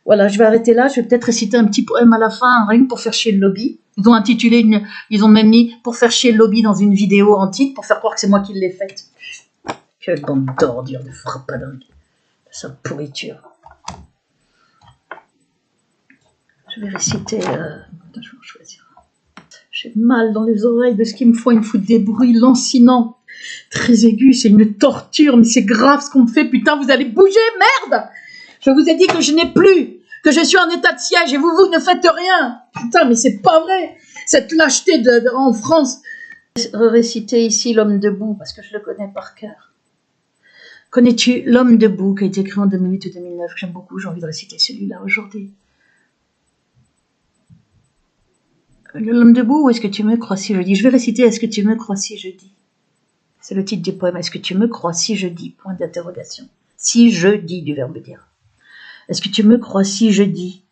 Voilà, je vais arrêter là. Je vais peut-être réciter un petit poème à la fin, rien que pour faire chier le lobby. Ils ont intitulé, ils ont même mis pour faire chier le lobby dans une vidéo en titre, pour faire croire que c'est moi qui l'ai faite. Quelle bande d'ordures, de frappadingue, sa pourriture. Je vais réciter. Je vais choisir. J'ai mal dans les oreilles de ce qu'ils me font. Ils me foutent des bruits lancinants, très aigus. C'est une torture, mais c'est grave ce qu'on me fait. Putain, vous allez bouger, merde! Je vous ai dit que je n'ai plus, que je suis en état de siège et vous ne faites rien. Putain, mais c'est pas vrai. Cette lâcheté en France. Réciter ici L'homme debout, parce que je le connais par cœur. Connais-tu L'homme debout, qui a été écrit en 2008 ou 2009, que j'aime beaucoup, j'ai envie de réciter celui-là aujourd'hui. L'homme debout, ou est-ce que tu me crois si je dis? Je vais réciter Est-ce que tu me crois si je dis? C'est le titre du poème. Est-ce que tu me crois si je dis? Point d'interrogation. Si je dis, du verbe dire. Est-ce que tu me crois si je dis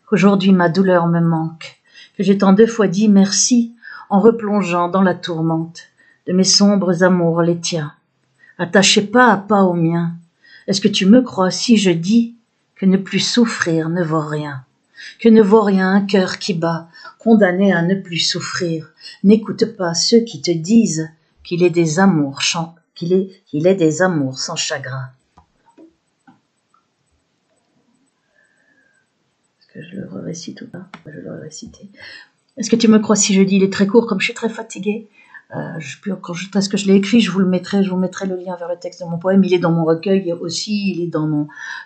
qu'aujourd'hui ma douleur me manque, que j'ai tant de fois dit merci en replongeant dans la tourmente de mes sombres amours les tiens, attachés pas à pas aux miens? Est-ce que tu me crois si je dis que ne plus souffrir ne vaut rien, que ne vaut rien un cœur qui bat, condamné à ne plus souffrir? N'écoute pas ceux qui te disent qu'il est des amours sans chagrin. Je le récite ou pas? Je vais le réciter. Est-ce que tu me crois si je dis? Il est très court, comme je suis très fatiguée. Est-ce que je l'ai écrit, je vous mettrai le lien vers le texte de mon poème. Il est dans mon recueil aussi, il est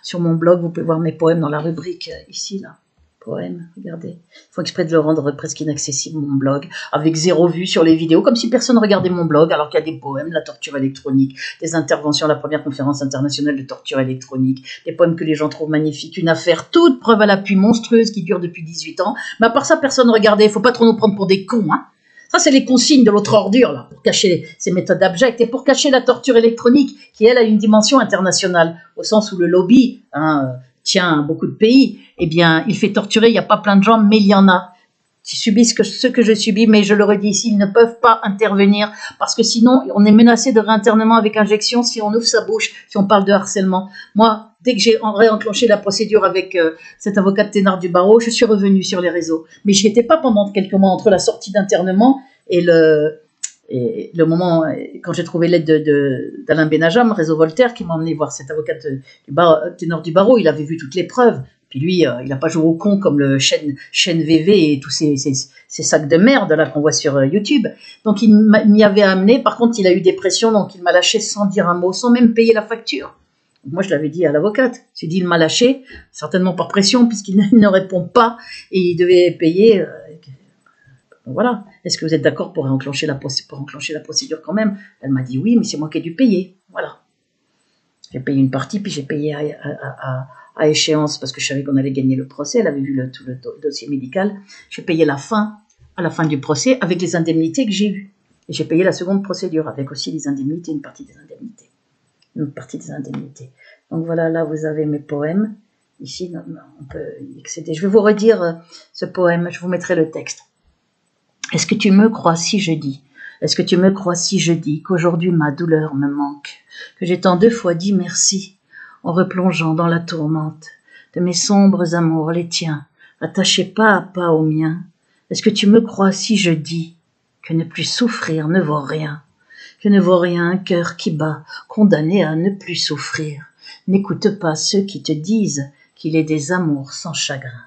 sur mon blog. Vous pouvez voir mes poèmes dans la rubrique ici, là. Poème, regardez. Il faut exprès de le rendre presque inaccessible, mon blog, avec 0 vue sur les vidéos, comme si personne regardait mon blog, alors qu'il y a des poèmes, la torture électronique, des interventions à la première conférence internationale de torture électronique, des poèmes que les gens trouvent magnifiques, une affaire toute preuve à l'appui monstrueuse qui dure depuis 18 ans. Mais à part ça, personne ne regardait. Il ne faut pas trop nous prendre pour des cons, hein. Ça, c'est les consignes de l'autre ordure, là, pour cacher ces méthodes abjectes et pour cacher la torture électronique, qui, elle, a une dimension internationale, au sens où le lobby, tient beaucoup de pays, eh bien, il fait torturer, il n'y a pas plein de gens, mais il y en a qui subissent ce que je subis, mais je le redis ici, ils ne peuvent pas intervenir, parce que sinon, on est menacé de réinternement avec injection si on ouvre sa bouche, si on parle de harcèlement. Moi, dès que j'ai réenclenché la procédure avec cet avocat de Thénard du barreau, je suis revenue sur les réseaux. Mais je n'y étais pas pendant quelques mois entre la sortie d'internement et le moment, quand j'ai trouvé l'aide d'Alain Benajam, Réseau Voltaire, qui m'a emmené voir cet avocat Thénard du barreau. Il avait vu toutes les preuves. Puis lui, il n'a pas joué au con comme le chaîne VV et tous ces sacs de merde là qu'on voit sur YouTube. Donc il m'y avait amené. Par contre, il a eu des pressions, donc il m'a lâché sans dire un mot, sans même payer la facture. Donc, moi, je l'avais dit à l'avocate. J'ai dit, il m'a lâché, certainement par pression, puisqu'il ne répond pas et il devait payer. Donc, voilà. Est-ce que vous êtes d'accord pour enclencher la procédure quand même? Elle m'a dit oui, mais c'est moi qui ai dû payer. Voilà. J'ai payé une partie, puis j'ai payé à échéance parce que je savais qu'on allait gagner le procès. Elle avait vu tout le dossier médical. J'ai payé à la fin du procès avec les indemnités que j'ai eues. Et j'ai payé la seconde procédure avec aussi les indemnités, une partie des indemnités. Donc voilà, là vous avez mes poèmes. Ici, on peut y accéder. Je vais vous redire ce poème, je vous mettrai le texte. Est-ce que tu me crois si je dis? Est-ce que tu me crois si je dis qu'aujourd'hui ma douleur me manque, que j'ai tant de fois dit merci en replongeant dans la tourmente de mes sombres amours les tiens, attachés pas à pas aux miens? Est-ce que tu me crois si je dis que ne plus souffrir ne vaut rien, que ne vaut rien un cœur qui bat, condamné à ne plus souffrir? N'écoute pas ceux qui te disent qu'il ait des amours sans chagrin.